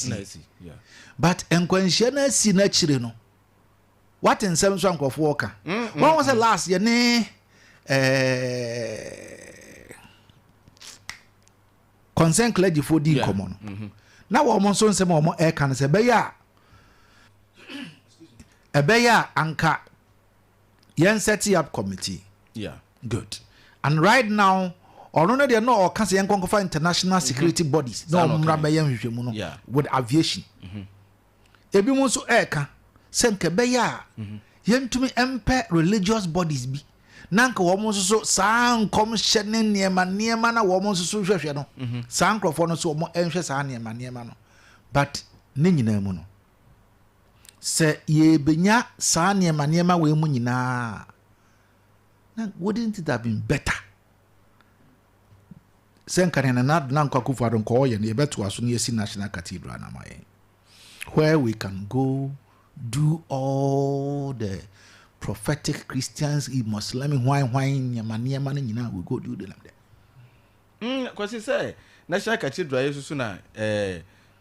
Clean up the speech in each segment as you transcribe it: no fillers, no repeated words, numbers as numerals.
Yeah. But enkwanhia na si na chire no. What in some song of walker? When was the last year? Concern clergy for the common. Now, almost on some more air can say, Beya a Beya anchor yen setting up committee. Yeah, good. And right now, or no, they are not cancer young conquer international security bodies. No, yeah, with aviation. Ebi mo so air can send Kebeya. Yen to me empire religious bodies be. Nanka woman so sang commissioning near man na woman so hwehwe no. Sang crofo no so mo enhwe sa near man no. But ne nyina mu no. Se ye benya sa near man we mu nyina. Na wouldn't it have been better? Sen kanena na nanka kufa don ko ye ne beto aso ne si national cathedral na maye. Where we can go do all the prophetic Christians, Muslim, wine, yamaniama, nyina, we go do them there. Because he say, National Cathedral is sooner,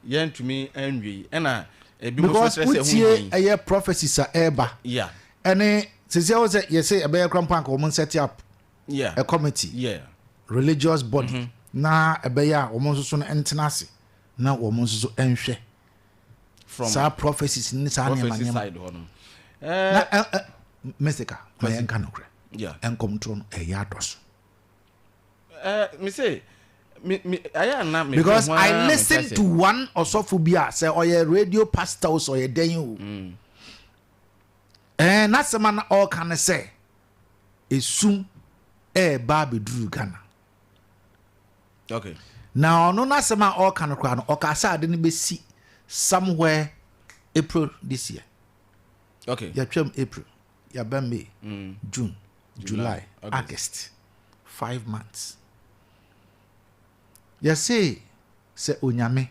yen to me, envy, and because we a prophecies are ever. Yeah. And since I was you say a bear crampank woman set up a committee, yeah, religious body. Na a bear almost soon entenasi, now almost so enche. From sa prophecies in this side, Mesika, my encanocre. Yeah, and control a yardos. Me say, I am not because I listened to one or so phobia, say, or a radio pastors or a denu. And that's the man all can say is soon a Barbie Drew Ghana. Okay. Now, no, that's the man all can crown or Casa didn't be see somewhere April this year. Okay. Your term April. Your May, June, July, August. 5 months. You say Onyame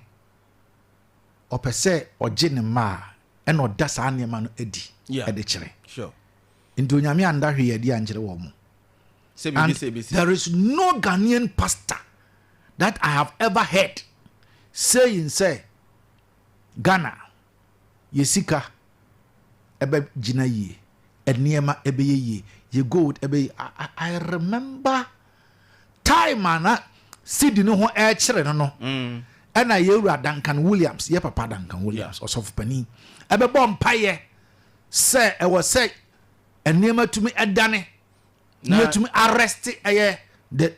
or per se or Jenema and or das animal edi at the chere. Sure. In Onyame and that here the angel woman. There is no Ghanaian pastor that I have ever heard saying say Ghana Yesika ebe jina ye eniema ebe ye ye gold ebe I remember time ana sidi no ho e kire no na ye wura Duncan Williams ye papa Duncan Williams osofu pani ebe bom paye say e was say eniema tumi edane na tumi arrest eye the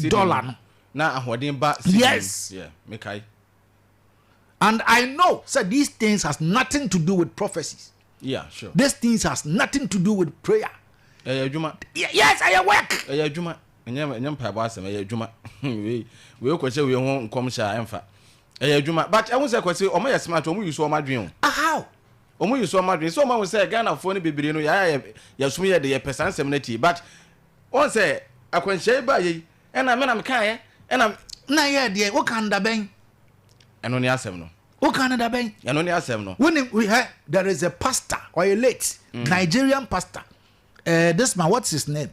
dollar no na ahodin ba yes yeah mekai. And I know, so these things has nothing to do with prophecies. Yeah, sure. These things has nothing to do with prayer. Yes, I work. Juma. Nyam pa ba asem juma. We kwese we ho nkom sha emfa. Juma. But I won say kwese omo yes smart omo use omo adwen. How? Omo use omo adwen. So omo say Ghana fo ne bebere no ya sum ye de ye pesansem na ti. But on say akwanhye ba ye na me na me kan ye na ye de wo kan da ben. Eno ni asem no. Who Canada ben? Eno ni asem no. When we have there is a pastor or a late Nigerian pastor. This man, what's his name?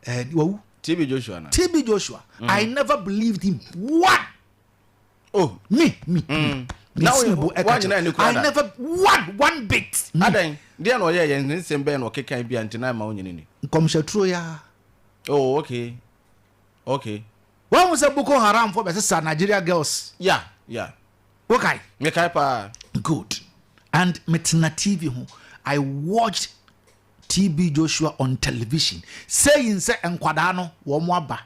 TB Joshua. TB Joshua. I never believed him. What? Oh, me. Now I never one bit. Adan, dia no ye nsem ben no kekan bi antina ma onyini ni. Komsha troya. Oh, okay. When was a Boko Haram for Nigeria girls? Yeah. Okay. Mekai pa. Good. And Metina TV, I watched TB Joshua on television saying say enkwadano wo mo aba.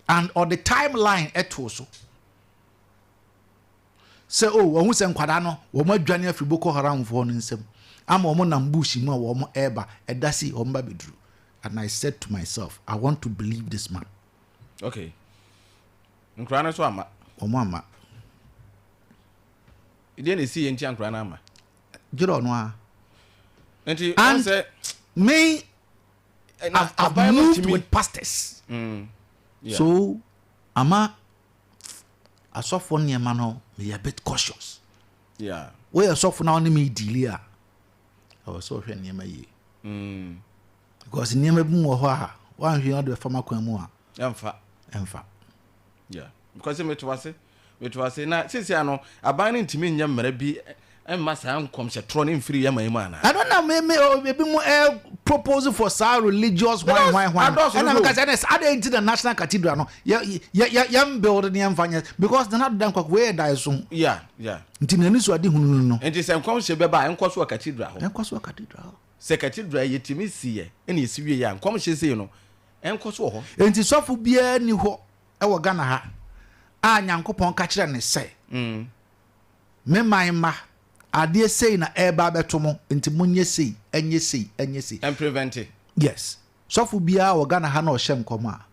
And on the timeline etoso. Say oh, who say enkwadano wo mo adwane afri Boko Haram for no nsem. Ama wo mo na mbushi mu wo mo eba edasi wo mba bedru. And I said to myself, I want to believe this man. Okay. Nkrana so ama. Omo ama. Ide na si enti nkrana ama. Jiro no a. Enti on say me I've moved with pastors. Yeah. So ama asofo niema no me a bit cautious. Yeah. We asofo na me delay a. I was so hwe niema ye. Because niema bi mo ho a, wan hwe no de fama kwan mu a. Emfa. Emfa. Yeah. Because me to say which was na since ano aban ntimi nya mmara bi emma sa ankom hye tro ne mfiri yama mu ana. I don't know maybe mo proposal for sa religious why and because I into the national cathedral no yam build the mfanya because they not done where die so. Yeah. Ntimani so ade hunu no. Enti se nkom hye beba enkoso cathedral ho. Enkoso cathedral. Se cathedral yetimi siye ene esiwie ya nkom hye sei no enkoso ho. Enti sofo bia ni ho e wo Ghana ha. A Nyankopon ka kire ne se. Me ma ade sei na eba beto mo enti munye sei enye sei and prevent it. Yes. Sofo bia wo Ghana ha na o hyem koma.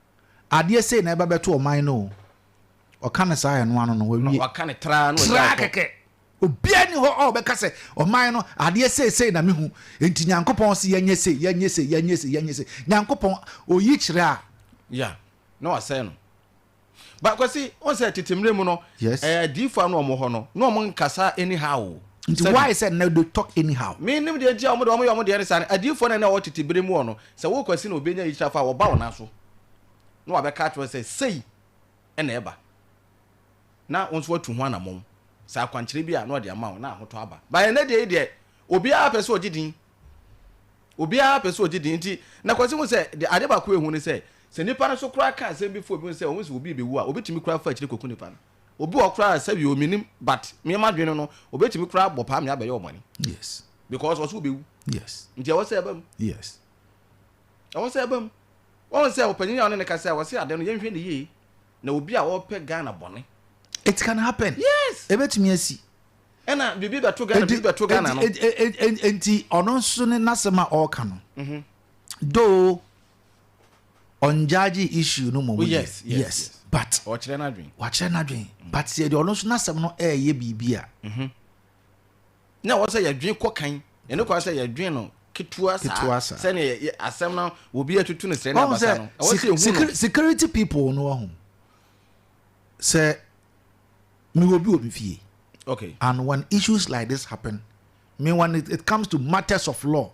Ade sei na eba beto o man no. O ka ne sa ya no ano no wawie. O ka ne tra no ya keke. Obia ni ho o be ka se o man no ade sei na mehu enti Nyankopon se yenye sei Nyankopon o yi kire a. Yeah. No asay no. But kwasi on say titimre mu no difo anu omo ho no omo nkasa anyhow. Why I said no they talk anyhow. Me nim de dia omo de resan adifo na wo titibere mu no se wo kwasi na obenya yi chafa wo ba wona so. No abeka to say na eba. Na onso watu ho anamom. Sa kwankyere bia na ode ama wo na ahoto aba. Ba na de obi a pese ogidin. Obi a pese ogidin nti na kwasi mu se de ade ba ko ehu ni se nipa na so kura ka se before bi se o se obi bewu a obetimi kura fa akire koku nipa na obi o kura se bi o minim but me ma dwene no obetimi kura bopa me abaye o money. Yes, because o so bewu. Yes, nti wo se ebam. Yes, o se ebam won se opanyin ya ne ka se wo se ade no yenhwe ne yi na obi a wo pe Ghana bone. It can happen. Yes, ebetimi asi ena bibi beto Ghana no enti ono so ne nasema o ka no do on judge issue no mo. Yes. But watch na dream but say the ono so nasem no ye bibia na wo say ya dwen kokan ene ko say ya dwen no ketua sa say na asem no obi atutu ne sere na basa no wo say security people no ho say me obi fie. Okay. And when issues like this happen, when it comes to matters of law,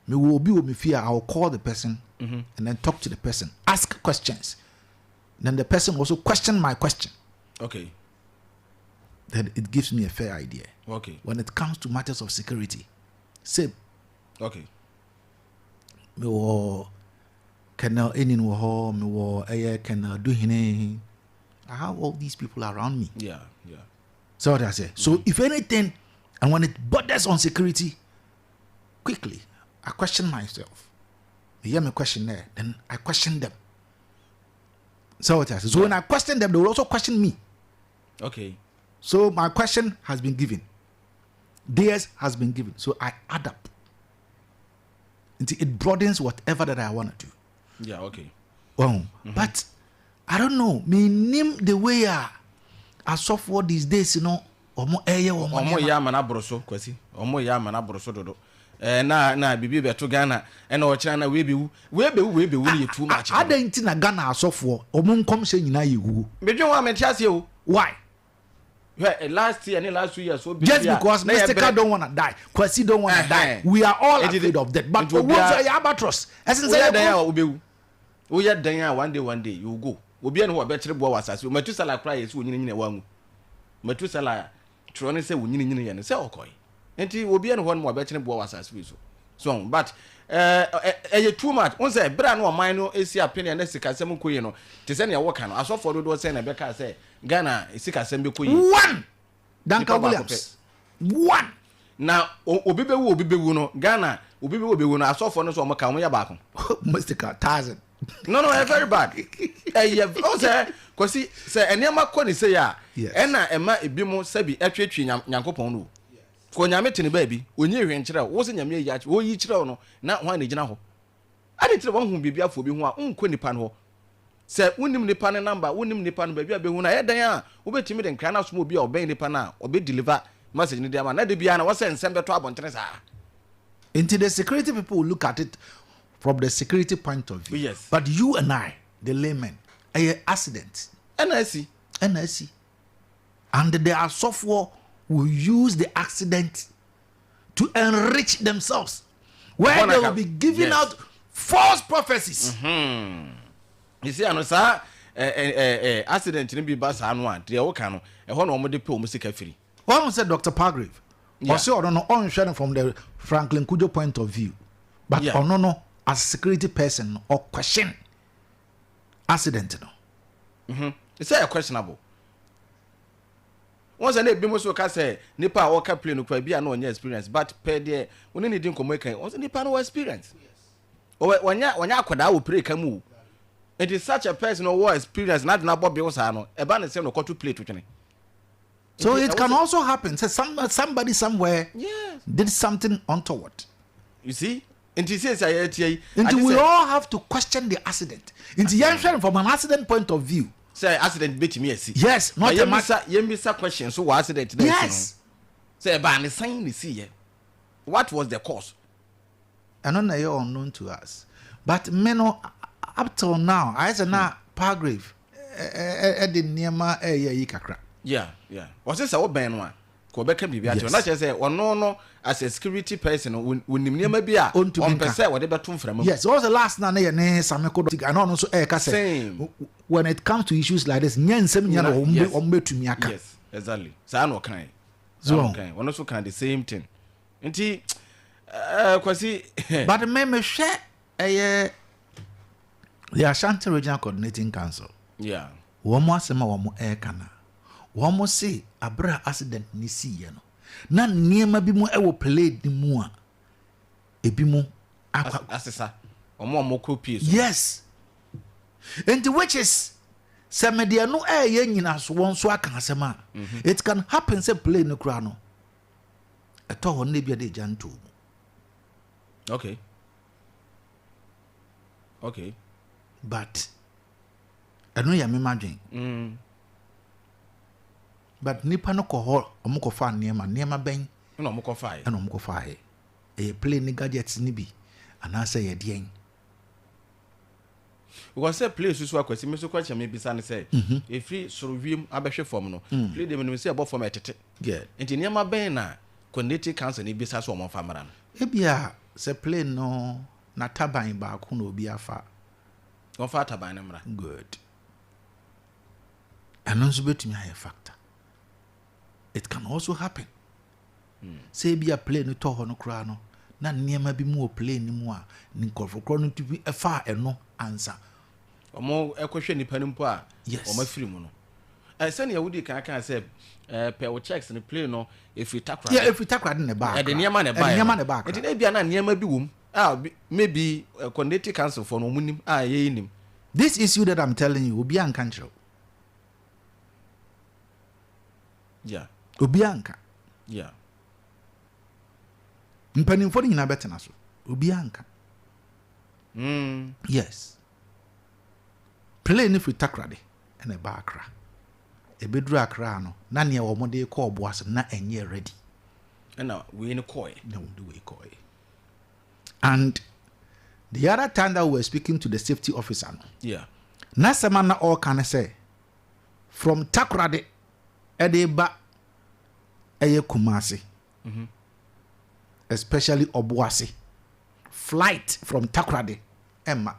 me will be with me fear. I will call the person and then talk to the person, ask questions. Then the person also question my question. Okay. Then it gives me a fair idea. Okay. When it comes to matters of security, say, okay. Me wo can any wo me wo can do hine. I have all these people around me. Yeah. So what I say. So if anything, and when it borders on security, quickly I question myself. They hear me question there, then I question them. So what I say. So when I question them, they will also question me. Okay. So my question has been given. Theirs has been given. So I add up. Until it broadens whatever that I want to do. Yeah, okay. But I don't know. Me name the way I suffer these days, you know. Omo ya mana broso kwasi. Omo ya mana broso dodo. Na bibi beto Ghana na o kira na we bewu ni too much. Adenti na Ghana suffer. Omo nkom hye nyina yewu. Medwen wa mentiase o. Why? Last year and last 2 years so just because Mr. don't want to die, Kwasi don't want to die. We are all afraid of that. But we want to albatross. Essence say obewu. We ya dan one day you go. Obi an ho be bo wasase. Matusala cry yesu nyini wangu. Matusala trone say nyini ye ne say okoy. Enti obi an ho mo be kire bo wasase so. So but too much. On say bra no man no esi apene na sika sem koyi no. Te say na work no. Asofo do say na be ka say Ghana sika sem be koyi. One. Danka Williams. One. Na obi bewu no Ghana obi bewu no asofo no so mo ka mo ya ba ko. Mr. 1,000. No, very bad. Say, Kwasi, say, enema koni say ya. Ena ema ebimo sabi etwetwe Nyankopon no. Ko nyame tene baabi, onye hwe nkyere wo se nyame ya wo yi kyere no na ho na gina ho. Ade kyere wo hu bibia fo bi ho a unko nipa no ho. Se unim nipa ne number, unim nipa no baabi abehu na yedan a wo betimi de nkra na so obi a oben nipa na obe deliver message ni de ama na de bia na wo se nsem beto abontene sa. Into the security people look at it from the security point of view. Yes. But you and I, the laymen, a accident. NSC. And their software will use the accident to enrich themselves. Where they will be giving out false prophecies. You see, I know, sir, accident ni bi ba saa no a de wo ka no e ho na omo de pe omo sika firi one said Dr. Pargrave or say no on sharing from the Franklin Kujo point of view but no as a security person or question accident no it's a questionable once and be most ka say nipa o ka play no kwa bia na onya experience but per there woni ne din komo kan once nipa no experience yes onya akoda wo play kan mu it is such a person who experience not na bob be say no e ba ne say no to play to twene. So it can also happen. So somebody somewhere did something untoward. You see? And he says, we all have to question the accident. From an accident point of view. Say accident beat me. Yes, not a matter. Yembisa question. So what accident? Yes. Say, but I'm saying the see. What was the cause? I don't know unknown to us. But men up till now, I said now Pargrave. Yeah. Was this our ben one? Quebec be at not just say, or no, as a security person, when you may be on per se, whatever tomb from. Yes, what was the last name? And also, when it comes to issues like this, yes, exactly. So I know kind. So, okay, one also kind the same thing. And he, quasi, but the member share the Ashanti Regional Coordinating Council. Yeah. One more summer, one more air canal. One more say a bra accident ni si ye no na niema bi mu e wo play di mu a ebi mu asesa omo copy so yes and which is se media no e ye nyina so won so aka asema it can happen say play no kra no eto ho na bia de janto okay but eno ya me madwen but nipa no ko ho omko fa niema ben na omko fa e na omko fa e play ni gadgets ni bi ana say ye den because say play susu akwasi me so kwa chame bisa ne say e free sorowiem abehwe form no play dem no say above form etete enti niema ben na connected council ni bisa so omfa mara no e bia say play no na taban ba ko na obi afa omfa taban ne mara good anonso betumi aye factor. It can also happen. Say be a plane to ho no kra no na niema bi mu o plane ni mu a ni nkofo kro no tibi e fa eno answer. Omo ekohwe nipa nimpo a yes. Omo afiri mu no. Say na yahudi kan say pe wo checks ni plane no if you takra. Yeah, if you takra ne ba. E de niema ne ba. Niema ne ba. E de bia na niema bi wom. Maybe connected council for no munim ye nim. This issue that I'm telling you will be unconscious. Yeah. Obianka. Yeah. Mpanimfo ni na betena so. Obianka. Yes. Play ni fritakrade ene ba akra. Ebedru akra no na ne wo mode ko oboase na enye ready. Na we ni koy. No do we koy. And the other time that we were speaking to the safety officer no. Yeah. Na sama na all can say from Takrade edeba eye Kumasi, especially Obuasi, flight from Takrade, Emma.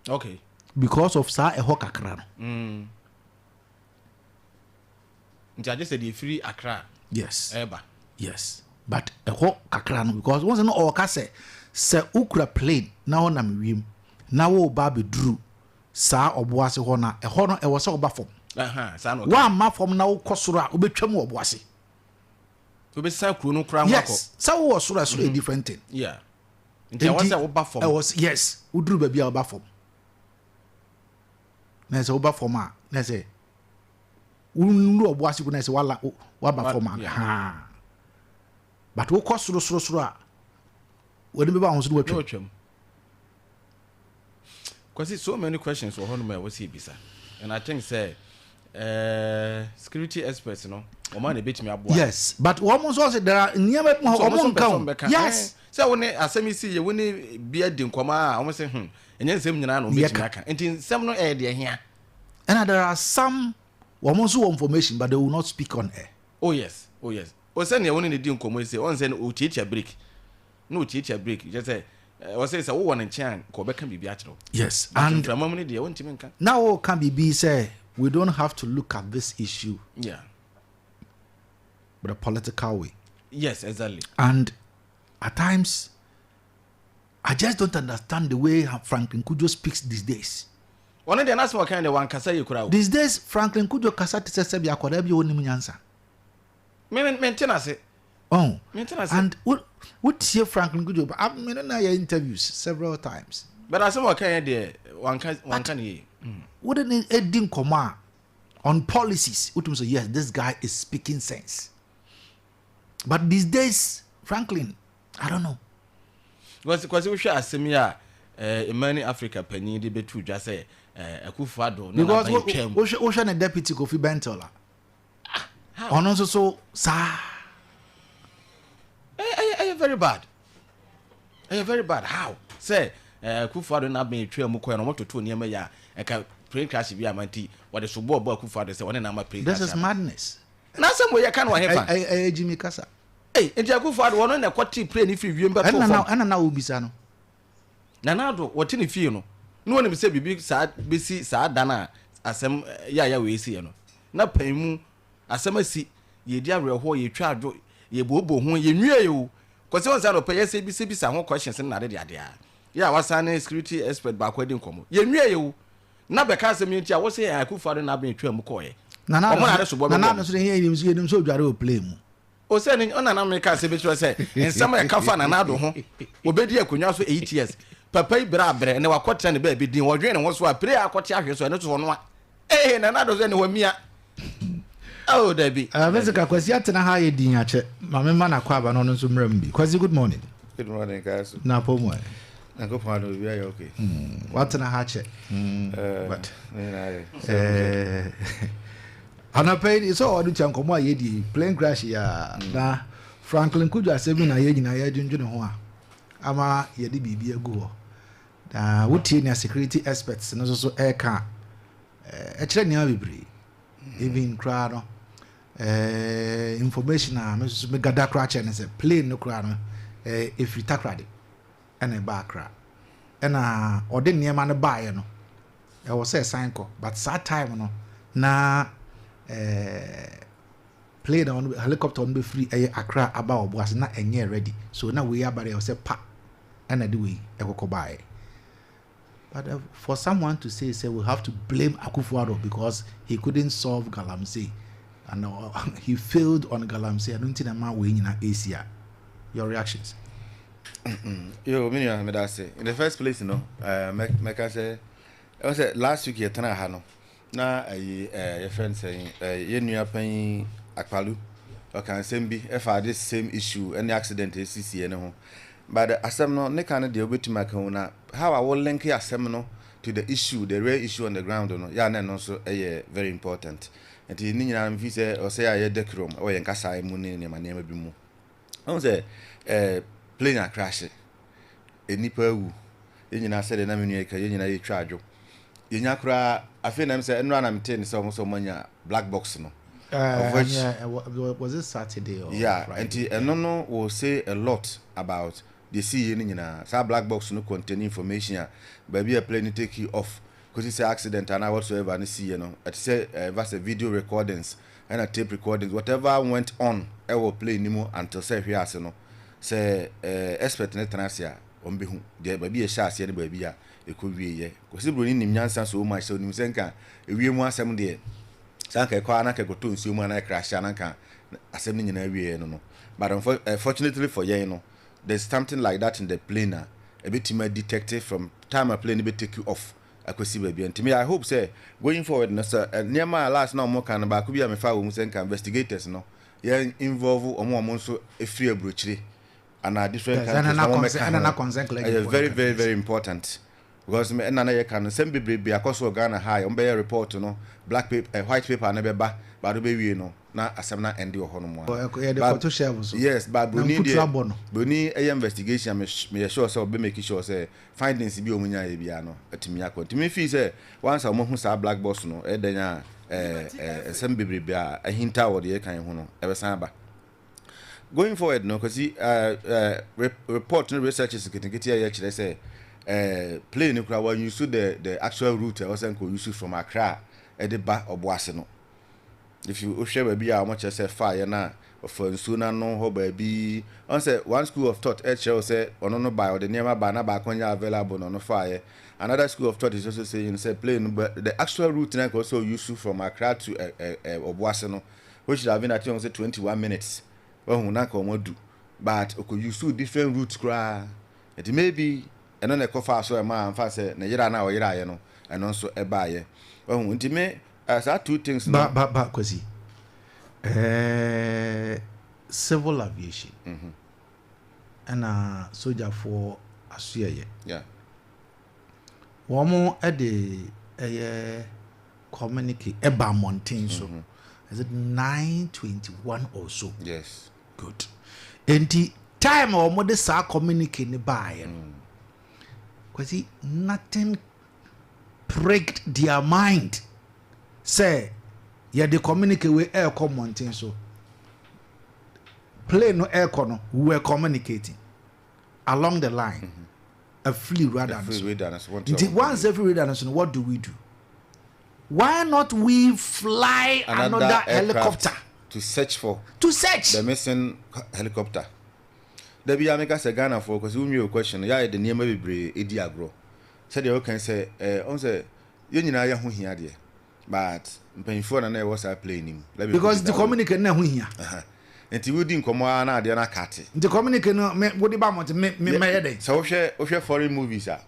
Okay. Because of sa eho kakra. I just said the free Accra. Yes. Eba. Yes. But eho kakra no because once no oka say ukra plane na ho na mewiem na wo ba be dru sa Obuasi ho na eho no e wo se oba fom. Sa no. Wa ma fom na wo kosoro a obetwam Obuasi. We be sa kru no kra yes. Sa wo soro a different thing. Yeah. Nti I was say oba fom. I was yes. Udru ba bia oba fom. Na say oba fom a na say unru Obuasi ko na say wala ba fom a. Ha. But wo kosoro a we be ba ho so do watwam. Because so many questions were on my was he bisa. And I think say security experts, o man bit me aboa. Yes, but almost also there are near yes. So when asemi see you when be di nkoma almost say enye nsem nyina no bit me aka. Enti nsem no e de here. And there are some almost information but they will not speak on air. Oh yes. O say na when di nkomo say on say o teacher break. No teacher break. Just say was say so one chan ko be can be biatro. Yes, and now can be say we don't have to look at this issue. Yeah. But a political way. Yes, exactly. And at times, I just don't understand the way Franklin Kujo speaks these days. One of the answer what kind of one kasa you could. These days, Franklin Kujo kasa to say be akoda bi woni munyansa. Maintenance. Oh, maintenance. And what see Franklin Kujo? I've been in interviews several times. But I saw what kind of one can ye. Wouldn't it din koma on policies? What say yes, this guy is speaking sense. But these days, Franklin, I don't know. Because we share similar in many Africa penny the betu just say a kufado. Because Ocean a deputy Kofi Bentola. On also so sir. Very bad. Very bad. How? Say kufado na be twa mu koy no moto to niam ya e ka plane crash bi amanti what the subo bo kufado say one na ma plane crash. This is madness. Na some way can wa hefa. Jimmy Kasa. Hey, Ejaku Fad one na kwati play ni free wiem ba to. Na obisa no. Na do what ni fie no. No one be say bibi sa besi sa dana asem ya we si no. Na panmu asem asi ye di awerho ye twa adwo ye bobo ho ye nwie yo. Kwase won sa no pay say bi sa ho questions na de ade a. Ya wasane security expert ba kwadi nkomo. Ye nwie yo. Na be ka asem nti a wo say Ejaku Fad na be twa mu koye. Na so here nim so dware o play mu. O say ni ona na America say be sure say ensam e kafa na nado ho. Obedi akonwa so 8 years. Papa ibra abre ne wakotra ne ba bi din wodwe ne ho so a pray akote ahwe so ne to no a. Na nado so ne wamia. Oh Debbie. Mesika kwasi atena ha ye din ache. Mama ma na kwa ba no nso mram bi. Kwasi good morning. Good morning guys. Na pomo. Na go pa no bi ayo okay. Watena ha che. But ana pay so odu chankomo aye di plane crash ya na Franklin Kujo asemi na ye nyina ya dwundwene ho a ama ye di bibi agu ho da wotie na security experts no so e ka e kire ne abibri even kra no information a me so me gada kra che ne se plane no kra no if you takrade ene ba kra ena ode niema no ba ye no e wo se sign ko but that time no na plane on helicopter on be free Accra aba obuas na enye ready so na we abare say pa and the way ekoko buy but for someone to say we have to blame Akufo-Addo because he couldn't solve Galamsey and he failed on Galamsey. I don't think man we in Asia. Your reactions? Yo, me that say in the first place, you know, make I say I was last week yetana ha no na your friend saying ye nua pan akpalu or can same be if I this same issue any accident is CC no but asem no ne kan de obetima kan na how I will link asem no to the issue the real issue on the ground no ya na no so very important and ni nyina mfi say o say aye dekrom o ye nkasa mu ne ne manema bi mu on say plane a crash enipa wu ye nyina say de na menu e ka ye nyina ye twa adwo ye nya kura afi na me say eno na mte ni so so manya black box no was it Saturday or yeah Friday? And no will say a lot about the CE ni nyina sa black box no contain information baby a plane take you off because it's an accident and whatsoever and see you know it say that's a video recordings and a tape recordings whatever went on I will play nimo until say here no say expert net trasia on be hu there baby a share any baby a e ko wie ye because bro ni nim nyansa so much so nim senka e wie mu asem de sanka kwa na ke goto nsi mu na crash anaka asem ni nyina wie no but unfortunately for you know there's something like that in the plane a bit detected from time a plane be take you off akwesi baby and to me I hope say going forward no sir near my last now more can ba ko bia me fa wo mu senka investigators no ye involve omo so e free abrochire and different countries and very very very important because me na ye can sem be akoso Ghana high on be report no black paper white paper na be ba do be wie no na asem na end ho no mo yes but boni investigation me sure say be make sure say findings bi omunya ye bia no atimi akọ me feel say once am hu sa black box no e danya sem bebre bia a hinta wo de kan ho no e be san ba going forward, no, because report no researchers getting here. Actually, say plane no when you see the actual route. I was saying you see from Accra at the back of Boaseno. If you share baby, how much I say fire now for sooner no ho baby. On say one school of thought, say on no buy or the nearby banana back when you available on no fire. Another school of thought is also saying say plane, but the actual route now also useful from Accra to Boaseno, which should have been at 21 minutes. Well, not do, but okay, you see different routes. It may be another coffee so a man fast say Nigeria now you know, and also a buyer. Well, it may as are two things. But Kwesi, civil aviation, and soldier for Australia. Yeah. One more at the communicate about mountain so. Is it 9:21 or so? Yes. Good. And the time or more the communicating by because nothing pricked their mind. Say, yeah, they communicate with air mountain so. Plane no air corner, we were communicating along the line. A free radar. Once every radar, what do we do? Why not we fly another helicopter to search for the missing helicopter? There be America say Ghana for because we me question. Yeah, the name be brave. Edi agro. Said you can say, on say you nyina ya ho hia de, but mpanyfo na na was playing him. Because the communicate na ho hia. Enti we di nkomo na de na kate. The communicate no me wo di ba mo me dey. So we share foreign movies ah.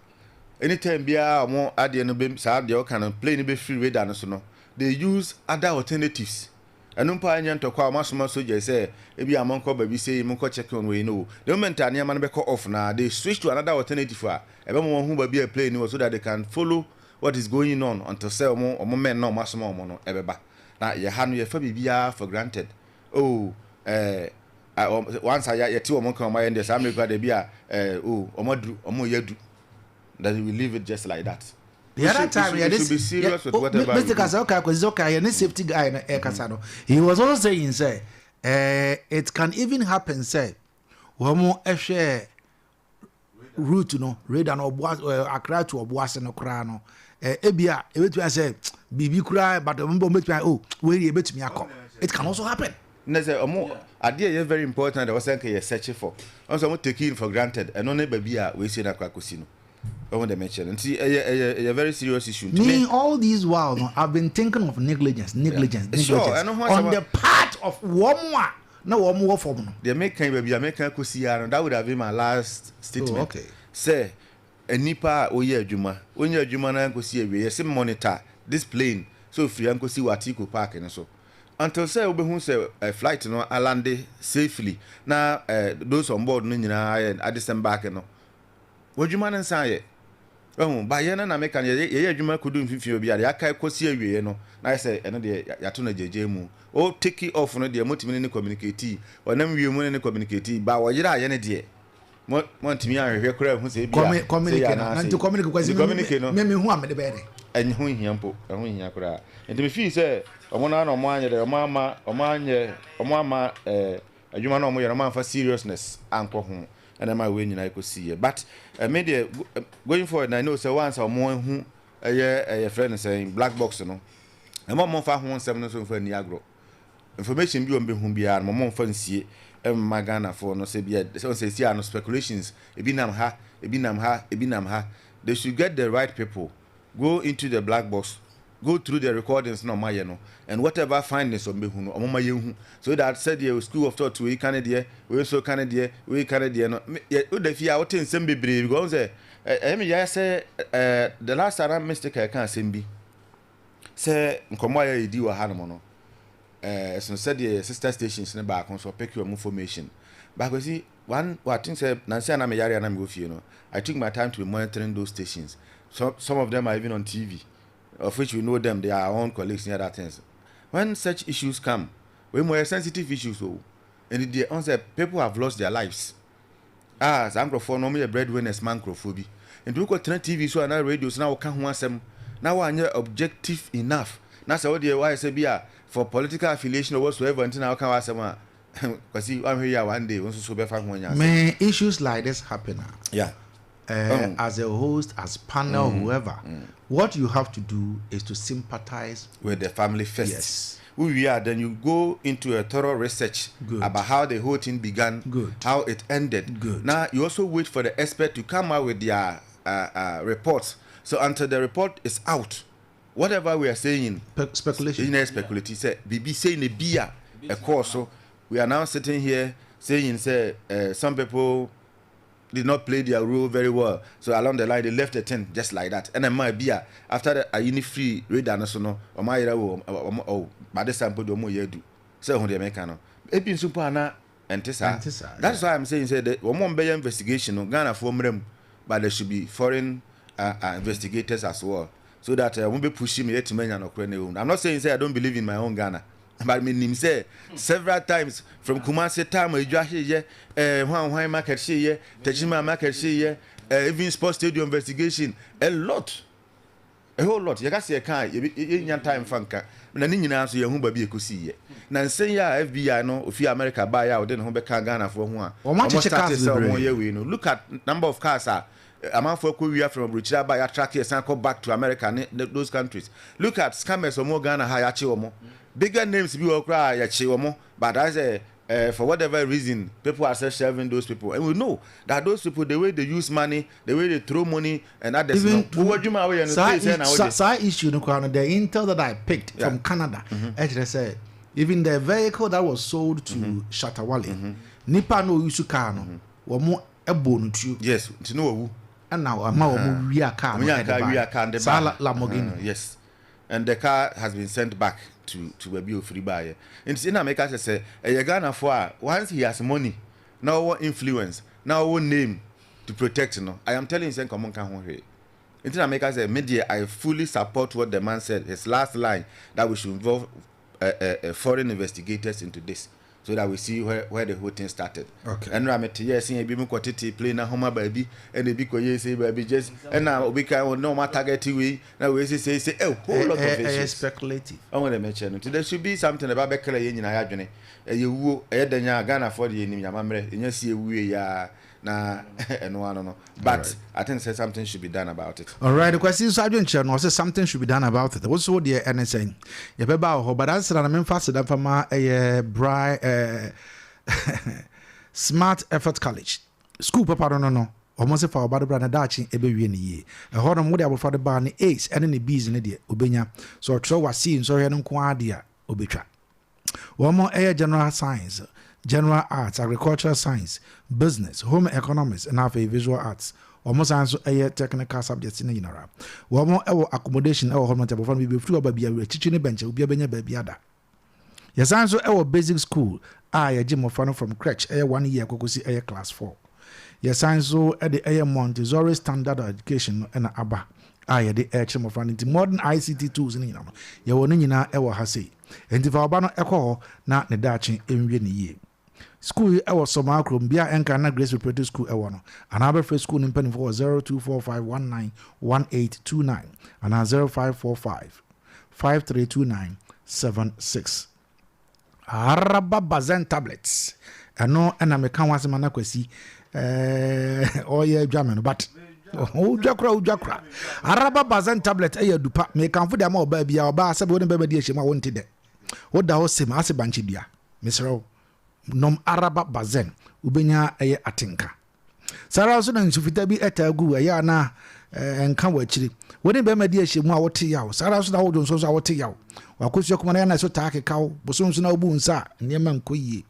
Anytime bia omo ade no be sa de o kan play no be free radar no so no, they use other alternatives. Enu pa anya ntokwa amasoma soldier say e bia monko ba bi say monko check on we no. The moment anya man be call off na they switch to another alternative ah. E be mo hu ba bi play no so that they can follow what is going on until say omo men no amasoma omo no e be ba. Na ye ha no ye fa bibia for granted. Oh once I ti omo kan ma ye ndesa America de bia omo yadu. That we leave it just like that. The other time, we should be serious with whatever. Mr. Kasaoka, because okay, any safety guy in Kasano, he was also saying, say, it can even happen, say, Womo share route, no, radar no Accra to Obuasi no Krano, Ebia, I say, Bibi cry, but the member make me, oh, where you bet me a cop. It can also happen. Idea is very important. That was saying you're searching for. Also, I'm taking for granted, and only baby we see that Kwakosino. I want to mention and see a very serious issue. Me, all these while, no, I've been thinking of negligence. Sure, I know on the part of Womwa. No, Womwa for me. The American baby, American Kusiano, that would have been my last statement. Oh, okay. Say, a nipa, Juma, when you're Juma and Kusi, same monitor, this plane, so free and Kusi Watiko Park and so. Until say, Obe say a flight, no, I landed safely. Now, those on board, and I disembark, no. What you man and say? Oh, by yana na meka ye adwuma kodu mfifio bia ya kai kosi awie no na say eno de ya to na jeje mu o take it off no de motimi ne communicate onam wie mu ne communicate ba wo yira ye ne de montimi ahwehwe kora hu say bia communicate na nti communicate no me hu amede be de enye hu hia mpo hu hia kora nti me feel say omo na omo anye de omo ama adwuma na omo ye no ma fa seriousness anko ho and am I winning I could see it. But media going forward, I know so once or more who a friend saying black box, you know. A more far 1 7 for Niagara. Information be on whom be our mom fancy Magana for no say be so say no speculations. Ebinam ha. They should get the right people, go into the black box, go through the recordings no my no and whatever findings on me who on my you so that said you school of thought we Canada we so Canada we Canada no the fear out in some be brave go say say the last time mistake I can't send be say nkomo ya edi wa ha no so said the sister stations in the back on so pick your information but you see one what thing say Nancy na me yare na me go fie no I took my time to be monitoring those stations. So some of them are even on TV, of which we know them, they are our own colleagues and other things. When such issues come, when more sensitive issues, and the answer, people have lost their lives. Some microphone normally a breadwinners microphobia. And we got TV so and radios now can't want them. Now I'm objective enough. That's all the why I say for political affiliation or whatsoever until now can because I'm here one day. Also, so be fine when you. Man, issues like this happen. Yeah. As a host, as panel, whoever, what you have to do is to sympathize with the family first. Yes. Who we are, then you go into a thorough research about how the whole thing began, how it ended. Now you also wait for the expert to come out with their reports. So until the report is out, whatever we are saying, speculation. Speculation. Say, BB saying a beer, a course. So we are now sitting here saying, say, some people did not play their role very well. So along the line, they left the tent just like that. And then my beer, after the uni free radar national, or my oh, by this sample, do more you do. So on the Americano. Epping Supana and Tessa. That's why I'm saying, say that one more investigation on Ghana for them, but there should be foreign investigators as well. So that I won't be pushing me to men and Ukraine. I'm not saying, say, I don't believe in my own Ghana. But me him say several times from Kumasi time we just here Juan market here Tejima market here even sports stadium investigation a whole lot you can see a car in time fanka na ni nyina so ye hu ba bi ekosi ye na nsen ya FBI no ofi America buy out den ho be ka Ghana for ho a look at number of cars amount for Korea from Richard by track here and come back to America those countries. Look at scammers or more Ghana high achieve bigger names be will cry achieve but as for whatever reason people are serving those people and we know that those people the way they use money the way they throw money and that there's even side issue the intel that I picked from Canada actually said even the vehicle that was sold to Shatawale nipa no use car no wo ebonu tu yes to know who and now we are car Lamborghini yes and the car has been sent back to a bill free buyer. And in America, say a Ghana for once he has money, now what influence, now what name to protect. No, I am telling you, saying, come on, come here. In America, say media, I fully support what the man said. His last line that we should involve foreign investigators into this, so that we see where the whole thing started. Okay. And I'm seeing a baby quantity playing a home baby and the big say baby just and now we can no matter target we now we say a whole lot of issues. Speculative. I want to mention there should be something about Bekele in Ayadjane. You woo Edenya Ghana for the enemy Yamamre in your see we ya na and one no. But right. I think say something should be done about it. All right, the question is I say something should be done about it. Also the NSA. You beba but that's an emphasis that from a bright Smart Effort College. School papa no. Almost for about the brand dachi ebe wie ne ye. E ho no mo de abofra de ba ne A's ene ne B's ne de obenya. So tro wasi so he no nko ade a obetwa. Wo mo general science, general arts, agricultural science, business, home economics and half visual arts. Almost answer technical subjects in general. Wo mo accommodation ho no abofra no be free oba bia we chichi ne bench obi abenya ba bia da. Yes answer basic school ye jimofano from crèche 1 year kokosi class 4. Yes answer at the Montessori standard education and aba ye the chimofano into modern ICT tools in yino. Ye woni nyina ha sei. Enti fa oba no ekọ na ne dachi enwie ne ye. School some acrom bia enka na Grace Preparatory School no. And our first school in penny for 0245191829 and 0545 532976. Araba bazen tablets. Ano ena meka wase mana kwasi oye dwamen but ujakra araba bazen tablet dupa me kan fu de ma oba bia oba se be woni baba di ehema wonte de woda ho sem ase banche bia mesero nom araba bazen ubenya atinka sara so na nsufita bi etagu na enka wachiri woni baba di ehemu a wote yawo sara so na wodon so so a wote yawo wakosu kuma na so taake kawo boso so na obu nsa niema nkoyie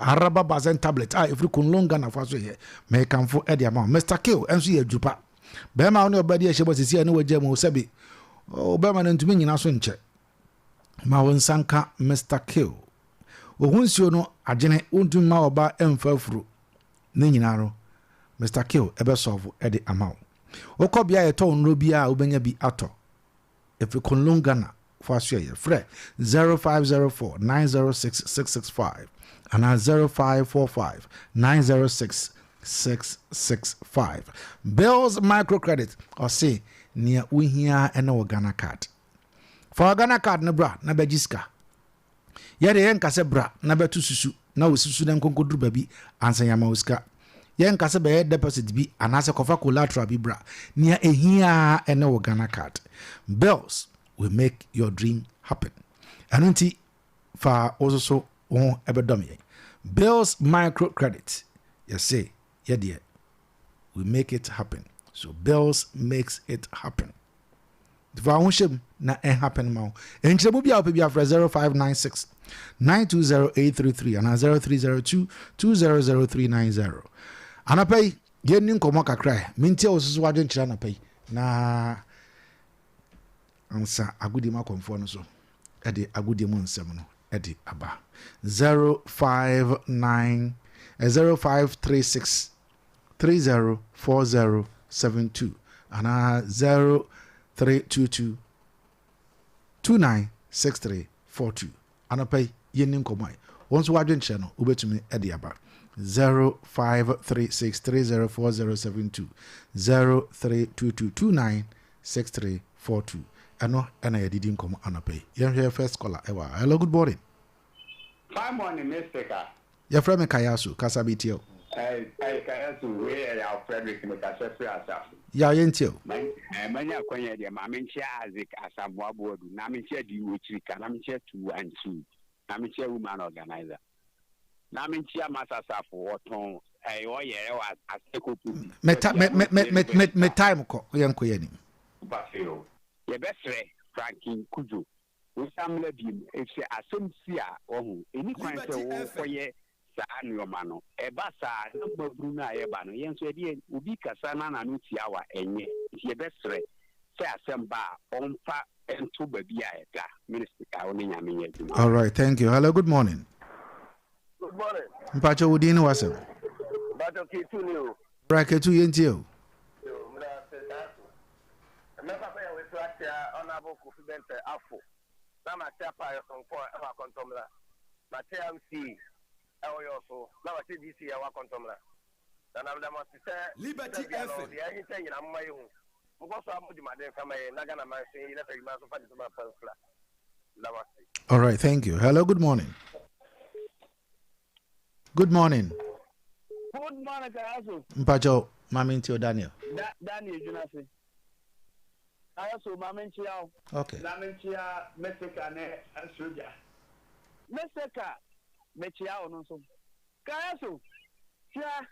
araba bazen tablet every kunlonga na faso ye me kanfo e dia ma Mr. Kill enso ye jupa be ma oni obadi e shebo sisi ani waje mo sabi o be ma na ntumi nyina so nche ma won sanka Mr. Kill ohunsuo no agene ontumi ma oba emfafuru ne nyina ro Mr. Kill ebe solve e di amount okobia ye to nro bia obenya bi ato every kunlonga na faso ye frɛ 0504 906 665 and 0545 906 665. Bills microcredit or say near we here and no Ghana card. For Ghana card na bra na bejiska. Yɛde yɛn kase bra na betu susu na osusu na nkonkoduru babi ansanya mauska. Yɛn kase be deposit bi anase kofa collateral bi bra. Nia ehia ene wo Ghana card. Bells will make your dream happen. Anunti fa also won ebedom yɛn. Bells microcredit. You say, yeah dear. We make it happen. So Bells makes it happen. If I want na happen now. And you be 0596 920833 and 0302 200390. And I pay getting komaka cry. Minti also wadden chana pay. Na answer agudi ma konfo so. Edi agudi mu nsem no. Edi aba 0536 304072 and 0322 296342 anapay yenin komai once wadwen channel ubetumi ediaba 0536304072 0322296342 ano ana yedidin komo anapay yen first caller ewa. Hello, good morning. Fine morning, Mr. Your friend Kayaso kasabitio. Kayaso we are Frederick Mekasefri Asaf. Ya yentio. Manya kwanya dia mamenche azik asabwa bodu na menche di ochirika na menche 2 and 2 na menche woman organizer na menche masasafo woton oyere wa aseko pudi me time ko yanko yani bafeo ye besre Franklin Kujo usamle bim efe asemsia ohu eni kwan se wo koye saa nneoma no eba saa na gbaburu na ayeba no yenso edi obi kasa na na no tiawa enye ye besre se asemba onfa ento babi a eda minister ka oni nyame yeduma. All right, thank you. Hello, good morning. Good morning. Mpacho udini wasem. Bato kitu ni o. Braketu yentio. Mna sedato. Mna papa ya wetu atia honorable confident afo. Na matia pa yo sonko e wa kontomla. Matia MC so na wa TDC ya wa kontomla. Na na mo se Liberty FM. Ya hin tan yina mma yehu. Mo so amudi maden kama ye na Ghana man se ile fe ma so fa di ma pansla. All right, thank you. Hello, good morning. Good morning. Good morning, Kayaso. Mpacho mamintio Daniel. Daniel Junase. Kayaso mamintio. Okay. Mamintio Mexica ne Asruja. Mexica mechia ono so. Kayaso. Tia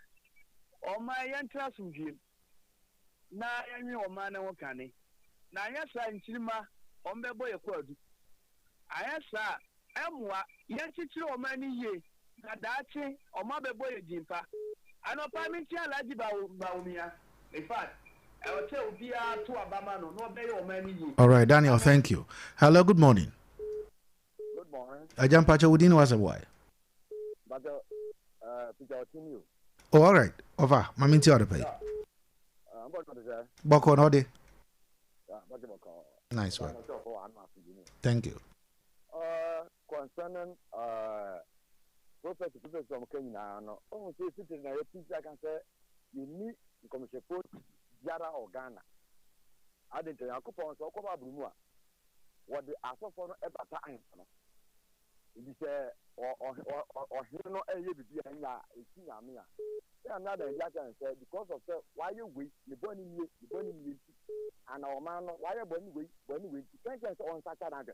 o ma yentra sumdie. Na yanwi o ma na wokane. Na anya sa nchirima o mbebo ye kwadu. Anya sa emwa yenchichiri o ma ni ye. Na dachi o ma bebo ye jimpa. Ano pa minti alaji ba umia. In fact, I will tell you to Abama no be o ma ni ye. All right, Daniel, thank you. Hello, good morning. Good morning. Ajam Pacho Udini was a why. But Peter, oh, all right. Over. Maminti or the pay. Boko no de. Nice one. Thank you. Concerning Professor from Kenya, no, oh, say sitting there, I can say you need to come to support Yara or Ghana. I didn't tell you, so come up with what the Assault for ever time. It is or you know, a year behind that, it's Yamia. Another Yakan said, because of why you wait, the burning and our man, why you when we sentence on Saturday.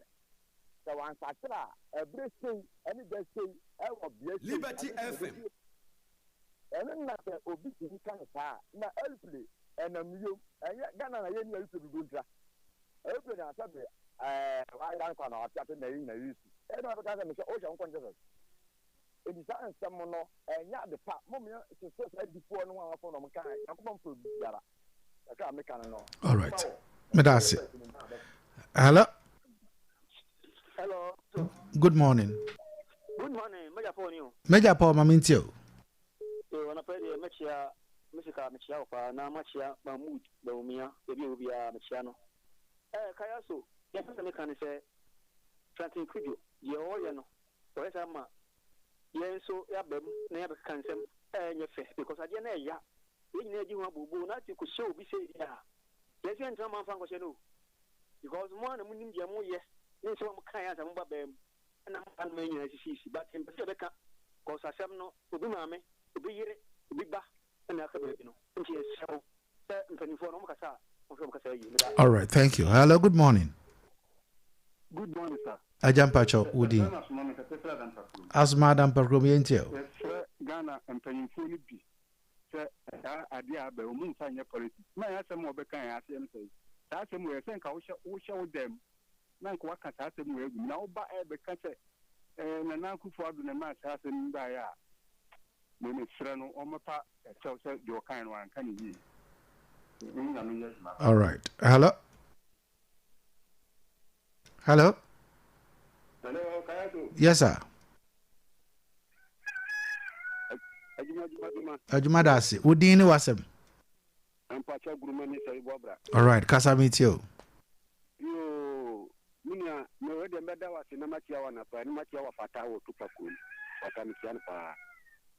So on Saturday, everything, any day say, Liberty FM. And then that obesity kind of fire. Now, Elpley and you, and yet Ghana, I used to be good. Elpley, I said, why don't I know Captain Marina used to? And I got Mr. Ocean Congress. It is someone, and yet the part, Mommy, it's just before no one from kind. I come from Yara. I can't make an know. All right. Medasi. Hello. Hello. Good morning. Good morning. Major phone you. Major Paul Mamintio. So when I play the Mechia, Messica Mechia, now Machia, Mahmoud, Bomia, the Bia Mechiano. Kayaso, yes, I can say, Franklin Kujo, Yoyano, or Esama. Yes, so Yabem never can say, because I didn't know. We need you to not you could show, be said, yeah. Yes, you and Tom Fango, because one of them, yes, in some kind of Mabem. na kan me nyina sisi but in pese beka ko sasem no obi maame obi yire obi ba na ka be no nti esew se mpanifo no mukasa all right, thank you. Hello, good morning. Good morning, sir. Ajampacho Udi. As Madam Pergrom Yentio. Ghana and Pennyful be. Sir, idea about moon sign your politics. My answer more becan, I say. That's him where I think I will show them. Nank what can ask him where now by a cancer and an uncle for the match has him by a when it's Sereno or my part, so your kind one can you? All right. Hello. Hello. Hello, Kayaso. Yes, sir. Ajumadasi. Udini wasem. All right. Kasa meet you. Yo, minya me de mbeda wasi na makia wana pa ni makia wa fatawo tupaku. Watamisiana pa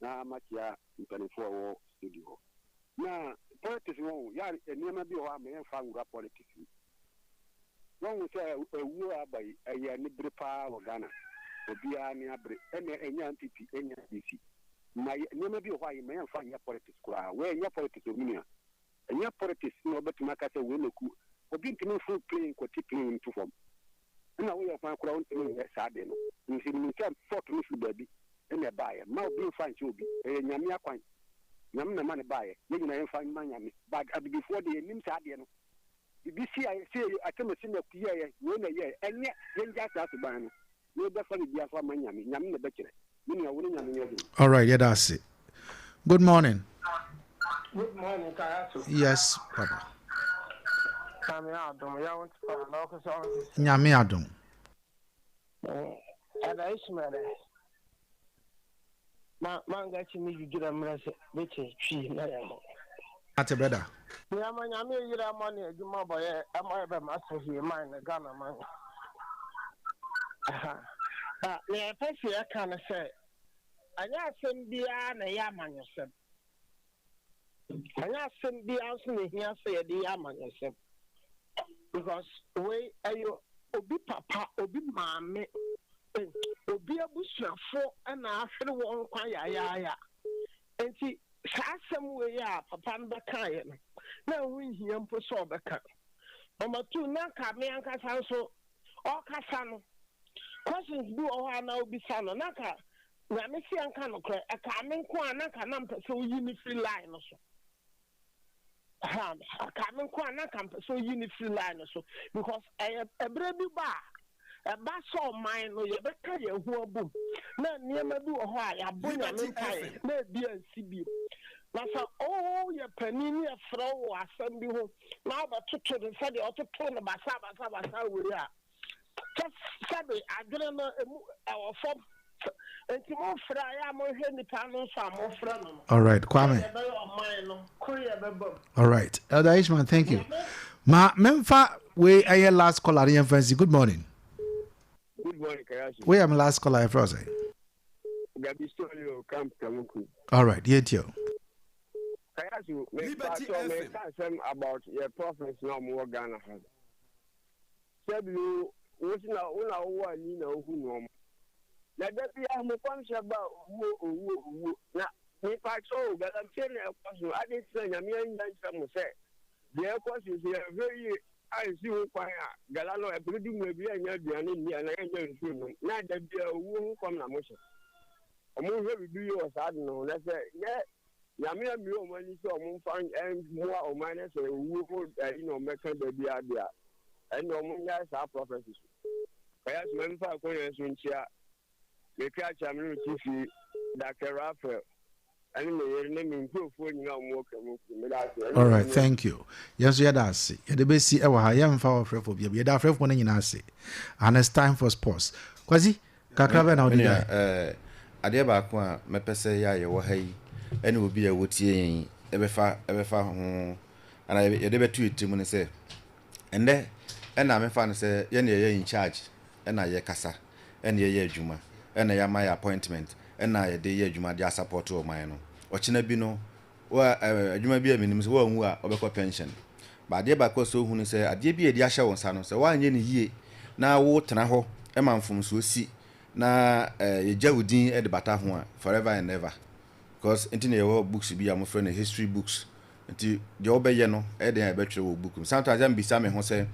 na makia mpanifo wo studio. Na politics wo ya enema bi o amemfa ngura politics. Wọ́n sẹ́ ewu abayi ẹ̀yẹ ní biripa wọ Ghana obiara ní abiri ẹ̀nà ẹ̀nyà NPP ẹ̀nyà DC na nneɛma bi wɔ hɔ a yɛmɛ yɛmfa nyɛ politics koraa wɔnyɛ politics omuni a ɛnyɛ politics na ɔbɛtumi aka sɛ wei na ku obi ntumi fo plane kɔti plane nto fam ɛna woyɛ kwan koraa wontumi nyɛ saa de no nti nim sɛ fort no fi baabi ɛna ɛbaeɛ ma obi mfa nkyɛ obi ɛyɛ nyame akwan nyame na ma ne baeɛ yɛ nyina yɛmfa ma nyame but abibifoɔ de yɛnim saa deɛ no BBC I say atemesi na kuyɛ wo na yɛ ɛnyɛ yɛngya saa so ban no ne bɛfa ne bia fa ma nyame nyame na bɛkyerɛ ne na wo ne nyame yɛ do. All right, yeah, that's it. Good morning. Good morning, Kayaso. Yes, Papa. Nyame adom ya want to na ko so. Nyame adom. Ada ismere. Manga chi mi jugira mrase beche twi na ya mo. Ate brother. Nyame yira money adwuma boye amoye be maso hie man na Ghana man. Me pese ya kan say anya asem bia na ya amanyosem. Anya asem bia so na hia say de ya amanyosem. Because we ayo obi papa obi maame obi abusuafo na ahwere won kwa ya enti asem we ya papa no beka ye no na hu hia mpo so beka number 2 na ka me ankasa so o kasa no questions bi o ha na obi sa no na ka na me si anka no kra e ka me nko na ka na mpa so yi ni free line no so ka me nko na ka mpa so yi ni free line no so because ebre bi ba eba so man no ye beka ye hu abum na niema bi wo ho a ya bonya me kai na bi ansi bi na sa ye panini e fra wo asam bi ho na ba toto de sa de ototo no basa we a just sabe adwene no emu e wo fom enti mo fra ya mo hwe nipa no so mo fra no. All right, Kwame. All right, Elder Ishman, thank you. Ma memfa we aye last caller in fancy. Good morning. Good morning, Kayaso. We am last caller for us. Gabi Stolio Camp Kamuku. All right, yet you. Kayaso, me some about your prophets now more Ghana has. Said you una wa ni na ohu no. Na da bi a mo kwam se ba owo na me pa so ga am se na kwaso ade se nya me nya nsa mo se de kwaso se very I see who kwaya galano e brudi mu bi anya aduane ni ana nya nsu no na da bi owo hu kwam na mo se omo hwe bi yo sa de no na se ye nyame ami o mani se omo fan mo o mani se owo ko no meka da bi adia and no mo nya sa prophecies kaya so me fa ko ye so ntia me ka cha me tifi Dr. Raphael. All right, thank you. Yes, yeah, that's it. The best see our high young for phobia. You're the afraid one in us. And it's time for sports. Quasi, Kakraven out there. Adeba, my pese ya, you were hay, and will be a woody, ever far home. And I never tweet to me say. And there, and I'm a fan say, you're in charge, and I casa, and ye Juma, and I am my appointment. And I de ye Juma dia support o man no ochina bi no wa adwuma bi aminim se wa hu a obekọ pension ba de ba ko so hu ni se ade bi e di ahye won sa no se wa anye ni yie na wo tena ho e manfom so si na yɛgya wo din de bata ho a forever and ever because nti na yɛwɔ books bi a mofrɛ no history books nti deɛ wobɛyɛ no ɛde a yɛbɛtwerɛ wɔ book mu sometimes I'm bisa me ho sɛ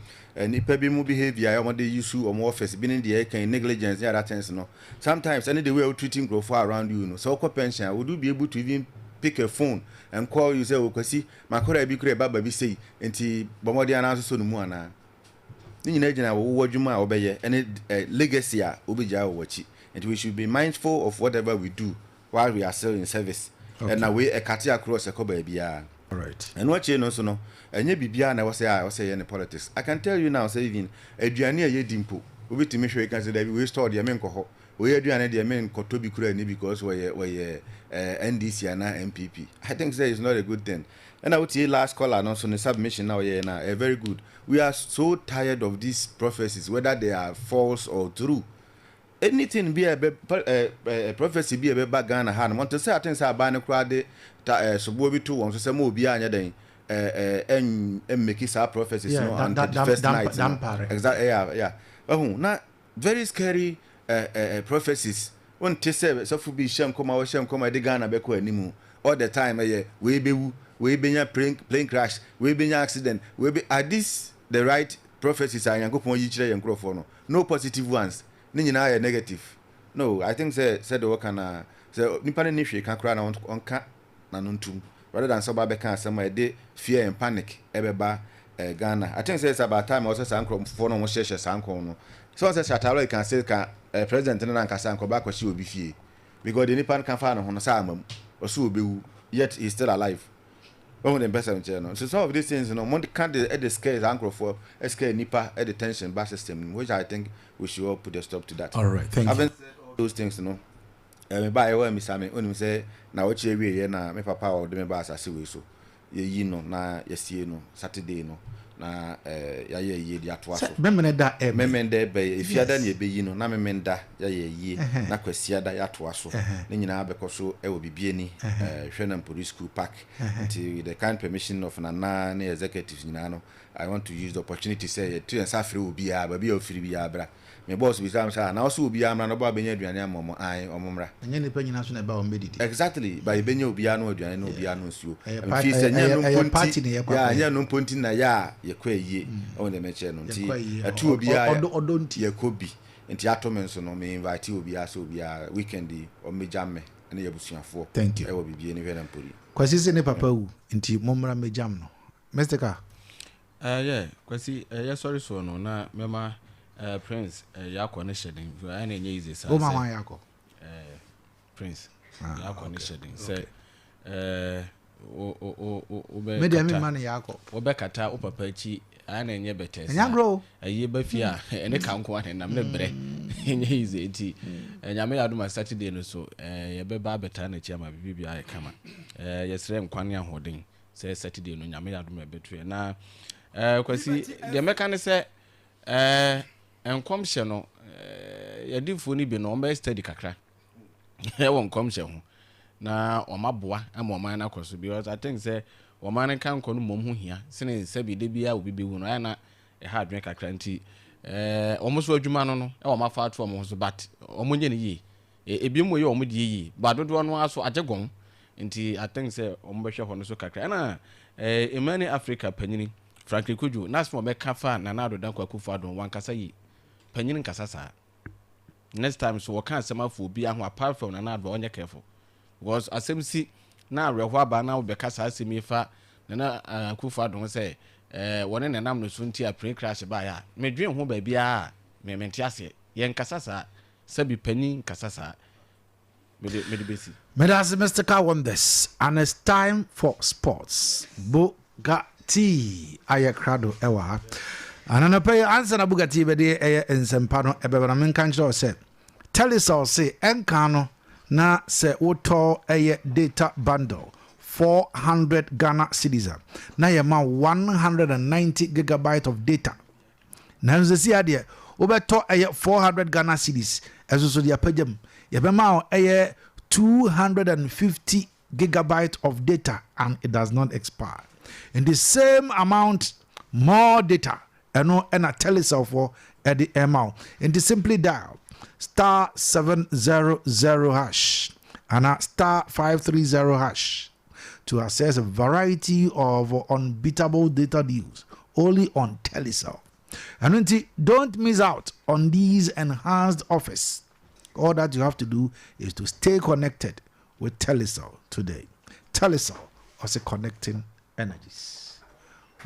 nipa bi mu behavior a wɔde use ɔmo office bi ne deɛ ɛkan negligence and other things no sometimes any the way you treating nkurɔfoɔ around you no so wokɔ pension would you be able to even pick a phone and call you say okwasi makora bi kura baba bi sei nti bɔmɔde anaso so no mu ana ni nyina gyina wo adwuma a wobɛyɛ ɛne legacy a wobɛgya wo wachi and we should be mindful of whatever we do while we are still in service and now we ekate across a koba bia all right and what you know so no enye bibia na wose in politics I can tell you now say even aduane a yedimpo obetimi hwe kan say we store de men koho we aduane de men koto bi kura ni because we NDC and MPP I think say it's not a good thing. And I would say last caller no so the submission now a very good. We are so tired of these prophecies whether they are false or true. Anything be a prophecy be a back Ghana hand. Want to say I think say ban no crowd so bo bi to won so say mo bi anya den make it prophecies no and the first night. Exactly yeah. Now very scary prophecies. One te say so fu bi shem koma de Ghana be ko animu all the time we be we benya plane crash we benya accident we be are this the right prophecies are yankopon yi kire yankrofo no positive ones ni nyina are negative no I think say the work na say nipa ne hwe kan kra na onka na no ntum rather than so ba be kan asem e fear and panic ebeba Ghana I think say it's about time also say ankrofo no mo share sankon no so say Shatalo can say can president na nka sanko ba kwashi obi fie because the nipa kan fa no ho no sa amam oso obewu yet he's still alive. Oh, the best channel. So some of these things, one can't the scare uncle for scare nipa at the tension bar system, which I think we should all put a stop to that. All right, thank you. Having said all those things, me buy away me Sammy, when say now what you we na me papa or the members as we so. Ye na ye no Saturday no na ye di atwaso. Memenda memenda be if you dan ye be na memenda ye na kwasia da atwaso. Ne nyina abekoso e wo bibie ni hwenam police school park until the kind permission of nana na executives nyina no I want to use the opportunity say to ensafre obi a ba bi ofiri bi abra me boss bi sam say na also obi amra no ba benya aduane amomo ai omomra enye ne pa nyina so na ba o medidi exactly by benya obi anu aduane no obi anu nsuo fi say nya no ponti ya nya no ponti na ya ye kwa yie o ne meche no nti atu obi a odonti ye kobi nti atomen so no me invite obi a so obi a weekend o mejame na ye busuafo thank you e wo bibie ni hwena mpori kwasi se ne papa wu nti momra mejam no Mr. Ka yeah kwasi sorry so no na mema Prince yakọ ne shedding I na enye easy say o ma wan yakọ Prince yakọ ne shedding say o be media me man yakọ o be kata o papa chi I na enye betes nya bro ayi ba fi a ene kanko an na me bre enye easy enti nyame ya do ma Saturday no so ye be ba beta na chi ama bibia ya kama yesre nkwane ahoden say Saturday no nyame ya do ma betu na kwasi de meka ne say enkomhye no yadifo ni bi no omba study kakra e won komhye ho na omaboa ama oman na koso because I think say oman kan ko no mom ho hia sene se bi de bia obi be hu no na e ha adwen kakra nti omoso adwuma no e omafa ato omo so but omonye ne yi ebi mo ye omo de yi ba dodo no aso ajegon nti I think say omo be hwe ho no so kakra na Emani Africa panyini Frankly Kuju nasmo be kafa na nado dankwa kufa don wankasa yi panyini nkasa sa next time so waka asema fo bi aho apart from na nado onye careful because asem si na areho aba na be kasa asemi fa na kufa don say wone na nam no so nti a plane crash ba ya medwen ho ba bia me mente ase ye nkasa sa sabi panyin nkasa sa medibesi Medas Mr. Ka won this and it's time for sports Bugatti ayakrado ewa anana pay answer na Bugatti be de ensempa no ebe na men kan kire say tell us all say enka no na say woto data bundle 400 Ghana cedis na ye ma 190 gigabyte of data na nze si ade obeto 400 Ghana cedis ezo dia pagam ye be ma 250 gigabyte of data and it does not expire. In the same amount, more data, and a telecell for at the amount. And simply dial star 700 hash and star 530 hash to access a variety of unbeatable data deals only on Telecel. And don't miss out on these enhanced offers. All that you have to do is to stay connected with Telecel today. Telecel, also connecting energies.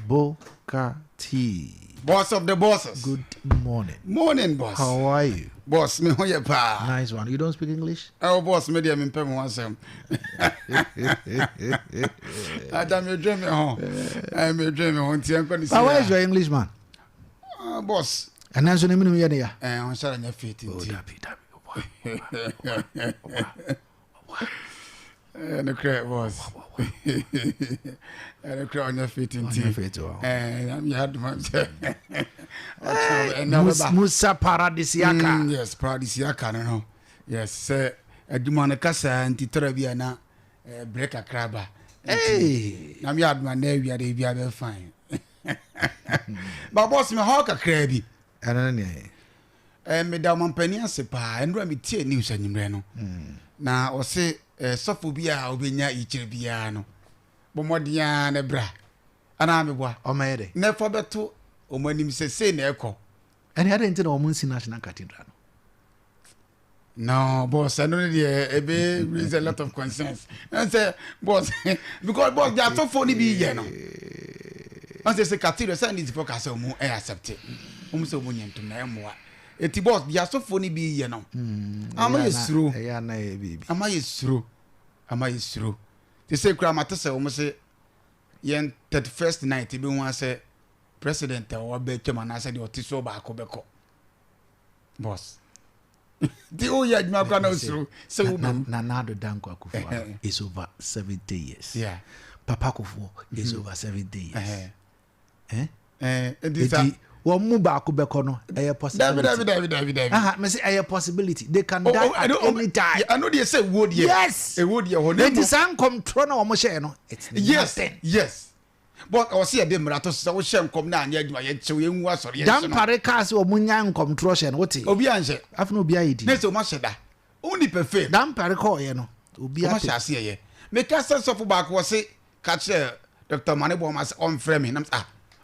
Boca T. Boss of the bosses. Good morning. Morning, boss. How are you? Boss, me how you pa? Nice one. You don't speak English? Oh, boss, me dey me pay me one sem. Adam, you dream me home. Me dream me home. But where is your English, man? Boss. And then so name me here. On shall your feet in tea. And the crap was. And the crap on your feet in tea. And you had much. Musa Paradisiaka. Yes, Paradisiaka, no. Yes, sir. A Dumanacasa and Titorabiana break a crabber. Hey, I'm yard my name, you are the fine. But boss, me hawk a crabby. And Madame Penny Sepa and Remy Tea News and Reno. Now, or say, Sophobia, Obinia, Ichibiano. Bomodiana bra. And I'm a boy. O Mary. Never better. O when him say Neco. And he hadn't enter Munsi National Cathedral. No, boss, I don't raise a lot of concerns. And say, boss, because boss, they are so funny be here now. And they say, Cathedral, send this focus on more accept it. So money to me. It's boss, they are so funny be here now. Am I through? Am I through? Am I through? They say, Grammatis, almost say, yen 31st night, he be one say, President or BECHEM, and I said, you're so back, boss. The old yard, my brother, so Nanado Danko Akufa is over 70 years. Yeah, Papa Kufu is over 70 years. Well, Mubaku Bekono, a possibility. David. I say a possibility. They can die at any time. I know they say wood. Yes, a wood. It is uncontrolled or Mosheno. It's yes. But I see a demuratos, so shame come down yet. My yet so young was or Dam Parecas or Munyan control. What is Obiange? I've no BID. Next so much that only perfect. Dam Pareco, Obiange, I see. Make us sense of back was say, catch Dr. Manebomas on framing.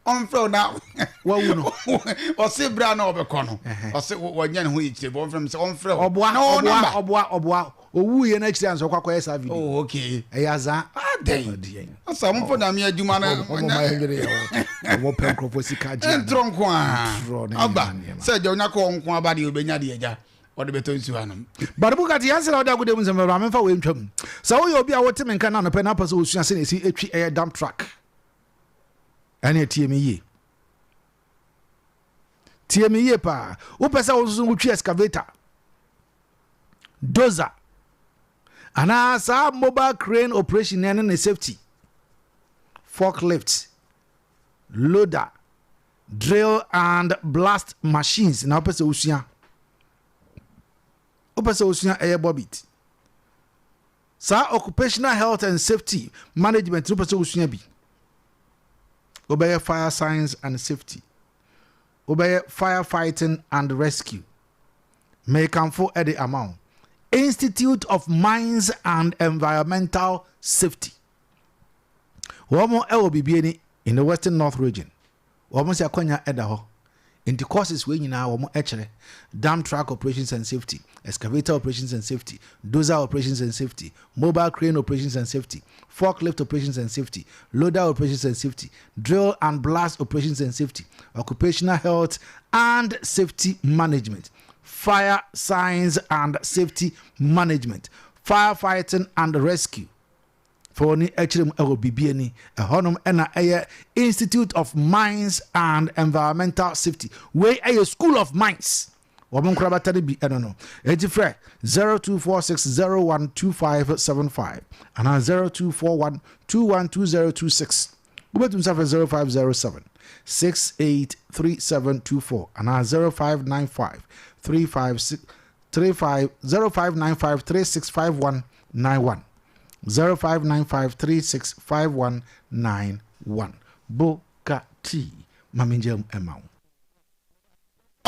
On flow now. Well, you know, or say brown over corner, or say what young who is born from on flow. Oh, we next chance of Quack. Oh, okay. Ayaza, day. Some for them, you man. What Pencoposica and Tronquan. Said you're not calling Quabadi Benadia. Or the better to Annam. But look at the answer of that with them and ramen for Winchum. So you'll be our team and can on a pen up as ocean see a dump truck. And a TME. TME pa. Upesa also excavator. Dozer. And as our mobile crane operation and safety. Forklift. Loader. Drill and blast machines. Now upesa ocean. Upesa ocean air bobbit. Sa occupational health and safety management upesa ocean bi. Obey fire science and safety. Obey firefighting and rescue. Make for Eddie amount. Institute of Mines and Environmental Safety. One more LBB in the Western North region. One more Sakonya Edaho. In the courses we now one more actually dam truck operations and safety, excavator operations and safety, dozer operations and safety, mobile crane operations and safety, forklift operations and safety, loader operations and safety, drill and blast operations and safety, occupational health and safety management, fire science and safety management, firefighting and rescue. For any HM LBB a honum and a Institute of Mines and Environmental Safety. Where a school of mines. Wabon Krabatari be I don't know. 0246012575 and 0241212026. Ubet himself at 0507 683724 and 0595 365191. 0595365191. Boca T. Maminjam Emau.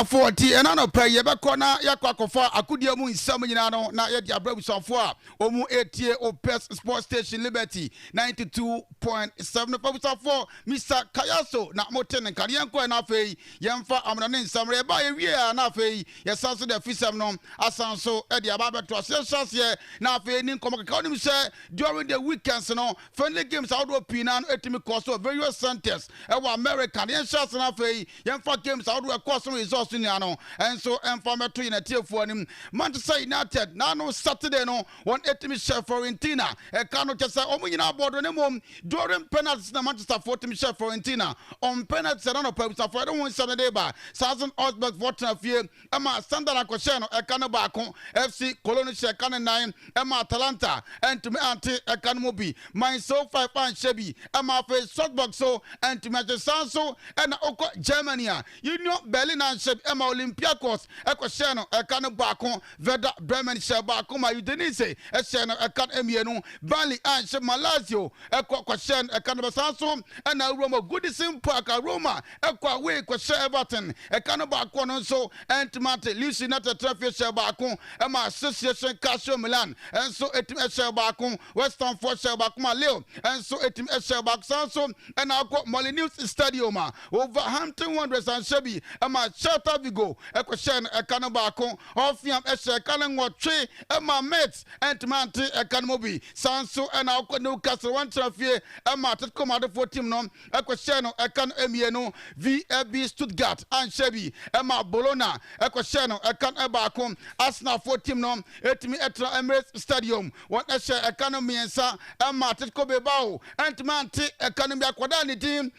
40 and no pay yebekona yakwakofa akudia mu nsam nyina no na ye dia brabusafo a omu etie Opes Sports Station Liberty 92.7 brabusafo Mr. Kayaso na moten nkarianko na afei yemfa amnane nsamre ba ye wie na afei yesanso de fisam no asanso e dia ba beto asese na afei ni nkomaka onim se during the weekends no friendly games outdoor pina no etimi course of various centers e wa America yen chance na afei yemfa games outdoor course results ni ano enso emfa meto inatiefo anim Manchester United na no Saturday no one etimi chef Fiorentina e kanu kesa omunyina board ne mom during penalties na Manchester Fortim chef Fiorentina on penalties na no pabisa for don Saturday ba Southern Osberg Fortuna fie ema standard akoshe no e kanu ba ko FC Cologne she kanu 9 ema Atalanta entimi anti e kanu mobi mine so 5 and shebi ema fe Salzburg so entimi Sanso and oko Germany Union Berlin and shebi ema Olympiacos ekoshe no e kanu ba ko Werder Bremen she ba ko ma Udinese e she no e kan emienu Burnley and she Lazio ekoshe e kanu Sanso and Roma Goodison Park Roma ekwa away kwese Everton e kanu ba ko no so entimi Leeds United trophy she ba ko ema Association Calcio Milan and so etim she ba ko West Ham for she ba ko ma Leo and so etim she ba Sanso and akọ Molineux Stadium Wolverhampton Wanderers and shebi ema Celta Vigo ekoshe e kanu ba ko Ofiam e she kanu ngotwe ema Mets entmanti e kanu mobi Sanso and akọ Newcastle one trophy ema Atletico Madrid team no ekoshe no e kanu emienu VfB Stuttgart and shebi ema Bologna ekoshe no e kanu ba ko Arsenal team no etimi etra Emirates Stadium one e she e kanu miensa ema Atletico Bilbao entmanti e kanu bi akoda ni team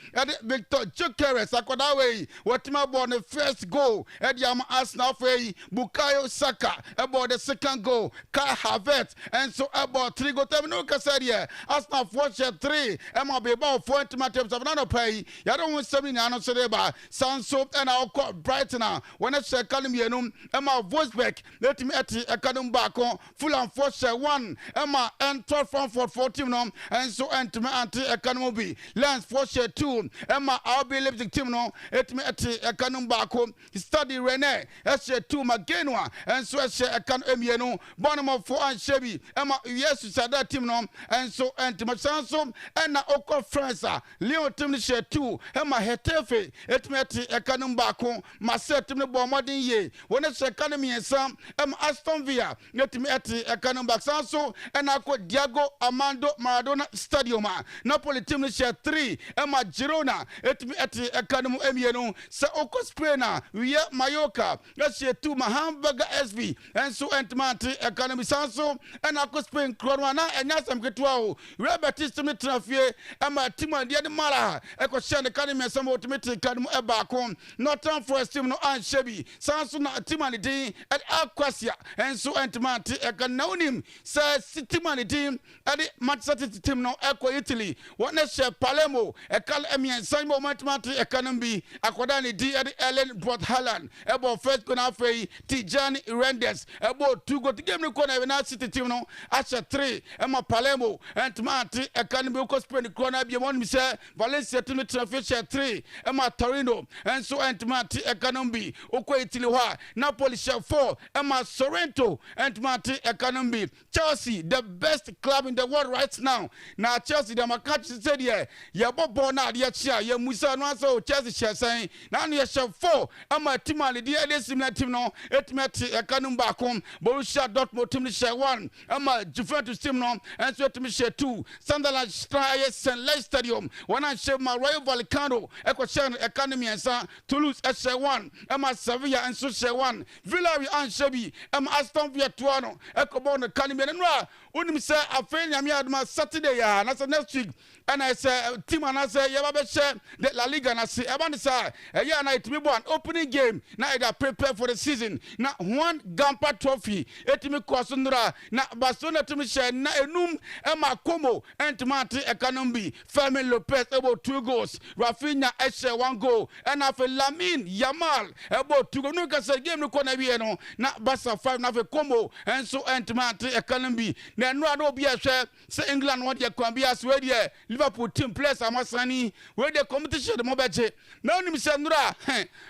Victor Gyökeres akoda we watima born the first goal am Arsenal fe Bukayo Saka about the second goal Kai Havertz and so about 3 goal time no kasaria Arsenal 3 Emma Bilbao 4 teams of no pay ya don't want 7 na no sedeba Sanso and our Brighton when it's Kalimienum Emma Wolfsburg let me at Academy back on Fulham 1 Emma and 12 from 14 no and so anti Academy Lens 2 Emma RB Leipzig team no et me at Academy back home study Rene SJ2 Magenwa and so Academy no Bonham 4 and Shebi Emma yes that team no and so anti-Sanso and Oko France Leo team share 2 Emma Hetefe et me at Academy back home Marseille team no Bomardin ye when it's Academy and some Aston Villa let me at Academy back Sanso and Ako Diego Armando Maradona Stadium Napoli team share 3 Emma Girona et me at Academy emienu se Oko Spain we Mallorca let's share 2 Hamburger SV and so entmanti Academy Sanso and Ako Spain Croana and Yasam Ketwa Robertist me trafie Emma Timo de Mara Eko share Academy and some automatic Academy Ebacon Northern Forest team no and Shebi Sanso na Timani at Aquasia and so entmanti Ekanonim se Timani team at the Manchester team no Eco Italy what next share Palermo Ekal Emi and Simon Matmati Economy Akodani D at Ellen Port Holland about first gonna fay Tijani Rendes about 2 go to game corner na City team no Asha 3 Emma Palermo and Mati Economy ko spend corner be one say Valencia team transfer 3 Emma Torino and so and Mati Economy Oko Italy wa Napoli share 4 Emma Sorrento and Mati Economy Chelsea the best club in the world right now na Chelsea the Makachi said yeah ya bobo na dia chia ya Musa no so Chelsea share saying na no share 4 Emma Timali the similar team no etmeti Economy back home Borussia Dortmund team share 1 Emma Juventus team no and so team share 2 Sunderland Stray St. Louis Stadium one and share my Rayo Vallecano Eco share Academy and Toulouse share 1 Emma Sevilla and so share 1 Villarreal and Shebi Emma Aston Villa Tuano Eco Bon Academy and Ra unim say afenya mi adma Saturday ya na next week and I say team and I say ya ba share the La Liga na say e ban say ya na it me bo an opening game na either prepare for the season na one Gampa trophy etimi kwasundra na Barcelona team share na enum Emma Como entmati Economy Fermin Lopez about 2 goals Rafinha share 1 goal and after Lamine Yamal about 2 goals no ka say game no kona bi no na Barca 5 na fe Como and so entmati Economy na no ado bi ehwe say England what dey kwambia as we dey Liverpool team players amasani we dey competition mo beje na onim say nura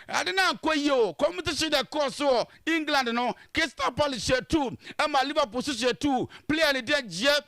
ade na akoyi o competition dey course so England no Crystal Palace share 2 ama Liverpool share 2 player ni dey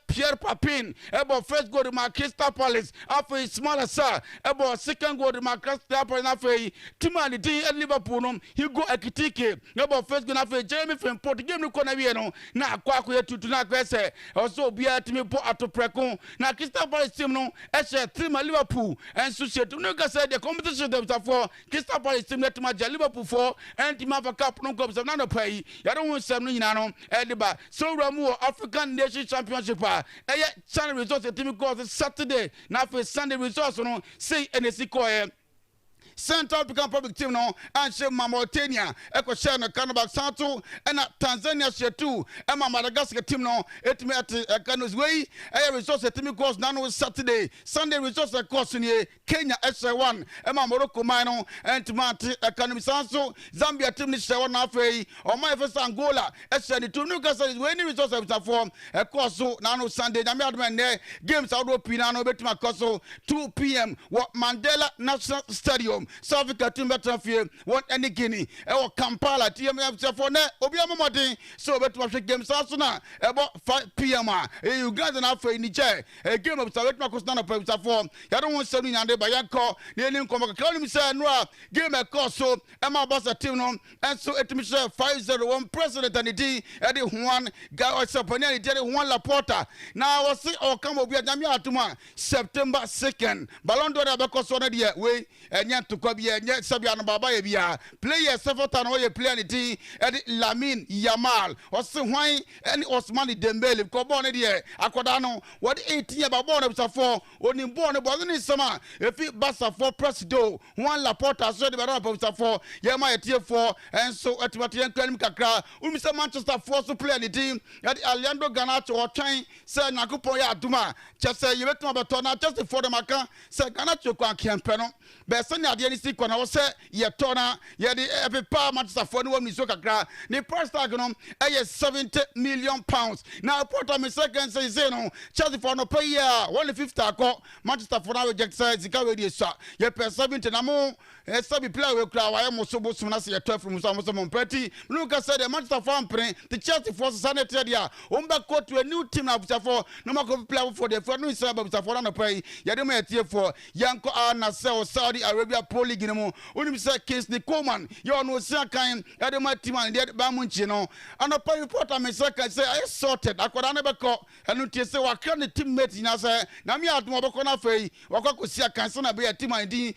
Pierre Papin about first goal ma Crystal Palace after smaller sir about second goal ma Crystal Palace after team ni dey Liverpool no he go Ekitike about first goal after Jeremy Frimpong game no kona wie no na akwa tutu na kwese also bia timi po atopreko na Crystal Palace team no share 3 ma Liverpool and so share no ka say the competition them for Crystal Palace team net ma Liverpool for and team of cup no cup na no pay ya don't want some no nyina no ediba so ramu African Nation Championship Sunday results team goes Saturday na for Sunday results no say NSC ko Central African Public Team no and share Mauritania eko share no Canada Santo and Tanzania share 2 and Madagascar team no etime at Kanos way results team goes now Saturday Sunday results course ni Kenya share 1 and Morocco mino and Timati Kanos Santo Zambia team ni share 1 afei or my first Angola share the 2 Newcastle is winning results of form course now Sunday na me admen games out of Pinano betima course 2 p.m. what Mandela National Stadium South Africa team better fear want any Guinea or Kampala team for ne obi amomodin so better games also na about 5 p.m. Uganda na for Niger a game of South Africa na per form ya don't want seven and by yanko nearly come ka say no game a course so Emma Bossa team no and so it means 501 president and the Eddie Juan Sapani the Juan Laporta now was see or come obi nyame atuma September 2nd Ballon d'Or because on the way and to Kobe Sabia no baba ye bia player several we player ni Eddie Lamine Yamal or so why any Osmani Dembele ko born there akoda no what 18 year born up for oni born born ni sama if Barca for presido Juan Laporta so the born up for yema etie for and so atibati yankwanim kakra umisa Manchester force player ni team Eddie Alejandro Garnacho or train say nakupon ya aduma just say you better beto na just for the maka say Garnacho kwa kiampe no be sani ade ni sikwa na wo say ye tona ye de epepa Manchester for no woni so kakra ni price tag no 70 million pounds now Porto me second say no Chelsea for no pay year 150 akọ Manchester for now reject say zika we dey so ye pay 70 na mo sabi player we kra wa mo so bo sum na say 12 from so mo pretty look I say the Manchester for ampre the Chelsea for sanity dia o mba go to a new team na for no ma go play for the for no say about for no pay ye dem etie for yanko na say Saudi Arabia Pro League no unim say case the Coleman you know say kan ya dem team and dey ba munchi no and a reporter me say I sorted akoda na be ko enu tie say wa kan the teammate na say na me admo be ko na fei wa ko sia kan say na be team and din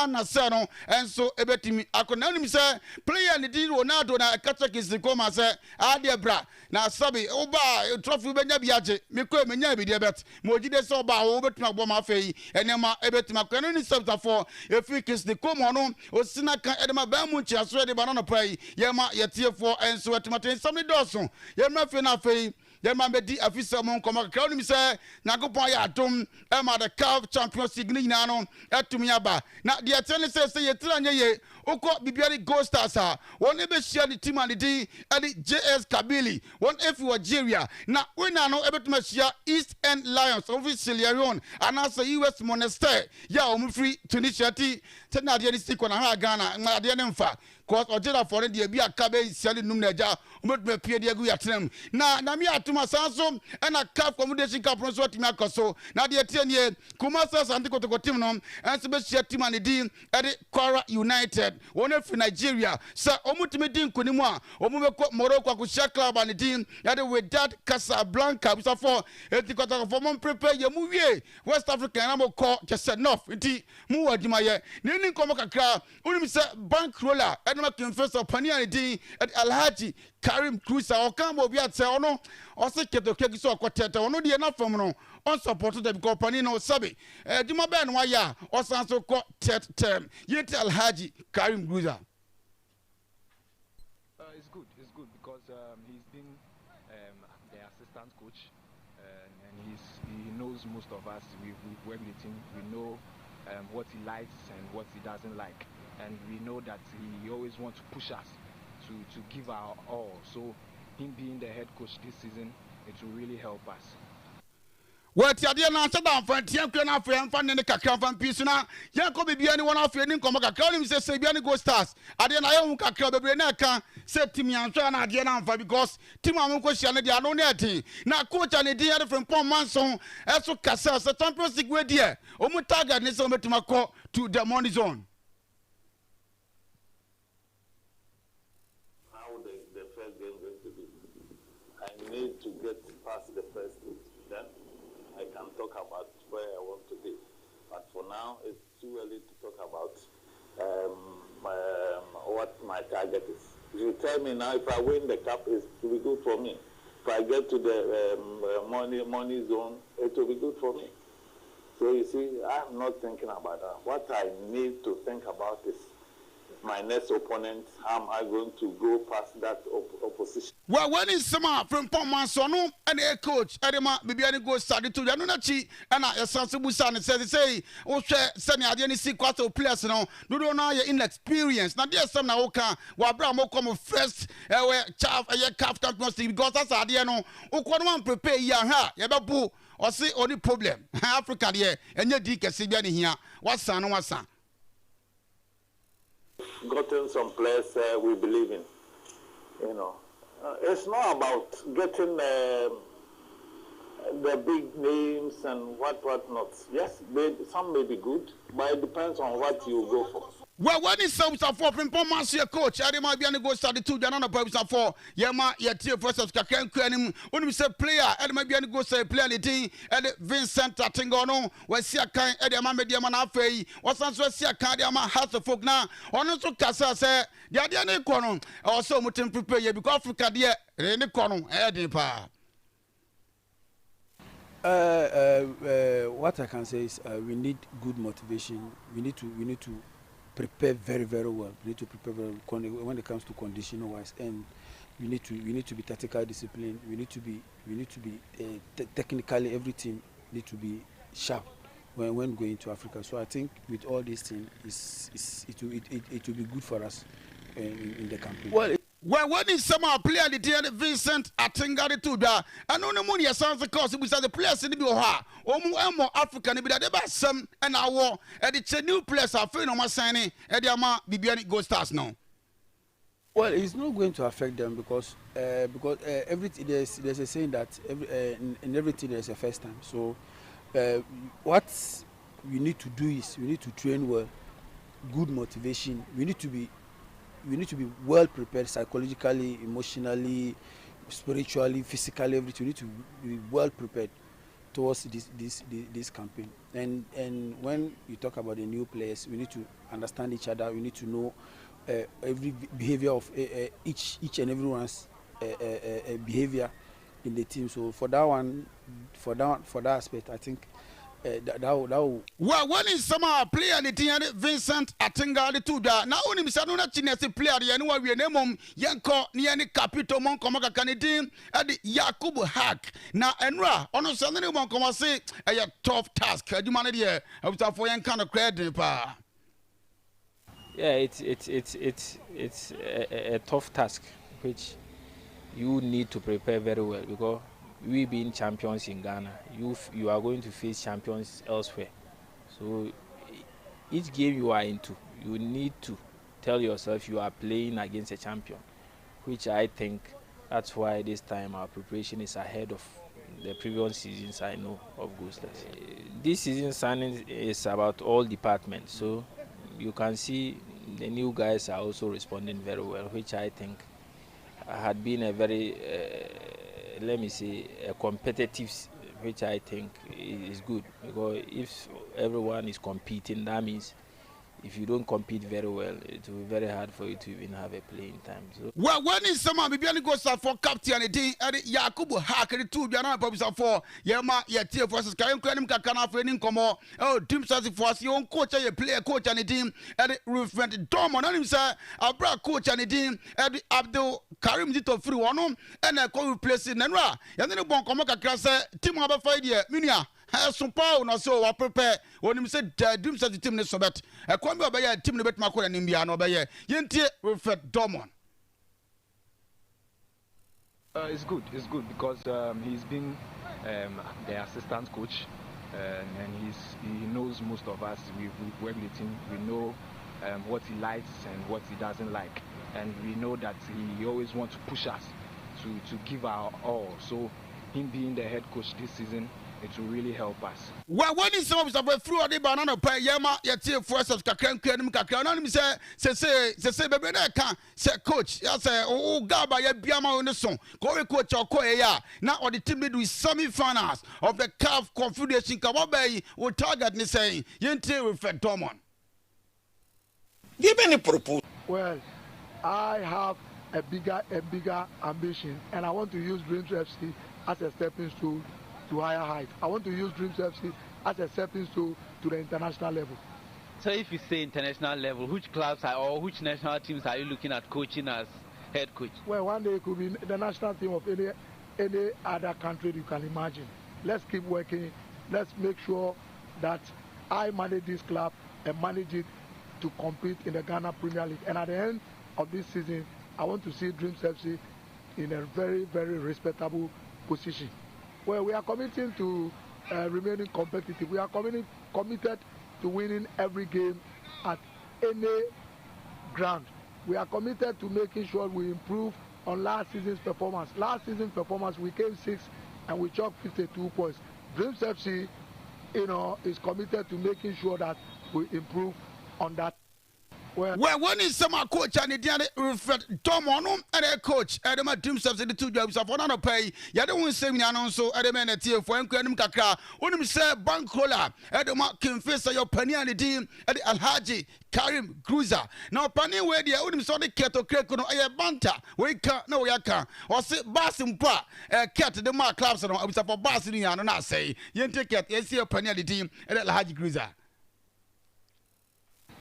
na say no and so ebetimi akoda unim say player ni din Ronaldo na catch case the Coleman say ade bra na sabi oba trophy be nya biaje me ko me nya bi de bet mo jide so ba wo betuma bo ma fei enema ebetima ko enu ni subta for if case the Coleman no osina kan edema ba munchi aso de banana pai yema yetie for and so etimaten somni doso yema fe na fei yema be di afisa mon koma crowd mi say nakopon ya atom e ma the CAF Champions League ni na no etumi aba na de atene say yetira nye ye oko bibiari Gold Stars won ebe share the team and the JS Kabili won if Algeria na winner no ebetuma share East End Lions of Sierra Leone and also US Monastir ya o free Tunisia ti tena de ni siko na ha Ghana na de ne mfa cause Algeria for the bia kabe siali num na ja umetuma pie de agu ya tenem na mi atuma sanso na CAF Confederation Cup no so timi akoso na de tie ne Kumasi ASANTE KOTOKO team no and so be share team and the Kwara United one for Nigeria so omutimi din konimu a omubeko Morocco akushia club and team ya de Wydad Casablanca so for etikota for mon prepare ye mu wie West Africa na mo call just enough nti mu wadima ye ni nkomo kakra unim say bankroller edema confessor pani and din Alhaji Karim Cruiser o kan bo bia tse ono o se KOTOKO so kwatete ono de na fam no on support the company no sabi duma ben wa ya o san so ko third term yet Alhaji Karim Cruiser. It's good because he's been the assistant coach and he knows most of us. We work with him. We know what he likes and what he doesn't like, and we know that he always wants to push us to give our all. So him being the head coach this season, it will really help us. What you did not sit down for Tianquan for and finding the Kakran piece now. Yanko be any one of your income. Call him say Biani go stars. I didn't know Kakra said to me and trying to get on for because Timon question they are no netting. Now coach and a dear from Pom Manson as so Casas, the Champions League way dear. Omutaga needs to Mako to the money zone. How the first game going to be? I need to get past the first two. Then I can talk about where I want to be. But for now, it's too early to talk about what my target is. If you tell me now, if I win the cup, it will be good for me. If I get to the money zone, it will be good for me. So you see, I'm not thinking about that. What I need to think about is my next opponent. How am I going to go past that opposition? Well, when is summer from Pomansonu and a coach, Edema, Bibiani go started to Yanunachi, and I sensible son says, say, oh, Sani, I didn't see quite a place now. Do know your inexperience. Now, there's some Naoka, while Bramo come first, chaff, a calf champions because that's Adiano, who can't prepare Yaha, Yababu, or see only problem. Africa, yeah, and your dick is here. What's son, what's son? Gotten some players we believe in, it's not about getting the big names and what not. Yes, some may be good, but it depends on what you go for. Well, when it's so for performance, your coach, I might be go study to Janana Purpose for Yama, your tear process, Kakan, when we say player, and might be go say player, the Vincent Atingono, where Siakan, Edama Mediamana Fay, was also Siakadiama House of Folk now, or also Casa said, the idea corner, also Mutin prepare because Africa, dear, any corner, Edipa. What I can say is we need good motivation. We need to prepare very, very well. We need to prepare very well when it comes to conditional wise, and we need to be tactical discipline. We need to be technically everything need to be sharp when going to Africa. So I think with all these things, it will be good for us in the campaign. Well, when is some player the dear Vincent Atingari to that? And on the money sounds the cost we said the players in the Bioha, or more African, but the best some and our war, and it's a new place of Fino Masani, and the Ama Bibiani Go Stars now. Well, it's not going to affect them because everything there's a saying that in everything there's a first time. So what we need to do is we need to train well, good motivation. We need to be well prepared psychologically, emotionally, spiritually, physically. Everything. We need to be well prepared towards this campaign. And when you talk about the new players, we need to understand each other. We need to know every behavior of each and everyone's behavior in the team. So for that aspect, I think. Well, when is some player the team Vincent Atingari to that? Now only Mr. Nuna Chinese player, the annual we name Yanko Niani Capito Moncomaca Canadian at the Yakubu Hack. Now Enra, on a Sunday Moncoma say a tough task. You man here, I was for young kind of credit. Yeah, it's a tough task which you need to prepare very well because we being champions in Ghana, you are going to face champions elsewhere. So each game you are into, you need to tell yourself you are playing against a champion, which I think that's why this time our preparation is ahead of the previous seasons I know of Ghostless. This season signing is about all departments, so you can see the new guys are also responding very well, which I think had been a very let me say a competitive, which I think is good because if everyone is competing, that means if you don't compete very well, it will be very hard for you to even have a playing time. So. Well, when is someone Bibiani goes for captain and Yakubu Hack and two Jana Pubs for Yama, Yatia versus Kayan Kranim Kakana for any como, oh, Tim Sassy for your own coach, a player coach and a team, and referent Dom on him, sir, a bra coach and a team, and Abdul Karim Dito free one, and a co replacing Nenra, and then a bon Komaka Krasa, Tim Abafadia, Minia. So Paul no so prepare when him said dim says the team so bet e come be obey team no bet makora nim bia no obey yentie refet domon It's good because he's been the assistant coach, and he knows most of us. We work with him. We know what he likes and what he doesn't like, and we know that he always wants to push us to give our all. So him being the head coach this season, it will really help us. Well, when is some of the through the banana pay yama yet first of kakran kakran say baby can say coach ya say oh gaba ya biama on the song go coach or ya now or the team with semi-finals of the CAF Confederation Cup will target ni saying yente with Domon. Give any proposal. Well, I have a bigger ambition, and I want to use Dreams FC as a stepping stone to higher heights. I want to use Dreams FC as a stepping stone to the international level. So if you say international level, which clubs or which national teams are you looking at coaching as head coach? Well, one day it could be the national team of any other country you can imagine. Let's keep working. Let's make sure that I manage this club and manage it to compete in the Ghana Premier League. And at the end of this season, I want to see Dreams FC in a very, very respectable position. Well, we are committing to remaining competitive. We are committed to winning every game at any ground. We are committed to making sure we improve on last season's performance. Last season's performance, we came 6th and we chalked 52 points. Dreams FC, is committed to making sure that we improve on that. Well, when is some coach and the Tom Onum and a coach, Adam Dreams of the two jobs of one pay. Yadon semi so Adam and Tia for Enquanum Kakra, when him say Bankola, Adam confess your penny and the team at Alhaji Karim Cruiser. Now, Penny, where the Odim saw the Keto Krekono, a banta, we can't, no, I can't, or say Bassin Pa, a cat the mark clubs and I was for Bassin and I say, you take it, you see a penny and the team at Alhaji Cruiser.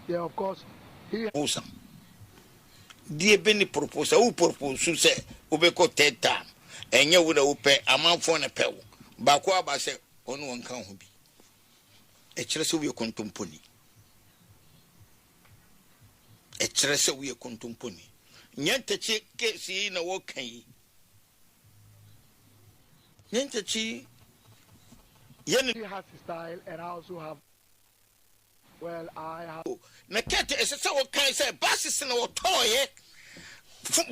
Yeah, of course. Awesome. Dear Benny proposal, who proposed say, Ubeko Ted Tam, and you would open a month for a pebble. Bakwaba said, on one count be a treasure we contumpony. A treasure we contumpony. Yantachi, see in a walk. Yantachi, Yanni has his style, and I also have. Well, I have. Nakete is so kind of say, bosses in our toy,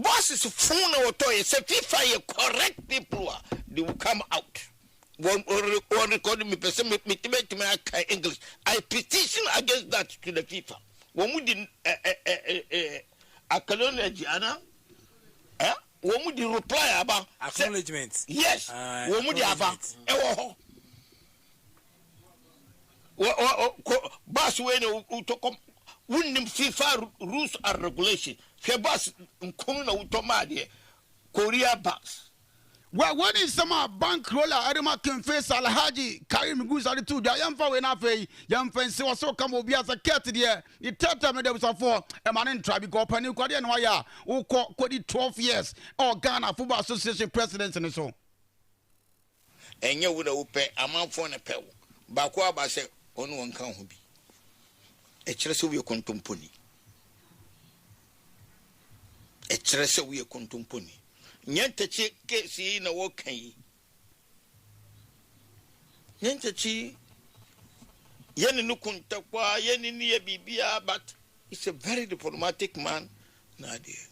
bosses phone our toy, say, if I correct people, they will come out. One recording me, English. I petition against that to the FIFA. When we didn't, a colonial Gianna, when we didn't reply about acknowledgements. Yes, when we did about. Bas when utokom wouldn't FIFA rules and regulation. Febas Nkuna Utomadi Korea bus. Well, when is some bank roller? Adama confess Alhaji Karim Goose at the two. Young for enough a young fancy was so come be as a cat there. The third time there was a four a man in tribe go Panu Korean Waya who caught 12 years or Ghana Football Association president and so. And you would open a month for a pebble. Bakwaba said. On one count be a treasure we contumpony. A treasure we contumpony. Yantachi, see in a walk. Yantachi, Yanukuntakwa, Yanini Bibia, but it's a very diplomatic man, Nadia.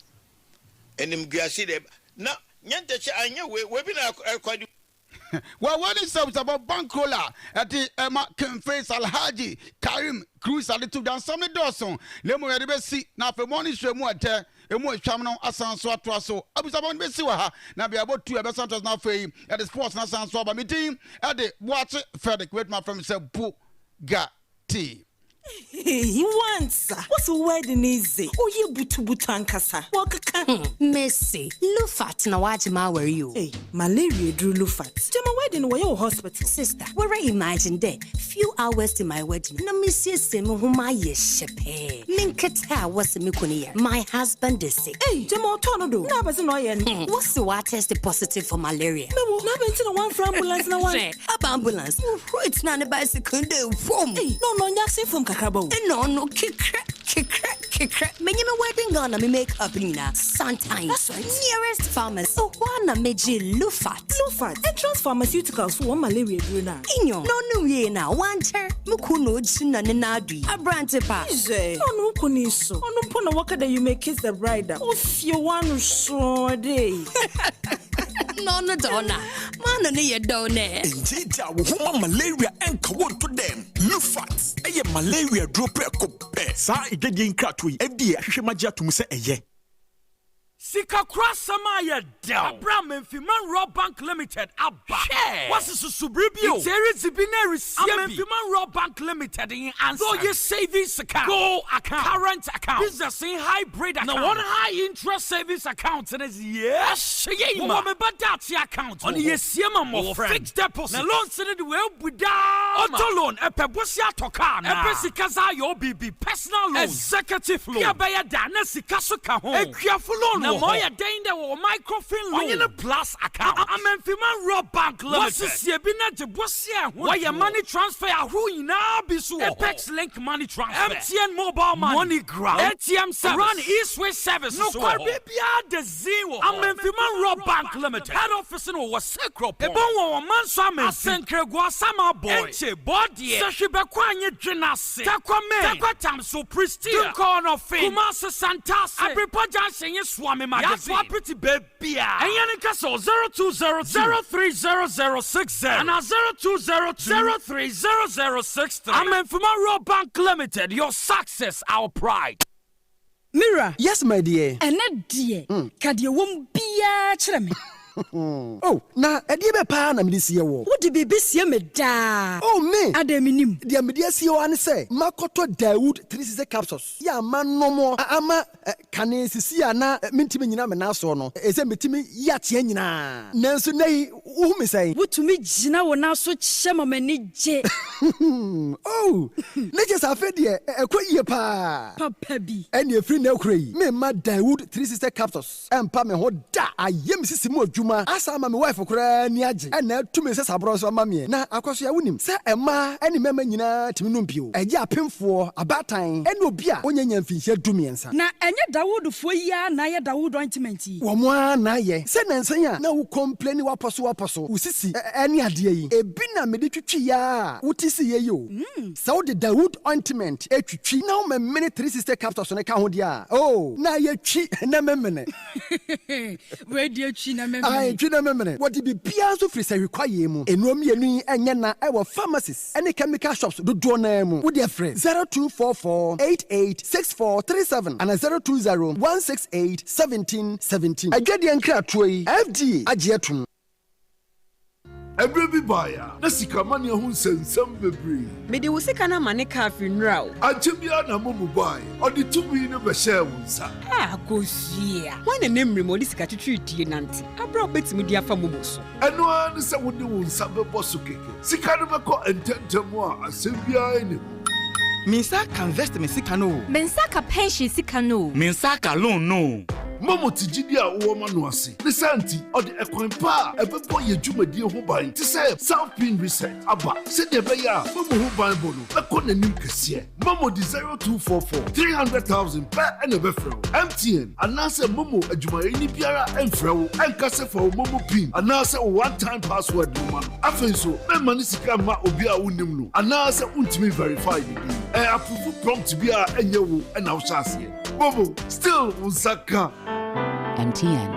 And him Gasside. Now, Yantachi, I know we've been quite. Well, what is about Bankola at the Emma Confess Alhaji Karim Cruz at the two down some Dawson. Lemo at the best seat now for morning show more a more champion Asan Swatwaso. I was about Bessiwa now be about 2 episodes now for him at the sports Nasan Swaba meeting at the watch Frederick with my friend said Bugatti. He wants. What's a wedding easy? Oh, you butu ankasa. Messi, Lufat na wajima were you? Hey, malaria drew Lufat. To my wedding were your hospital. Sister, where I imagine there, few hours to my wedding. No missi semu huma yeshepe. Minketa was a mikunia. My husband is sick. Hey, Jamo Tonodo. Nabas no yen. What's the water tested positive for malaria? No, not one for ambulance na one. Up ambulance. It's not a bicycle. Hey, no, yaksi from Kakabo. No, kick. kekre. Menye me wedding gown na me make up nina. Sometimes nearest pharmacy. Oh, wana meje Lufat. Entrance Pharmaceuticals for one malaria bruna. Inyo. No ye na wanter. Mukuno china nenadi. Abrante pa. Onu kuniso. Onu pona waka that you may kiss the bride. If you want to show day. No donna. Man ne ye done. Injita wo malaria enka won to them. Lufat. Eye malaria drop ekope. Sa igedi nkratwe. Edi ahwehwe magia tum se eye. Sika Krasama ya down. Abraham and Fiman Raw Bank Limited. Abba. What's the Subribio? There is a binary Fiman Raw Bank Limited in answer. So your savings account, go account, current account, business in hybrid account. Now one high interest savings account and is yes. What about that account? On the Siema more fixed deposit. Now loan said it will be down. Auto loan, a Pebusia Tokan, a Pesikaza, your BB personal loan, executive loan. Yabaya Dana Sikasuka home. A careful loan. Now Moya Dane or microfilm loan. In a plus account. I'm in Fiman Raw Bank Limited. What's this? Yabina Busia? Why your money transfer? Who now be so? Apex Link money transfer. MTN mobile money grab. ATM service. Run Eastway service. No Caribbean the zero. I'm in Fiman Raw Bank Limited. Head office in was Sacro. The Bon man Sam and Sankregua Sama boy. Enche body. Sashibakwanya Genasi. Takwame. Takwatam so pristine. Corner fame. Kumasa Santas. I prepare Jansen Swami magazine. That's pretty baby. And Yanika so 0200-030060 and 0200-030063. I'm in Raw Bank Limited. Your success, our pride. Mira. Yes, my dear. And that dear. Kadia won't be a chemi. Oh, na edibe pa na me sie wo. Wo de bebe sie me da. Oh me. Adaminim. Dia me dia sie wo an say, makoto Dawood 3 capsules. Ya ma no mo ama kane sisi ana mentimi nyina me na so no. Ese metimi ya tie nyina. Nanso nei wo me say. Wotumi gina wo na so chema mani je. Oh, ne je sa fe de ekwaye pa. Papa bi. Ene efri na ekrai. Me ma Dawood 3 capsules. Empa me ho da. Ayem sisi mo asa ma me wife kura ni age na tumi se sabro so ma me na akoso ya wonim se ema eni mema nyina timi no mpio age apemfo abatan eni obi a onyanya mfinhia dumiensa na enye Dawood fo ya na ye Dawood ointment wo mo na ye se na nsan ya na wo complain waposo usisi eni ade yi ebi na me de twitwi ya wutisi ye yo se wo de Dawood ointment etwitwi na wo me minute 360 capsules ne ka ho dia oh na ye twi na memene we de twi na memene I twina memene. What be piazo free say require mu. Enuom yenu enye na ewo pharmacies. Any chemical shops do do na mu. Wo de frɛ 0244886437 and 0201681717. Agwade nkra toyi. FD agyetum. Every buyer, na sika mani ahun sensam bebre. Me de wusika na mane ka finra o. Anchebia na mo buy, or the 2 million be share unsa. Ah, gosia. When the name remodi sika twitwi die nanti. Abra obetimi dia fa momo so. Eno an se wodi unsa be boso keke. Sika no be ko ententemu a asembia ene. Minsa ka invest me sika no. Minsa ka pension sika no. Minsa ka loan no. Momo tijidi a wo ma no ase. Ne santi o de ekwan pa e be boy adwumadie ho ban. Ti say South Pin Research aba. Se de be ya momo ho ban bolo. E ko nanim kese. Momo di 0244 300,000 per and e be frɛ. MTN anase momo adwumayɛ ni biara emfrɛ wo. Enka se for momo pin anase one time password no ma. Afen so be mani sika ma obi a wonim no. Anase untimi verify ni. Approve prompt bi a enye wo e na wo hyase. Momo still unsaka. MTN.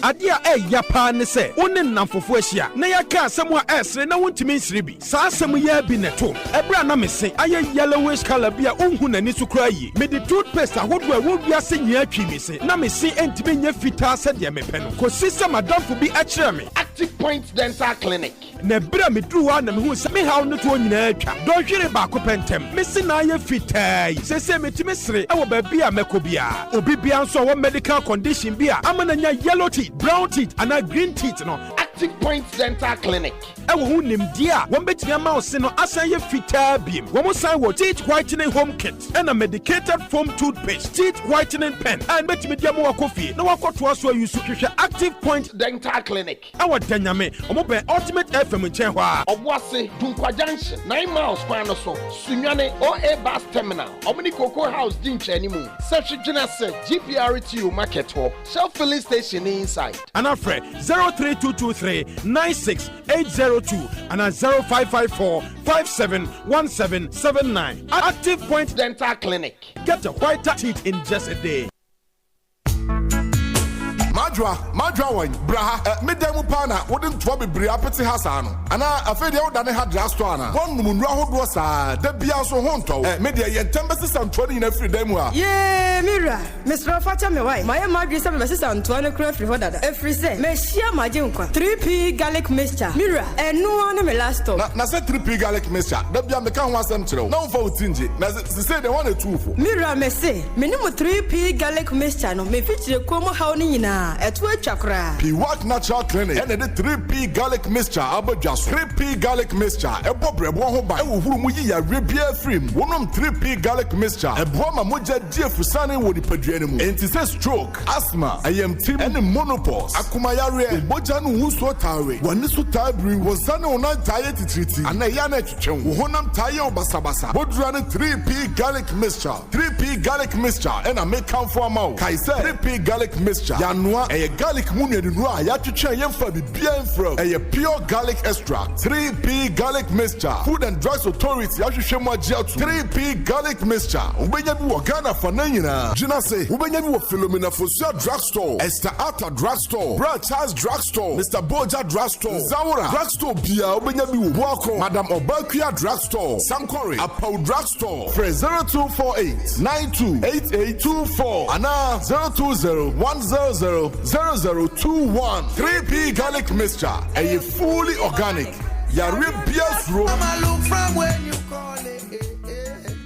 Adia yapa ne se woni namfofo ahia na yaka asem a esre na wontimi nsire bi saa asem ya bi neto ebra na mese aye yellowish color bi a onhu nani so kra yi me de toothpaste ahodo a wo wiase nyia atwi mi se na mese entimi nya fita se de me pe no kosi se madamfo bi a kire me Active Point Dental Clinic na bra me duru wa na me hu se me haw no to nyina atwa do hwere ba ko pentem mese na aye fitai se metimi sere e wo ba bi a mekobia obi bia nso wo medical condition bi a amana nya yellow teeth brown teeth and green teeth no Active Point Dental Clinic. Ewo hu nimdia won betimi ama ose no asan ye fitaa biem. Wo san wo teeth whitening home kit and a medicated foam toothpaste, teeth whitening pen and betimi dia mo akofie. Na wakoto aso use hwehwe Active Point Dental Clinic. Awa danyame omo be Ultimate FM nchen hɔ a. Obwase Dunkwa Junction 9 miles kwan no so. Sunyane OA bus terminal. Omni Cocoa House din chanimu. Search se GPRTU market hall. Self filling station inside. And our friend 03223 96802 and 0554 571779. Active Point Dental Clinic. Get a whiter teeth in just a day. Madra one, Braha, Midemu Pana, wouldn't Twabby Bria Petty Hasano. And I feel the old Danny had Jastuana. One woman was the Biaso Honto, Media yet 10% and 20 in every demua. Yeah, Mira, Miss Rafacha, my wife, my Madrid, some assistant to an craft for that. Every say, Messia Majunka, 3P garlic mixture, Mira, and no one me last stop. Now, said 3P garlic mixture, the Biamekan was them to no for Tingy. Now, they say they want a two for Mira, me say, minimum 3P garlic mixture, no, me feature Como Haunina. At work chakra. P1 Natural Clinic and the 3P garlic mixture. Just 3P garlic mixture. A bobre one by Umuya Ribia Frim. One of 3P garlic mixture. A Brahma Moja dear Fusani would the Pedrianum. And it says stroke, asthma, I am team and monopause. Akumayare, Bojanu Usotari. Wanisu Tabri was Sano on Taya Treaty. And a Yana Chum. Honam Taya Basabasa. Bodrana 3P garlic mixture. 3P garlic mixture. And I make come for a mouth. Kaisa 3P garlic mixture. Yanua. A garlic moon and raw, ya to try for the bien from a pure garlic extract, 3P garlic mixture, Food and Drugs Authority, Yashima Jet, 3P garlic mixture, Ubenyabu Ghana for Nana, Gina say, Ubenyabu Philomena for Sir Drugstore, Esther Atta Drugstore, Brad Charles Drugstore, Mr. Boja Drugstore, Zaura Drugstore, Pia, Ubenyabu Wako, Madame Obakia Drugstore, Sankori, Apo Drugstore, Fred 0248 928824, Anna 020 0021 3P garlic mixture and you fully organic. Yaribia's room. Look from when you call it.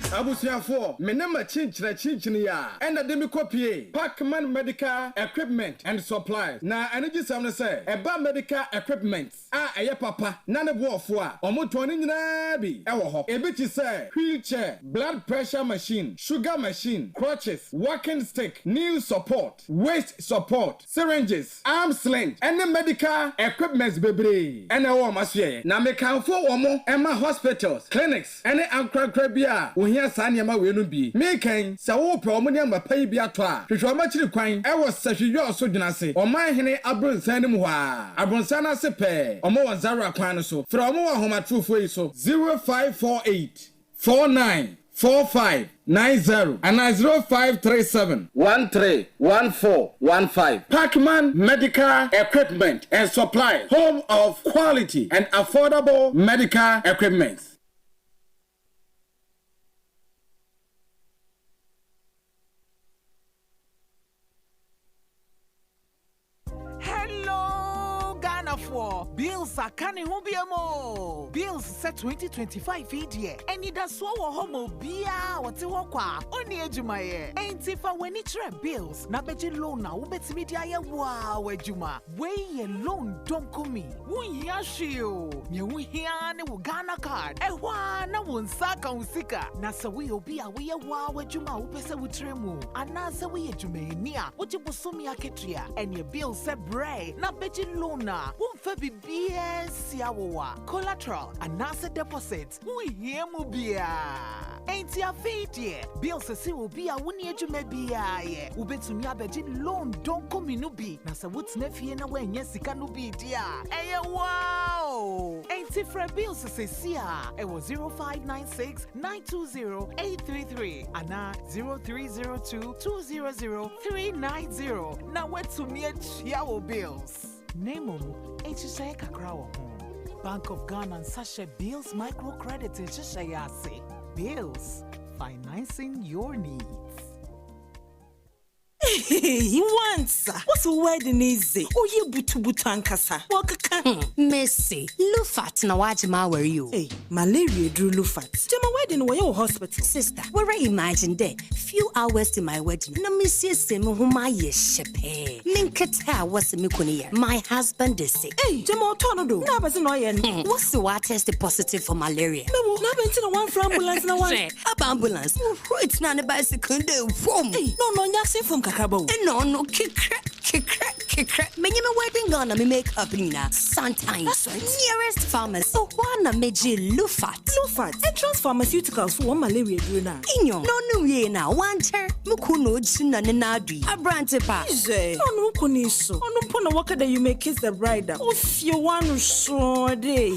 Abusiafo, me number chinchina ya. And the demi copy. Packman medical equipment and supplies. Na energy samna say. Eba medical equipment. Aya papa. Nane buafwa. Omo 20 nabi. Ewo ho. Ebichi say. Wheelchair. Blood pressure machine. Sugar machine. Crutches. Walking stick. Knee support. Waist support. Syringes. Arm sling. And the medical equipment bebre. And ewo masye. Na me kanfo omo. Emma hospitals. Clinics. And ankra krabia. Uhia sanyama we no bi. Me kan. Sa wo pro omo nyama pai bi ato a. Hwehwe amachiri kwan. Ewo sahwehwe oso dwena se. Oman hene abronsan ni mu ha. Abronsan na se pe. Omo won zara kwan no so. Fra omo wa homatrufo yi so. 0548 494590 and 0537 131415. Packman Medical Equipment and Supply, home of quality and affordable medical equipment. For bills are canning hubiamo. Bills set 2025 idea. And it does so homo bia what you walk only ejumaye. Ain't if I when it's bills. Na beji loan na ubet media ya wow ejuma. Way ye loan don't come me. Wun yashio. Ye wun hiane Uganda card. Ewa na wun saka unsika. Na sa we obia we ya wow ejuma upese utremu. Anasa we ejume niya. Uji busumi aketria. And your bill set bray. Na beji loan na. Fabi BS Yawa collateral and NASA deposits. We hear mubia. Ain't ya feed Bill says will be a 1 year jumebia ye. Ubetunia beji loan don't come in nubi. Nasa what's nephew na when yes can be dear. Hey wow. Ain't it for Bill says it was 0596 920 833 and 0302 200 390. Now what's to me Yawo bills. Name HSA Kakrawo Bank of Ghana and Sasha Bills Microcredit in Shayase. Bills, financing your needs. He wants. What's a wedding easy? Oh, you butu ankasa. Wakaka. Messi, Lufat na wajima were you? Hey, malaria drew Lufat. Jama wedding were your hospital. Sister, where I imagine there, few hours to my wedding. Na missy semu huma yeshepe. Minketa was mikuniya. My husband is sick. Hey, Jama Tonodo. Nabas no yen. What's the water tested positive for malaria? No, Nabin one for ambulance na one. Up ambulance. It's not a bicycle. Hey, no, nyasi from Kakabo. No, kick. Many my wedding gonna me make up Nina. Sometimes nearest pharmacy. So one meji Lufat. Entrance pharmaceuticals for one malaria druna. Inyo. No ye na one chair. Mukuno china nenadi. A brante pa. No kuniso. No pona waka that you may kiss the bride. If you want so day.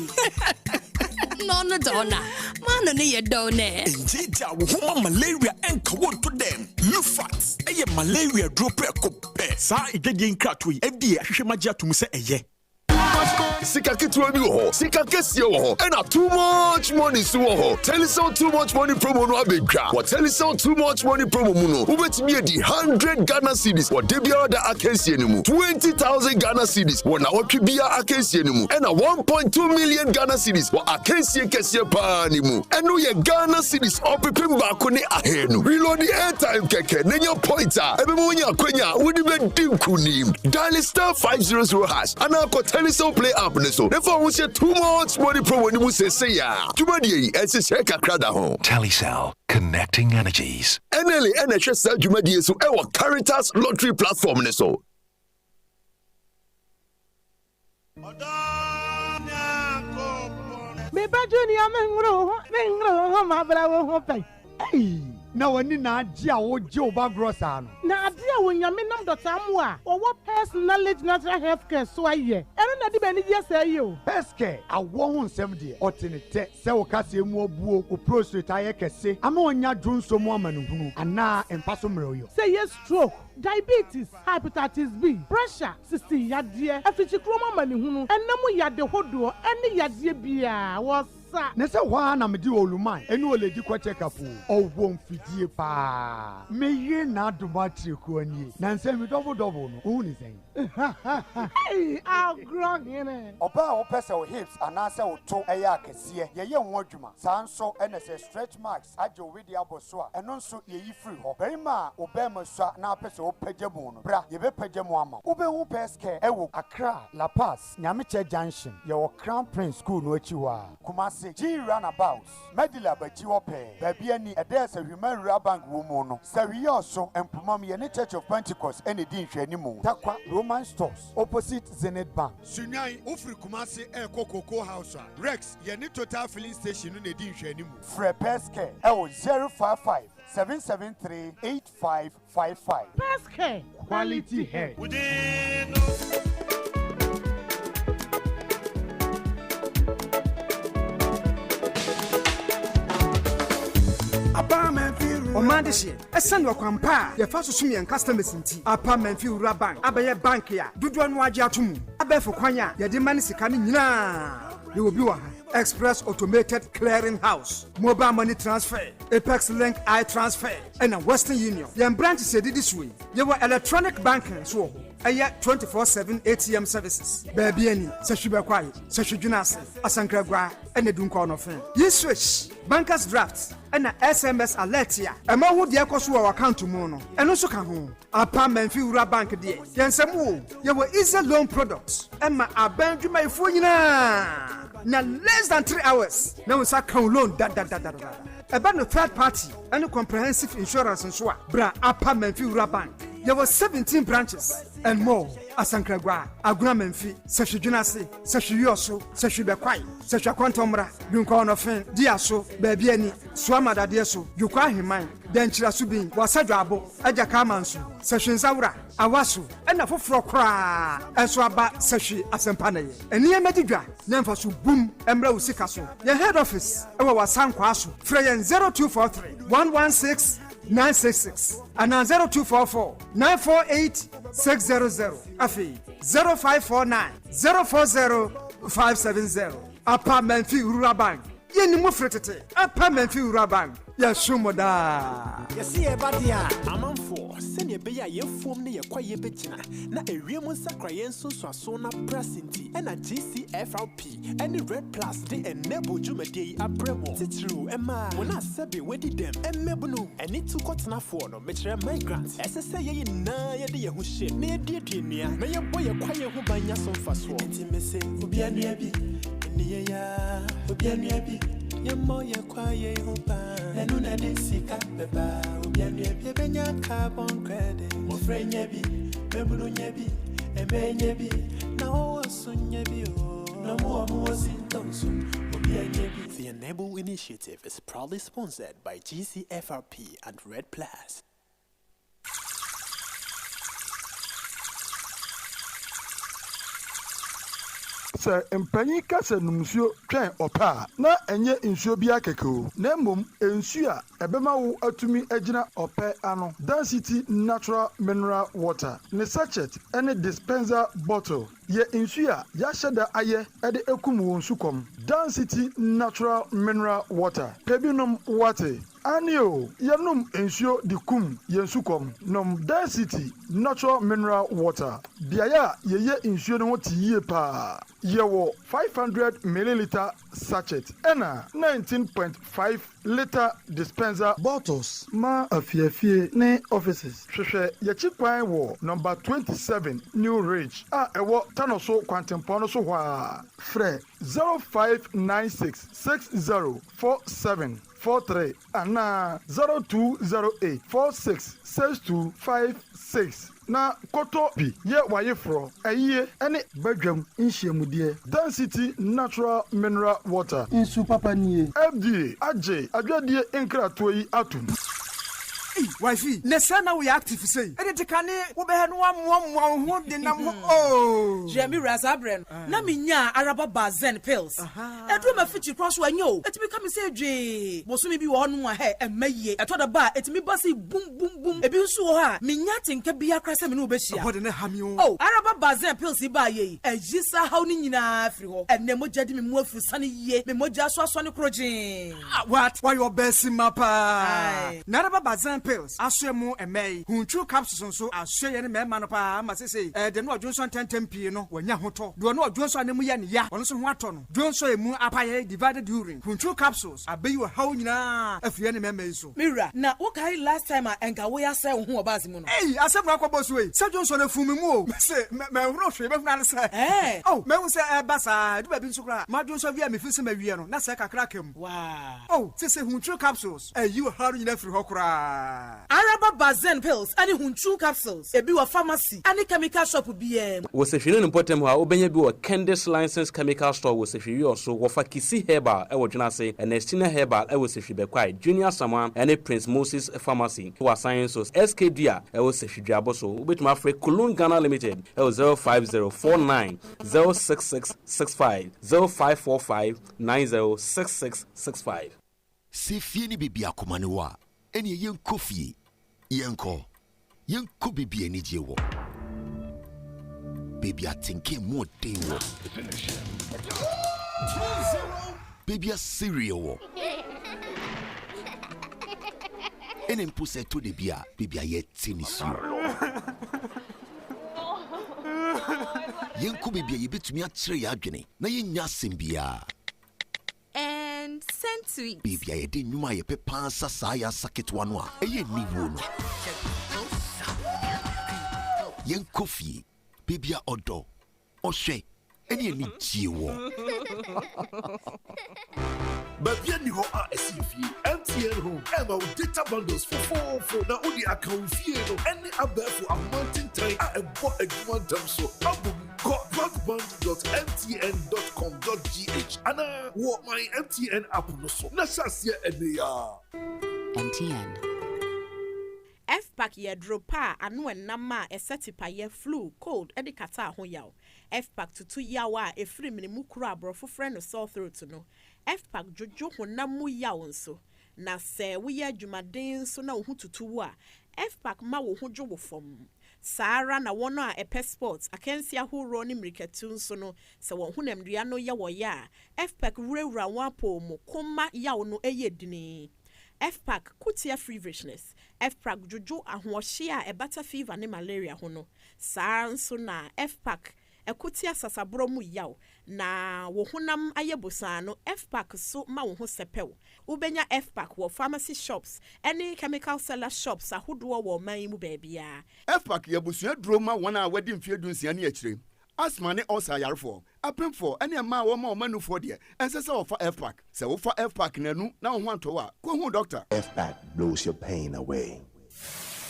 No, donna. Man, no, you don't know. Indeed, woman malaria and kawan to them. Lufat. A malaria drop a cup. Sa igedi nkratwe. FDA hwehwemagia to say eye. Sika ketewa bi wo ho, sika kese wo ho, and too much money so wo ho. Teleson too much money promo no abedwa. What Teleson too much money promo mu no, ubetimi edi 100 Ghana cedis. What debia da akansie ni mu. 20,000 Ghana cedis. What na otwe bia akansie ni mu. And 1.2 million Ghana cedis. What akansie kese pa ni mu. Eno ye Ghana cedis opepem ba ko ne ahenu. Reload the airtime keke, nenya pointer. Ebe mo nya kwenya, wodi be dinkunim. Dial star 500 hash. Ana ko Teleson play app ne so. Therefore we say too much money promo ni mu say ya. Jumadi ese sheka krada ho. Telecel, connecting energies. NLA NHS Jumadi so e wa Caritas lottery platform ne so. Me ba junior mengro ma brawo ho pe. Hey, na wani na aji a woje oba grosa no. Na ade a wonyame nam dota mu a, owo personality natural health care so aye. Eno na di bani je say yo. Best care awo ho nsem de. Otenete se wo kase mu obuo, o prostate aye kese. Ama onya dwonso mu amanuhunu ana empaso mreyo. Say yes stroke, diabetes, hepatitis B, pressure, sisi yade, afichikroma manihunu, enemu yade hodo, ene yade bia was Nese wa na medi oluman enu oledi kwa check up owo mfidie pa meye na domatri ko ani na nse mi double no hu ni sen hey I'll grow hene oba o pese o hips anase o to eya akese ye ho adwuma sanso enese stretch marks aje o wedi aboso a eno nso ye yi free ho berima oba masua na pese o pagyamu no bra ye be pagyamu ama obe hu peske ewo Accra La Paz Nyameche Junction ye wo Crown Prince School no achi wa kuma G runabout Medila bachi wope baby ani ades a human bank wo no sawi so empomam ye ne Church of Pentecost ene di nhwanimu takwa Roman stores opposite Zenith Bank Sunyai ofri kumase KOTOKO house Rex ye ne total filling station no ne di nhwanimu Fre Peske 055 773 8555 Peske quality hair Omande she esande okwampa ye fa susumi en customers nti apartment fi ura bank abaye bank ya dodo no age atomu abefo kwanya ye de mani sika ne nyina ye obi wa ha Express Automated Clearing House Mobile Money Transfer Apex Link I Transfer and a Western Union ye branch said this way ye were electronic banking so Aya 24/7 ATM services. Baby any, Sashiba Kwai, Sashijunase, Asankragwa, and a Dunko no friend. Ye switch, bankers drafts, and a SMS alert ya. A man who dear cost our account to mono, and also come home. Apartment Fura Bank dear. Yansamu, you were easy loan products. And my abandu my phone na less than 3 hours. Now it's a account loan about the third party and a comprehensive insurance and so bra apartment Fura Bank. There were 17 branches and more. Asankragwa, Aguna Memfi, Sashijunase, Sashioso, Sashibekwai, Sashakwantomra, Dunkono Fen, Diaso, Babiani, Swamada Diaso, Yukwa Himai, Denchira Subin, Wasadrabo, Ajakamansu, Sashinzaura, Awasu, and a Fofrokra, and Swaba Sashi Asampane, and near Medidra, Nemfasu Boom, Embra Usikaso, your head office, our Wasan Kwasu, Freyan 0243 116 966 and 0244 948 600 Afi 0549 040 570 Apartment Fi Rural Bank Yeni Mufretete Apartment Fi Rural Bank yɛsomoda yɛse yɛbade a amanfoɔ sɛnea ɛbɛyɛ a yɛmfuom ne yɛkwa yɛbɛgyina na ɛwie mu nsakra yɛn nsosoaso na brasinti ɛna GCFRP ɛne Red Plus de enable dwumadie yi abrɛ mo titiriw ɛma wɔn asɛbe wɔdi dɛm ɛmmɛbunu ɛne tu kɔtenafoɔ no mekyerɛ migrant ɛsɛ sɛ yɛyɛ nyinaa yɛde yɛn ho hyɛ na yɛdiedie nnua na yɛbɔ yɛkwa yɛn ho ban nya so mfasoɔ nti mese obia nnua bi ne yɛya obia nnua bi yɛmmɔ yɛkwa yɛn ho ban ɛno na de sika bɛba obia nnua bi yɛbɛnya carbon credit wɔfrɛ nya bi mɛbunu nya bi ɛmɛ nya bi na wɔwɔ so nya bi o na wɔwɔ sintonso obia nya bi. The Enable initiative is proudly sponsored by GCFRP and Red Plus. sɛ mpanyin ka sɛ nsuo twɛn ɔpɛ a na ɛnyɛ nsuo bi akɛkɛ o na mmom nsuo a ɛbɛma wo atumi agyina ɔpɛ ano density natural mineral water ne sachet ɛne dispenser bottle yɛ nsuo a yɛahyɛ da ayɛ ɛde ekum wɔn sukɔm density natural mineral water pebinom wate anio yɛnum nsuo de kum yɛn sukɔm nom density natural mineral water beaeɛ a yɛyɛ nsuo no ho te yie paa yɛwɔ 500 milliliter sachet ɛna 19.5 liter dispenser bottles ma afiafie ne offices hwehwɛ yɛkyi kwan wɔ number 27 new ridge a ɛwɔ tanoso kwantempɔn no so hɔ a frɛ 0596604743 ana 0208466256 na koto bi yɛ wayeforo ɛyie ɛne badwam nhyiamudeɛ density natural mineral water nsu papa nie FDA agye adwadie nkratoɔ yi atum. Wifey, nessa na we active say. Ede kane wo be no amoamoa ho de nam ho. Oh. Jemi Razabren. Na minya araba bazen pills. Edu ma fichi cross wa nyo. Etimi ka me say dwe. Boso mi bi wo no a he emaye. Eto da ba etimi basi boom boom boom. Ebi nsu wo ha. Minya tenka bia kra se me no be hia. Ode ne hami o. Oh, araba bazen pills ba ye. Ejisa haw ni nyina afri ho. Enne mogya di me mu afri sane ye. Me mogya so aso ne krojin. What? Why your best mapa? Na araba bazen pills aswemu emei hunchu capsules so aswe ne mema no pa ma sese de no odwonso ntentempi no wanya hoto do no odwonso anemu ya ne ya ono so ho ato no dwonso emu apaye divided urine hunchu capsules abeyi wo hawo nyina afie ne mema so mira na wo kai last time enka wo ya se wo ho obazi mu no asem na kwabo so we se dwonso na fumi mu o se me huro hwe be funa ne se oh me hu se basa du ba bi nso kra ma dwonso via me fisi ma wie no na se kakra kam wow oh sese hunchu capsules ayi wo hawo nyina firi ho kra Araba bazen pills ani hunchu capsules ebi wa pharmacy ani chemical shop biem wo se hwene no potem ha obenya bi wo Candice License Chemical Store wo se hwe so wo fa Kisi Herbal e wo dwena se Ernestina Herbal e wo se hwe bekwai Junior Saman ene Prince Moses Pharmacy wo Sciences SKD a e wo se hwe duabo so obetuma afre Cologne Ghana Limited e wo 05049066665 0545906665 se fie ni bibia komane wa ene yen kofie yenko bibi ani je wo baby atinke mo den wo baby cereal wo ene mpuse to de bia baby aye tenisi yenko baby ye betumi a kire ya adwene na yenya sembia and sent sweet. Baby, I didn't know my pepa saya sakit wanwa. Aye ni wono. Yen coffee, baby odo. Oshe, any ni jiwo. Baby ni ho a SUV, MTN home, and our data bundles for now only account fee no any other for a mountain time and bought a one term so album broadband.mtn.com.gh and what my MTN app no so na sasia eneya MTN F-pack ye dropa anu enama esetipa ye flu cold edikata ho yaw F-pack tutu yawa efiri minimu kura abrofo frɛ no sore throat no F-pack jojo honamu yaw nso na se wo ye adwumaden so na wo tutu wo a F-pack ma wo ho dwo wo fom Sara na wono a epe sports akensi ahoro ni mirikatu nso no se won honamdua no ye wo ya F-pack wurawura wapo mu koma yaw no eye dini F-Pack kutia feverishness, F-Pack jojo ahoshia e bata fever ne malaria hono. Saa nso na F-Pack ekutia sasabro mu yaw na wo honam ayebosa no F-Pack so ma wo ho sepew. Ubenya F-Pack wo pharmacy shops, any chemical seller shops ahodo wo man mu baabia. F-Pack yebusua duro ma wona wadi mfie dunsia ne akire. Asma ne also yarfo. Apem for any ma wo ma manu for de. Ense se wo fa F-Pack. Se wo fa F-Pack nanu na wo anto wa. Ko hu doctor. F-Pack blows your pain away.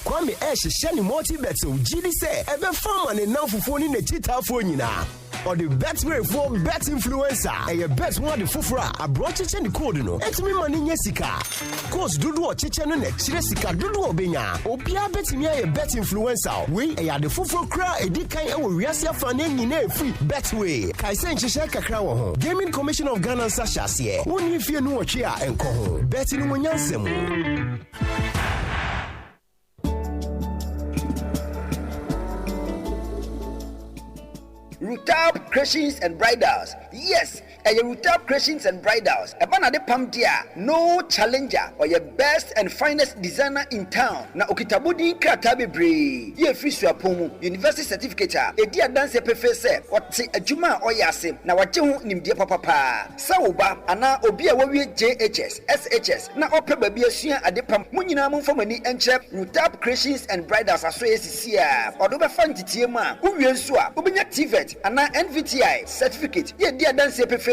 Kwame sheni multi-bet so gidi say ebe farmer ne nanfufo ni ne chitafo nyina. Or the Betway for bet influencer. A bet one the fufra. A brought chichen the code no. Etimi mani nyesika. Course dudu o chichen no ne chire sika dudu obenya. Obia betimi a bet influencer. We a the fufro kra edi kan e wo wiase afane nyina free Betway. Kai se nchihye kakra wo ho. Gaming Commission of Ghana sashase. Woni fie no otwe a enko ho. Bet ni wonyansem. Rooftop Creations and Bridals. Yes, a Rooftop Creations and Bridals. A banana de pam dia, no challenger or your best and finest designer in town. Na okitabudi kratabe bre. Ye free swapomu, university certificate. E dia dance professor. Wati ajuma oyase. Na wache hu nimdia papa. Sawoba ana obi a wawie JHS, SHS. Na ope baby asua ade pam. Munyina mu famani enche Rooftop Creations and Bridals aso yesisia. Odobe fan titie ma. Uwie nso a obenya TVET ana NVTI certificate. Ye dia dance professor.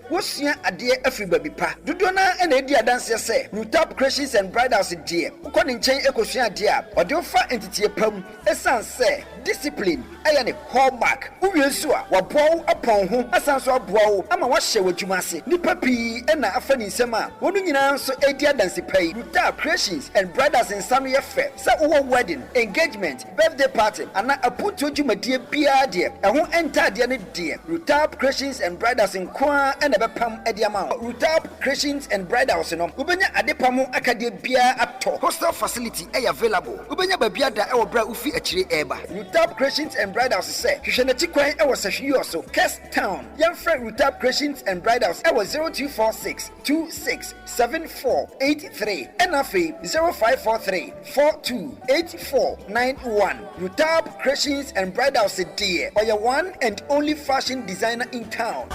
Wosia ade afri baby pa. Dodo na ena dia dance se. Rooftop Creations and Bridals die. Ukoni nchen ekosua die a. Ode ofa entitie pam. Esan se discipline aya ne hallmark. Uwie nso a wabow apon ho. Asan so abow ama wahye wadwuma se. Nipa pi ena afani nsem a. Wonu nyina nso edia dance pai. Rooftop Creations and Bridals in some year fair. Sa wo wedding, engagement, birthday party ana aputo dwumadie bia de. Eho enta de ne de. Rooftop Creations and Bridals in kwa ena bepam ediama. Rooftop Creations and Bridals no. Ubenya adepam akade bia ato. Hostel facility available. Ubenya babia da e wo bra ufi akire eba. Rooftop Creations and Bridals say hwehwe kwan e wo sahwe so Cape Town. Yan friend Rooftop Creations and Bridals e wo 0246 267483 and afi 0543 428491. Rooftop Creations and Bridals dear or your one and only fashion designer in town.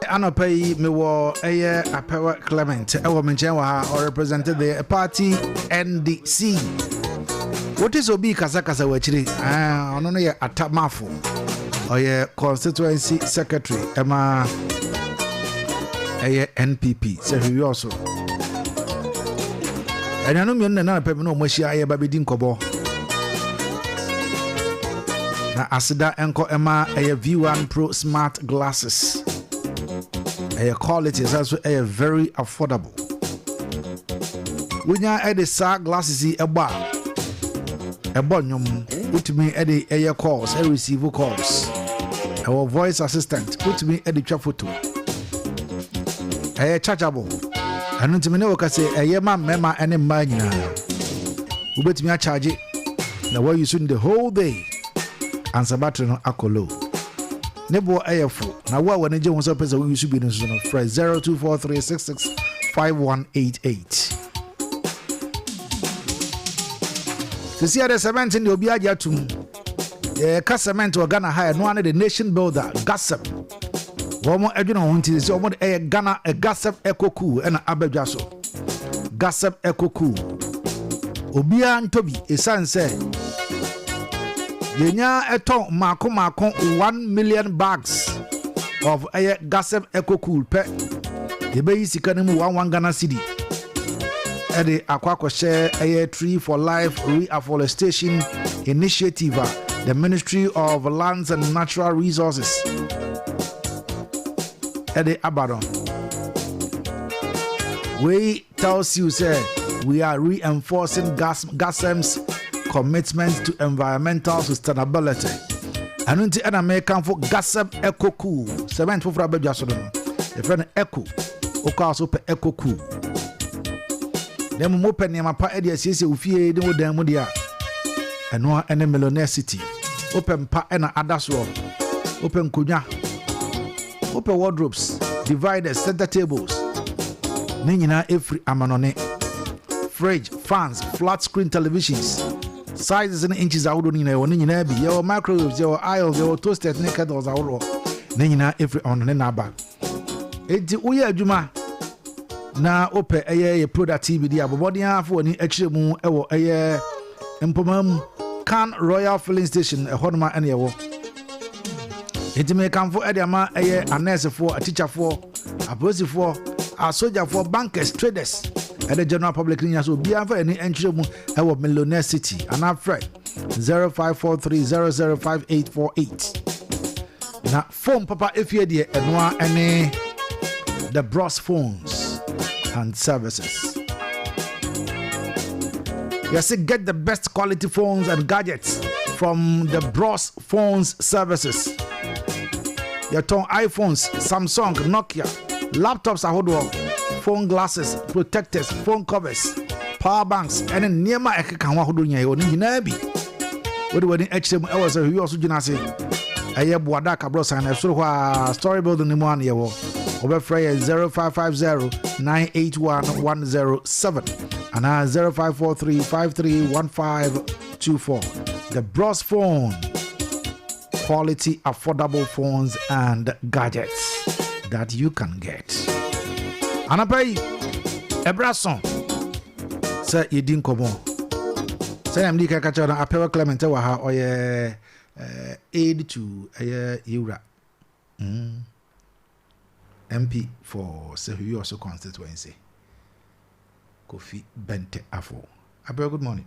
Anopai me wo eye Apewa Clement e wo menchen wa ha or represented the party NDC. What is obi kasa wa chiri ono no ye atamafo or ye constituency secretary ema eye NPP se we also enano mi na pe me no mo hia aye babedi nkobo na asida enko ema eye V1 Pro smart glasses. A quality is also a very affordable. When you add the SAG glasses, a bar, a bonum, put me at the air calls, a receive calls. Our voice assistant, put me at the photo. A chargeable. I don't know what I say, a yama mema and a magna. Who bet me a charge it. The way you soon the whole day. Answer battery no akolo. Nebo ayefo na wa wane je won so pesa we use bi no so no fresh 0243665188. This year the cement in the obi aja tum ka cement o Ghana high no the nation builder Gasep womo adwena won ti se womo Ghana Gasep ekoku na abadwa so Gasep ekoku obi a ntobi esanse Yenya eton mako 1 million bags of Gasep Eco Cool pe. Yebe yi sika nemu 1 Ghana cedi. Ede akwako share Tree for Life Reforestation Initiative, the Ministry of Lands and Natural Resources. Ede abadon. We tells you say we are reinforcing Gasep's commitment to environmental sustainability. And until an American for Gasep Eco Cool, 7 for Rabbi so the friend Eco, also per Eco Cool. Them open your pa edia sisi ufie de wo dan mu dia. Eno ene millionaire city. Open pa ena adaso. Open kunya. Open wardrobes, dividers, center tables. Nina every amanone. Fridge, fans, flat screen televisions. Sizes in inches out on Nina be your microwaves, your aisles, your toasted naked or our Nina every on Naba. Eti uya juma na ope eye product TV abobodi afo ni ekire mu ewo eye empomam Can Royal Filling Station a honma ene ewo. Eti me kan for ediama eye a nurse for a teacher for a police for a soldier for bankers traders at the general public nya so bia for any ekire mu ewo Millionaire City and afre 0543005848. Na phone papa efie de enwa ene the Bros Phones and Services. Yes, get the best quality phones and gadgets from the Bros Phones Services. Your ton iPhones, Samsung, Nokia, laptops are phone glasses, protectors, phone covers, power banks, and then near my account. What do you need? HM hours you also say I have Wadaka Bros and I saw story building the one year. Over Freya 0550-981-107 and 0543-531524. The Bros Phone. Quality, affordable phones and gadgets that you can get. Anapai, Ebrason. Sir, you didn't come on. Say, I'm Nika Kachana, Apewa Clemente Waha, or aid to Ura. MP for Sehu also constituency. Kofi Bente Afo. Abel, good morning.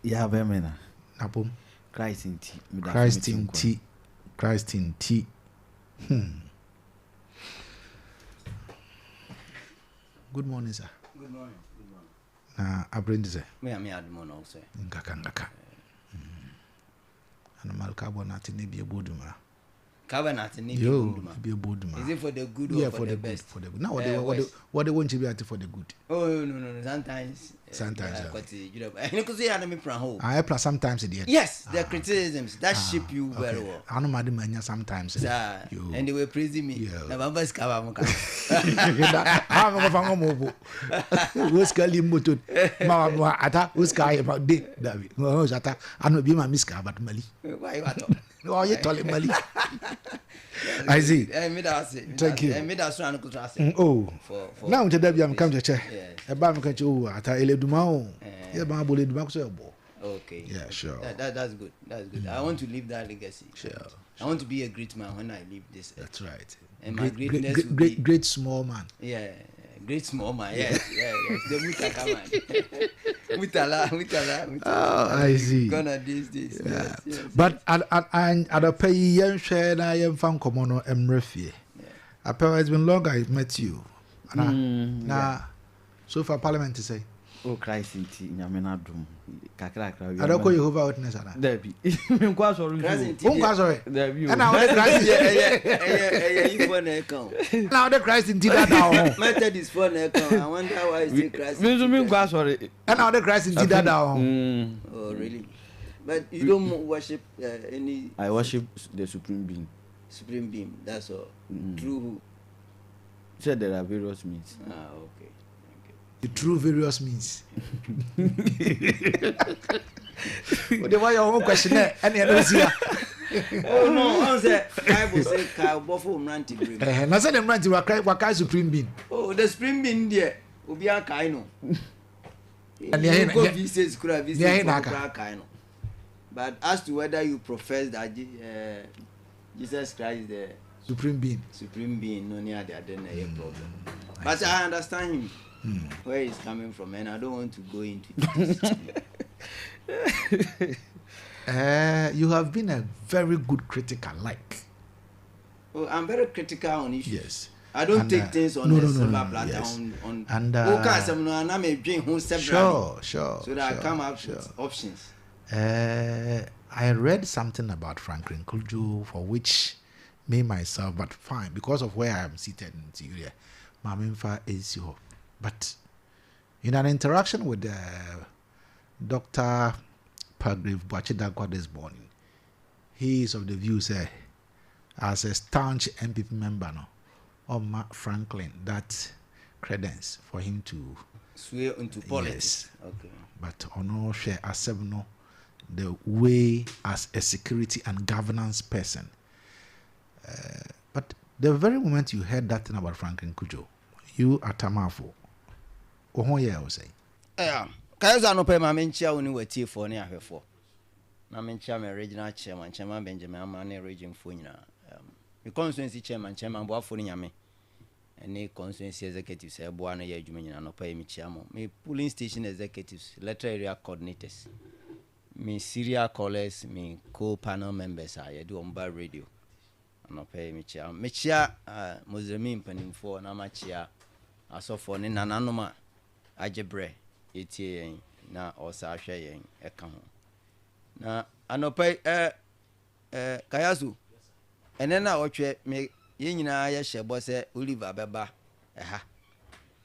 Yeah, Bemena. Napum. Christ in tea. Christ in tea. Christ in tea. Good morning, sir. Good morning. Good Na morning. Abrendize. Me admon also. Ngaka. And Malcarbonate ni be a boduma. Carbonate ni be a boduma. Is it for the good or for the best? For the good. Now what they want to be at for the good. Oh no. Sometimes. I plus sometimes it. Yes, the criticisms that shape you very well. I know madam sometimes. And they were praising me. I'm I see. Thank you. Oh, now to Debbie, I'm coming to check. Okay. Yeah, sure. That's good. That's good. I want to leave that legacy. Sure. I want to be a great man when I leave this. That's right. And my greatness will be great small man. Yeah. Great small man, yes. The Mutaka man. Mutala. Oh, I see. Gonna this. Yeah. Yes. But at a pay young share, I am from Comono and Murphy. Apparently, it's been long I met you. Now, so for Parliament to say. Oh, Christ in tea, Yamanadum. I don't call you over witness. There be. Sorry. And now the Christ now the Christ in tea now. Method is for Necon. I wonder why is it Christ. Sorry. And now the Christ in tea now. Oh, really? But you don't worship any. I worship the Supreme Being. Supreme Being, that's all. True who? Said there are various means. Okay. The true various means. What why your own question any Oh no, I said Bible say Kyle Buffalo Ranty Brim. Na say them Ranty waka Supreme Being. Oh, the Supreme Being there. Obi aka no. And go visit Kaino. But as to whether you profess that Jesus Christ is the Supreme Being, no near there, then a problem. But I understand him. Where he's coming from, and I don't want to go into it. You have been a very good critic, Oh, I'm very critical on issues. Yes. I don't take things on the silver platter. Yes. Sure. So that I come up with options. I read something about Franklin Kulju, for which me myself, but fine, because of where I am seated in Syria, Maminfa is your. But in an interaction with Dr. Pagrave Bwachidakwa this morning, he is of the view, say, as a staunch MPP member, no, Oma Franklin that credence for him to sway into politics. Yes. Okay. But ono share accept no the way as a security and governance person. But the very moment you heard that thing about Franklin Kujo, you are Tamafo. Oho ye o say. Yeah. Kayaso no pay ma menchia woni wati for ne ahwefo. Na menchia me regional chairman Benjamin Amane region fo nyina. Me constituency chairman boafo ni nyame. Any constituency executives boa na ye adwuma nyina no pay me chiamo. Me polling station executives, electoral area coordinators. Me serial callers, me co-panel members are you do on bar radio. No pay me chia. Me chia Muslim panimfo na ma chia asofo ne nananoma ajebre etie na osa hwe yen eka ho. Na anopai Kayaso ene na otwe me ye nyina ye hyebo se Oliver beba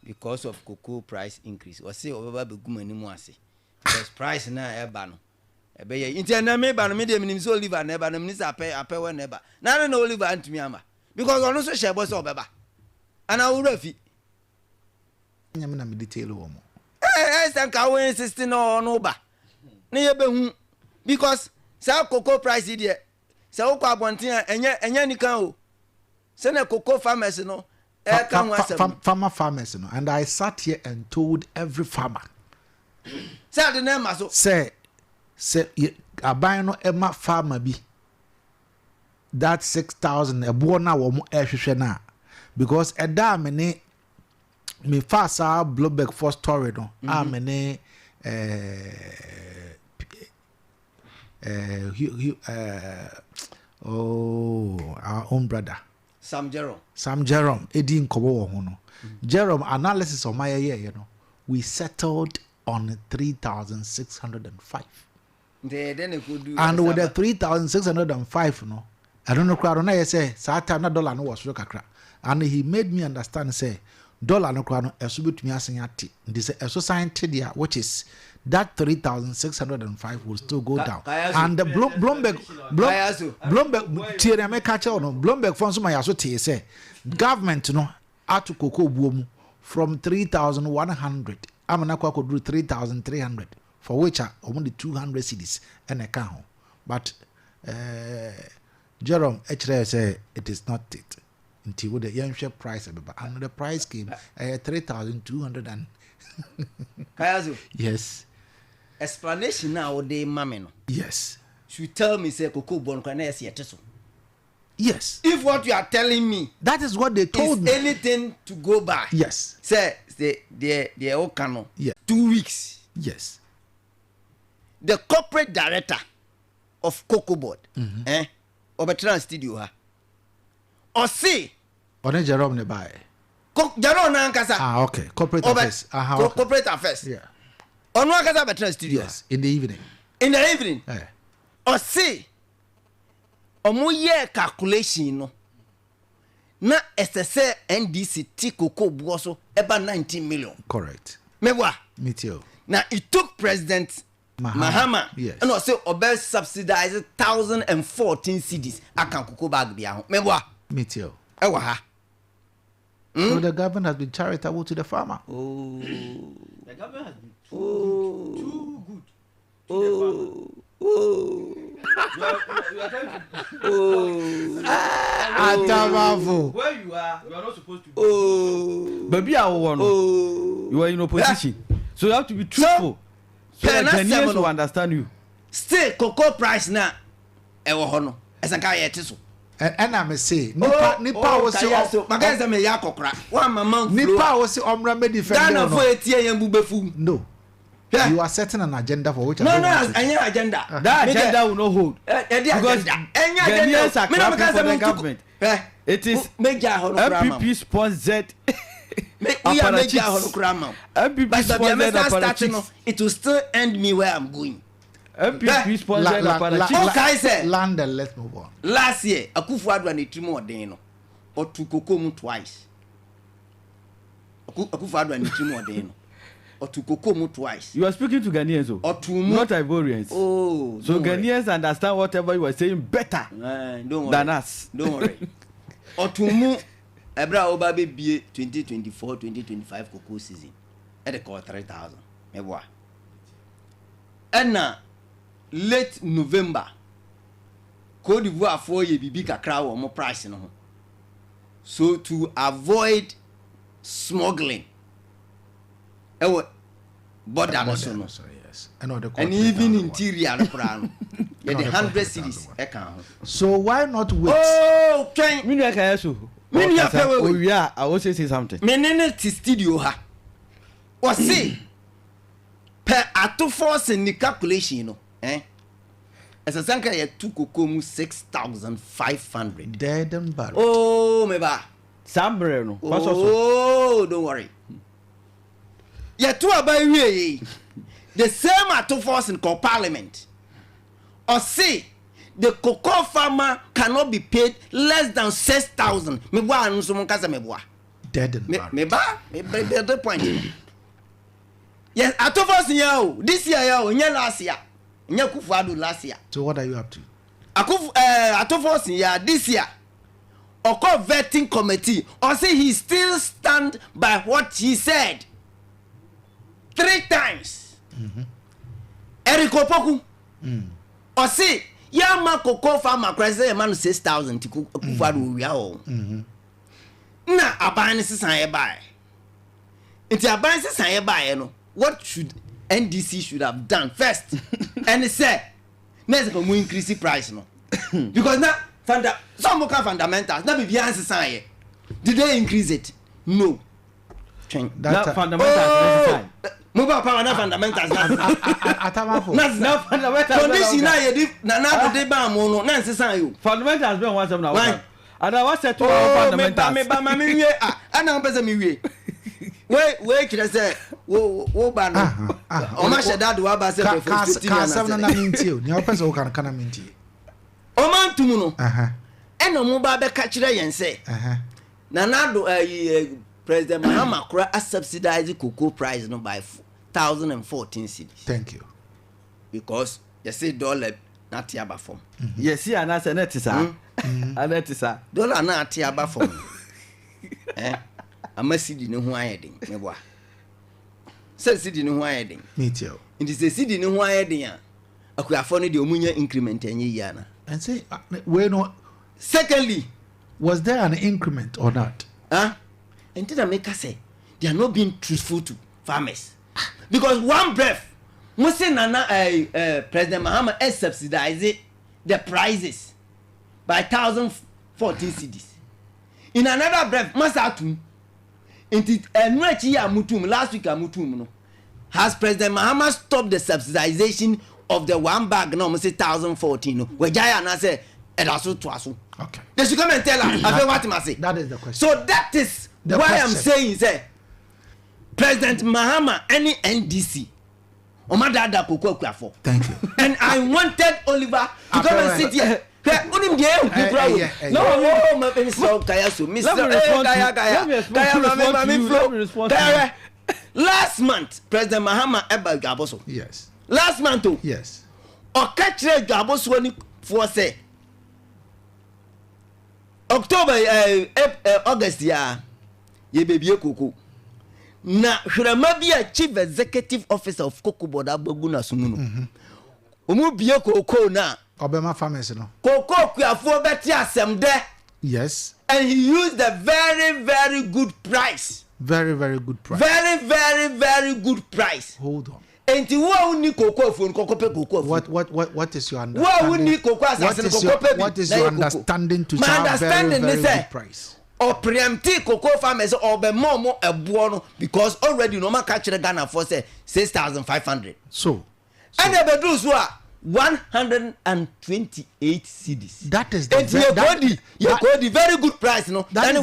because of cocoa price increase. O say obeba begumanimu ase. Because price na eba no ebe ye inti na me ba no me de minim so Oliver na eba no minim say apɛ we na eba na na Oliver antumi ama because ono so hyebo se obeba ana wura fi nyame na me detail wo mo sanka we insist no ba na ye behu because say cocoa price dey say wo kwa abonten enya nikan o say na cocoa farmers no farmers no, and I sat here and told every farmer say the name so say aban no ema farmer bi that 6,000 ebo na wo mo ehwehwe na because eda me fast blowback for story no amene our own brother Sam Jerome edi nkobo wo ho no Jerome analysis of my year you know we settled on 3,605 and with the 3,605 no I don't know crowd na say sata na dollar no was kakra and he made me understand say dollar no crowd no eso betumi asen ate ndi say eso science dia which is that 3,605 will still go down. And the Bloomberg tiere me catch no Bloomberg funds my aso tie say government no atu cocoa buomu from 3,100 amana kwa ko do 3,300 for which are only 200 cedis and a count. But Jerome actually say it is not it until with the young share price and the price came 3,200 and Kayaso. Yes. Explanation now de mame no. Yes. Should tell me say cocoa bon kwa na yeso. Yes. If what you are telling me that is what they told me. Anything to go by. Yes. Say the Okano. Yeah. 2 weeks. Yes. The corporate director of Cocoa Board Obetrans studio ha. Or say One Jerome ne buy. Jerome na nkasa. Okay. Corporate affairs. Okay. Corporate affairs. Yeah. Onu akasa Obetrans studio. Yes, in the evening. In the evening. Yeah. Or say omo ye calculation no. Na SSA NDC ti cocoa buoso eba 19 million. Correct. Mebwa. Me too. Now it took President Mahama. Yes. And also Obe subsidized 1,014 cedis akan cocoa bag bia ho. Mebwa. Me too. Ewa ha. So the government has been charitable to the farmer. Oh. The government has been too good to the farmer. You are trying to. Where you are not supposed to be. Baby, you are in opposition. So you have to be truthful. So that Ghanaians will understand you. Still, cocoa price now. Ewa hono. Esanka yetiso. And I may say, Nipa was so. Magaza me yakokra. One mama. Nipa was omra me defend. Ghana for etie yen bubefu. No. You are setting an agenda for which no, any agenda. That agenda will not hold. Because Ghanaians are clapping for the government. It is MPP sponsored. MPP sponsored apparatus. It will still end me where I'm going. MPP sponsored apparatus. Land and let's move on. Last year, Akufo-Addo and Itrimo Odeno or to Kokomu twice. Akufo-Addo and Itrimo Odeno. Or to Kokomu twice. You are speaking to Ghanaians, or to not Ivorians. Oh, so Ghanaians understand whatever you are saying better than us. Don't worry. Or to move Ebra oba be 2024-2025 cocoa season. At the call 3,000. Meboa. And now late November. Cote d'Ivoire for ye bibi kakra or more price no. So to avoid smuggling. Border no so no. Yes. And even interior no plan. The 100 cities account. So why not wait? Oh, okay. Me no Kayaso. Me no pay we. We are. I will say something. Me nene ti studio ha. O see. Per ato force ni calculation no. As a sanka ye two kokomu 6,500. Dead and buried. Oh, me ba. Sambre no. Oh, don't worry. Ye two about we. The same ato force in parliament. Or say the cocoa farmer cannot be paid less than 6,000. Me boa anu so mon kasa me boa. Dead and buried. Me ba the point. Yes, ato force here this year here last year. Last year. So what are you up to? Ato force here this year. Oko vetting committee or say he still stand by what he said 3 times. Eriko Poku. Or say ya ma cocoa farmer crazy man 6,000 to kufaru we are. Na aban sisan e buy. It's aban sisan e buy no. What should NDC should have done first? And they said, next time we increase the price no. Because now some more fundamentals. Now be answer sign. Did they increase it? No. That fundamentals. Mobile power na fundamentals. Atamafo. Na fundamentals. Condition na ye na de ba mo no na answer sign you. Fundamentals be one some na one. And I was set to fundamentals. Me ba me wie ana pese me wie. We kire say wo ba no. O ma sheda do ba say for 15 years. Ka na minti o. Ni o pese o kan na minti. O man tumu no. Eno mo ba be ka kire yen say. Na do President Mahama Kura subsidize cocoa price no by 1,014 cedis. Thank you. Because you say dollar not tiaba form. Yes, see and say net is a dollar na tiaba form. Ama cedi ne ho ayedin me boa. Say cedi ne ho ayedin. Me too. It is a cedi ne ho ayedin a akuafo no de omunya increment enye yana. And say we no. Secondly, was there an increment or not? And did I make us say they are not being truthful to farmers? Because one breath, President Mahama has subsidized the prices by 1,014 cedis. In another breath, Masatum, last week has President Mahama stopped the subsidization of the one bag? No, 1,014. Where Jaya say, okay. They should come and tell us. What I say. That is the question. So that is why I'm saying is President Mahama any NDC. Thank you. And I wanted Oliver to come and sit here. Last month, President Mahama Ebel Gaboso. Yes. Last month too. Yes. Okachre Gaboso for say October August ya ye baby cocoa. Na hwrema bia chief executive officer of Cocoa Board Aboguna Sumuno. Omu bia cocoa na Obema farmers no. Cocoa kuafo beti asem de. Yes. And he used a very very good price. Very good price. Very good price. Hold on. Enti wo uni cocoa phone cocoa pe cocoa. What is your understanding? Wo uni cocoa asase cocoa pe. What is your understanding to charge very good price? Or preemptive cocoa farmers or be more ebuo because already no man catch the Ghana for say 6,500. So and the bedrooms were 128 cedis. That is the very good price, no? That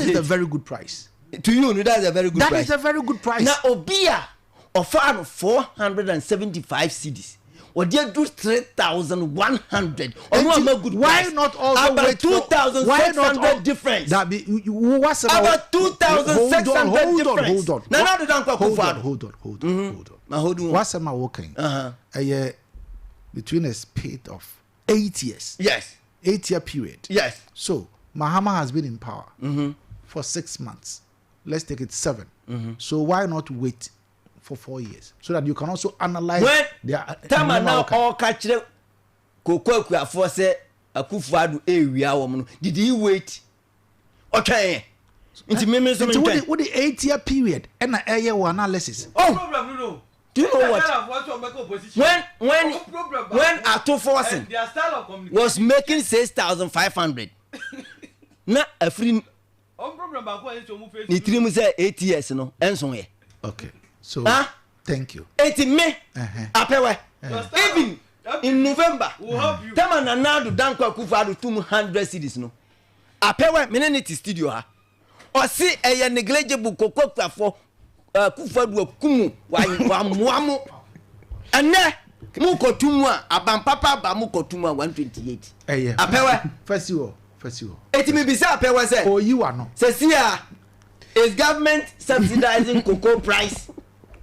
is the very good price. To you, that's a very good price. That is a very good price. Now Obia offer 475 cedis. Or they do 3,100. Why not also about 2,600 difference? That be what's about 2,600 difference. Hold on. Now they don't hold on. What's am I working? A year between a spate of 8 years. Yes. 8-year period. Yes. So Mahama has been in power for 6 months. Let's take it 7. So why not wait for 4 years so that you can also analyze their time now all catch Koko Kuafo say Akufo-Addo ewia wo no. Did he wait? Okay. Into me so many what the 8-year period and a year analysis. Oh, problem no. Do you know what? When Atto-Forsen was making 6,500. Na a free problem ba ko e so mu face. Ni trim say 8 years no enso ye. Okay. So thank you. 80 me. Apewe. Even in November. Tama na nadu danko Akufo-Addo 200 cedis no. Apewe menenity studio ha. O si eye negligible Koko Kuafo Akufo-Addo kumu wa muamu. Ane mu kotumu a abampapa ba mu kotumu a 128. Apewe first you all. It may be said, oh, you are no. Says here, is government subsidizing cocoa price?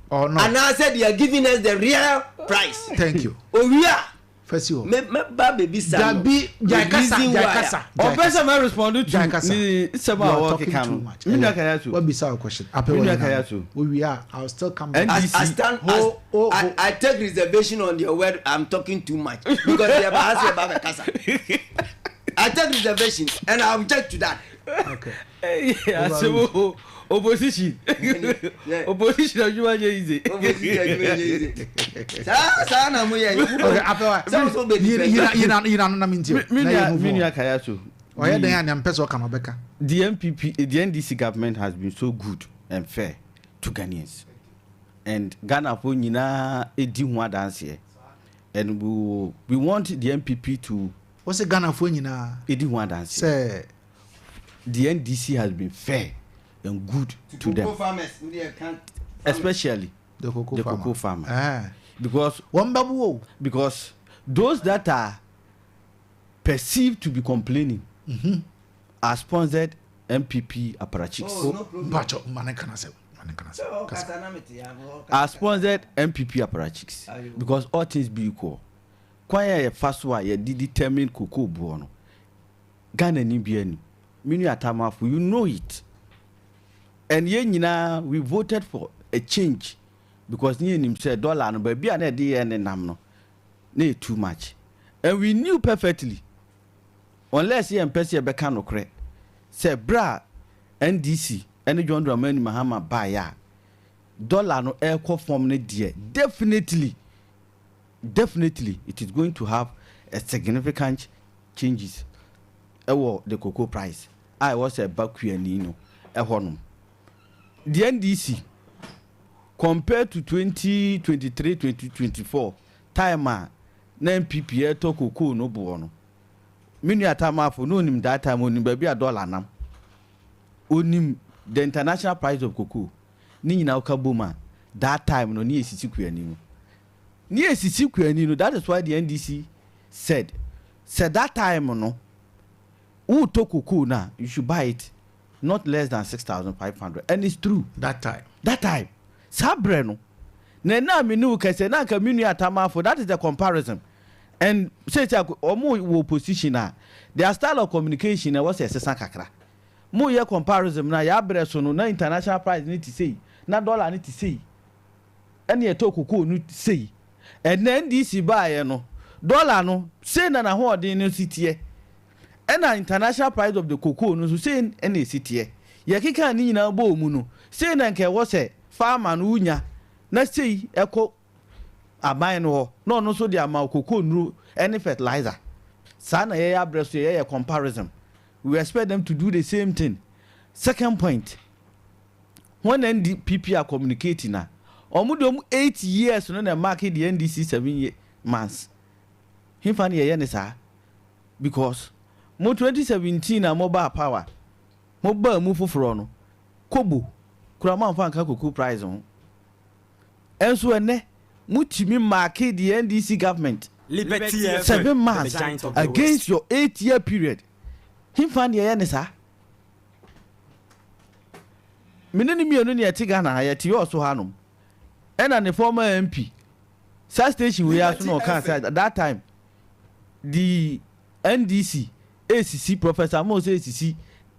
Oh no. And I said they are giving us the real price. Thank you. Oh yeah. First you all. Me baby son. Jaikasa. Or person may respond to Jaikasa. Minya Kayaso. What be our question? Minya Kayaso. We are. I'll still come back. I take reservation on your word. I'm talking too much because they have asked about Kasa. I take reservation and I object to that. Okay. Yeah, so opposition. Opposition of you are easy. Okay, Minya Kayaso. Why are they an peso Kamabeka? The NDC government has been so good and fair to Ghanaians. And Ghana for Nina Ediwa dance here. And we want the MPP to what's a Ghana for you now? Say the NDC has been fair and good to them, farmers, especially the cocoa farmer. Because because those that are perceived to be complaining are sponsored MPP apparatchiks. Are sponsored MPP apparatchiks because all things be equal. Kwaya first one ye determine cocoa buono. Ghana ni bieni. Minu atamafu, you know it. And ye nyina we voted for a change because ni nim say dollar no baby na dey and nam no. Na too much. And we knew perfectly unless ye empese be kan okre. Say bra NDC any John Dramani Mahama buy dollar no air form ne dey definitely it is going to have a significant changes the cocoa price. I was a bakuanino the NDC compared to 2023-2024 time na MPP to cocoa no buono mini atama for no nim that time onim baby $1 nam onim the international price of cocoa ni nyina okaboma that time no ni esisi kuanino that is why the NDC said that time no who took cocoa now you should buy it not less than 6,500 and it's true that time sabre no na me no kese na ka minu atama for that is the comparison and say omo opposition their style of communication was sesa kakra mo ye comparison na ya bre so no na international price need to say na dollar need to say and ye took cocoa no say and then this buy no dollar no say na ho odin no sitie and the international price of the cocoa no so say na sitie ye kika ni nyina bo mu no say na nke wo say farmer no unya na say eko aban no no so the amount cocoa no any fertilizer sana ye abreso ye comparison we expect them to do the same thing. Second point, when NDPP are communicating now omudom 8 years no na market the NDC 7 months him fan ye ne sa because mo 2017 na mobile power mobile mu foforo no kobo kura man fan ka cocoa price on enso ene mutimi market the NDC government Liberty 7 months against your 8-year period him fan ye ne sa menene mienu ne yetiga na ya ti also hanom and the former MP South Station we have no cancer at that time the NDC ACC Professor Moses ACC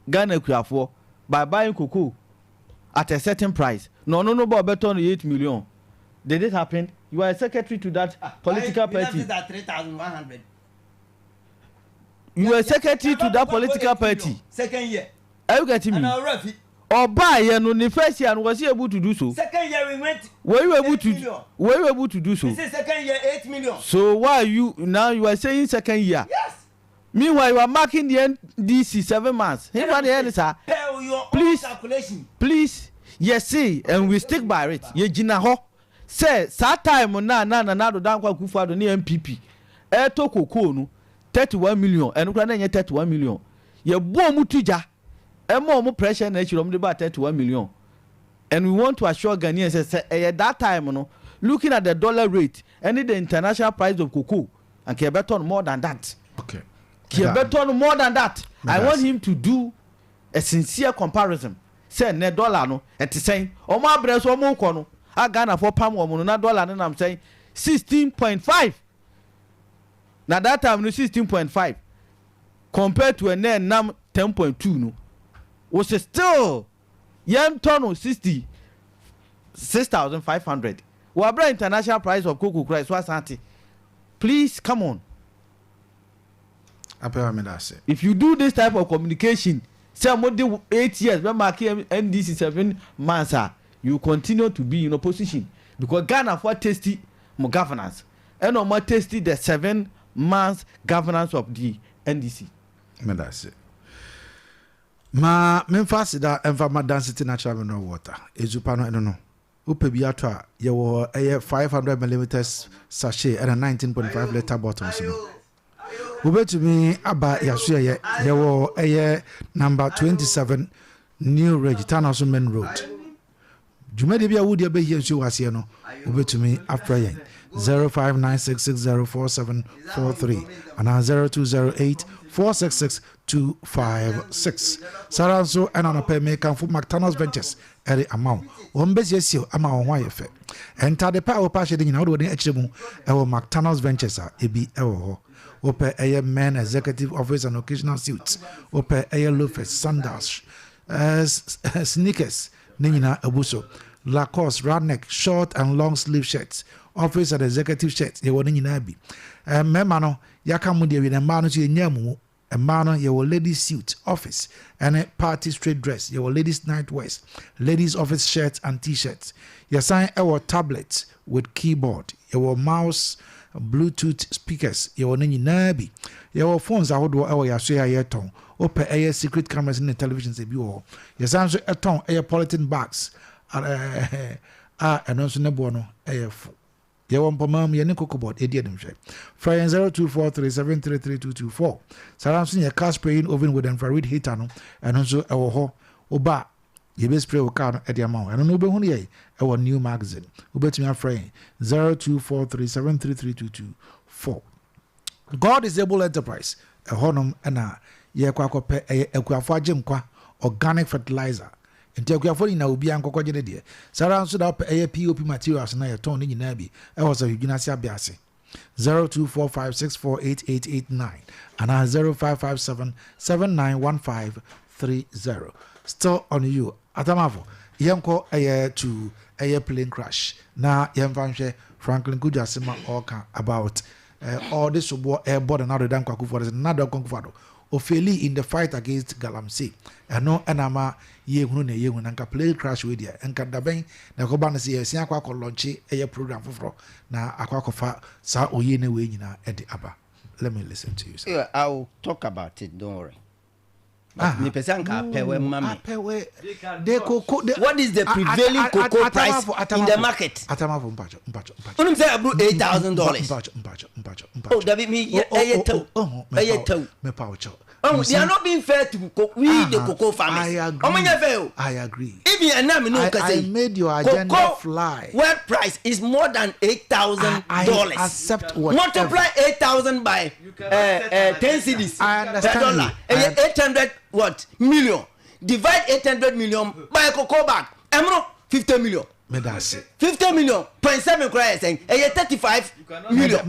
Ghana Kuafo by buying cocoa at a certain price. No, better on 8 million. Did it happen? You are a secretary to that political party. That 3,100. You are a secretary to that political party. Second year. Are you getting me? Or buy and the first year and was he able to do so? Second year we went. Were you able to do so? This is second year 8 million. So why you are saying second year? Yes. Meanwhile, you are marking the NDC 7 months. Please, yes, see, and we stick by it. Ye jinaho. Say, that time na do down kwa kufa do ni MPP. Toko no 31 million. And ukra na 31 million. Ye bo mu tuja. More pressure na chiro mde ba 31 million. And we want to assure Ghanaians say at that time no, looking at the dollar rate and the international price of cocoa and Kebeton more than that. Okay. Kebeton more than that. I want him to do a sincere comparison. Say ne dollar no et saying o ma breso o mo ko no Ghana for palm o mo na dollar no I'm saying 16.5. Now that time no 16.5 compared to a nam 10.2 no was still yam ton 66,500. What international price of cocoa price was ASANTE? Please come on. If you do this type of communication, say more than 8 years, when marking NDC 7 months, you continue to be in opposition because Ghana for tasty more governance and no more tasty the 7 months governance of the NDC. Ma memphasi da environment density natural mineral water ezupano eno no upe bi ato ye wo 500 mm sachet and a 19.5 liter bottles no ubetumi aba yaso ye wo number 27 New Regitana Main Road jumede bia wudi be here nso wase no ubetumi afra yen 0596604743 and 0208466256 Saranso and on a pay make for McDonald's Ventures ere amount one base yesio ama ho ayefe enter the power passion in all the echemu e McDonald's Ventures ebi e ho ope a men executive office and occasional suits ope a loafers sandals sneakers nina abuso Lacoste round neck short and long sleeve shirts office and executive shirts ye woni nyina bi mema no yaka mu de wi na ma no so nyamu ma no ye wo ladies suit office and party straight dress ye wo ladies night wears ladies office shirts and t-shirts ye sign our tablets with keyboard ye wo mouse Bluetooth speakers ye wo nyina bi ye wo phones ahodo e wo yaso ya ye ton open air secret cameras in the televisions e bi wo ye san so eton air polythene bags and also ne bo no fu ye won pomam ye ne cocoboard e die dem hwe fra 0243733224 saranso ye car spraying oven with infrared heater no and also e wo ho oba ye be spray wo car no e de ma wo no be hu ye e wo new magazine obetumi afra 0243733224 God is able enterprise e honum na ye kwa kope ekuafo agimkwa organic fertilizer nti akuafo ni na obi ankokọ gene de sara nso da POP materials na ye ton ni nyina bi e wo so hudwina se abiase 0245648889 and 0557791530 still on you atamafo yenko to plane crash na yemfanhwe Franklin Kujasima oka about all this airborne and other than Kwakufor is another Kwakufor ofeli in the fight against Galamsey eno enama ye hunu ne ye hunu nka plane crash we dia nka daben na ko ba na se yesia akwa ko launch program foforo na akwa ko fa sa oye ne we nyina e de aba. Let me listen to you, sir. Yeah, I'll talk about it, don't worry. What is the prevailing cocoa price in the market? Only say about $8,000. Oh, David, me oh, they are not being fair to the cocoa farmers. I agree. Even I made your agenda cocoa fly. World price is more than $8,000. I accept what. Multiply 8,000 by 10 cedis per dollar. 800 what million? Divide 800 million by a cocoa bag. 50 million. 50 million. 0.7 cry saying 35 million.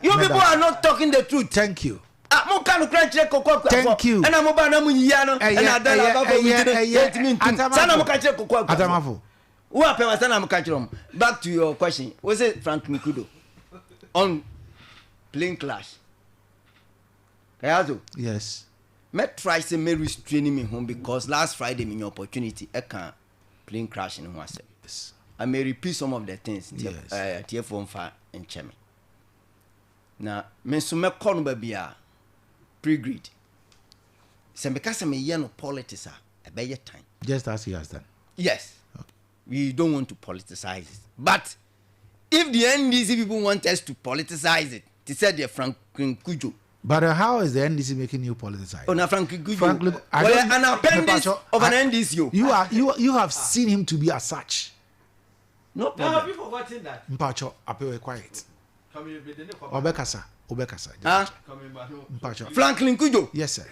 You people are not talking the truth. Thank you. mo kan crunch kokwa kwa. Thank you. And mo ba na mo yia no. And adala ba for we sana mo kan kokwa kwa. Atamafo. Who are people sana mo kan back to your question. Was it Frank Mikudo on plane clash? Kayaso. Yes. Me try say me restraining me home because last Friday me opportunity I can plane crash in home. Yes. I may repeat some of the things. Yes. TF1 fa and chemi. Na me so me call no ba pre-grid. Se because me hear no politics a better time. Just as he has done. Yes. Okay. We don't want to politicize it. But if the NDC people want us to politicize it, they said they're Franklin Kujo. But how is the NDC making you politicize? Oh, now Franklin Kujo. An appendix of an NDC. You have seen him to be as such. No problem. Have you forgotten that? Mpacho, apewe quiet. Obekasa. Mpacho. Franklin Kujo. Yes, sir.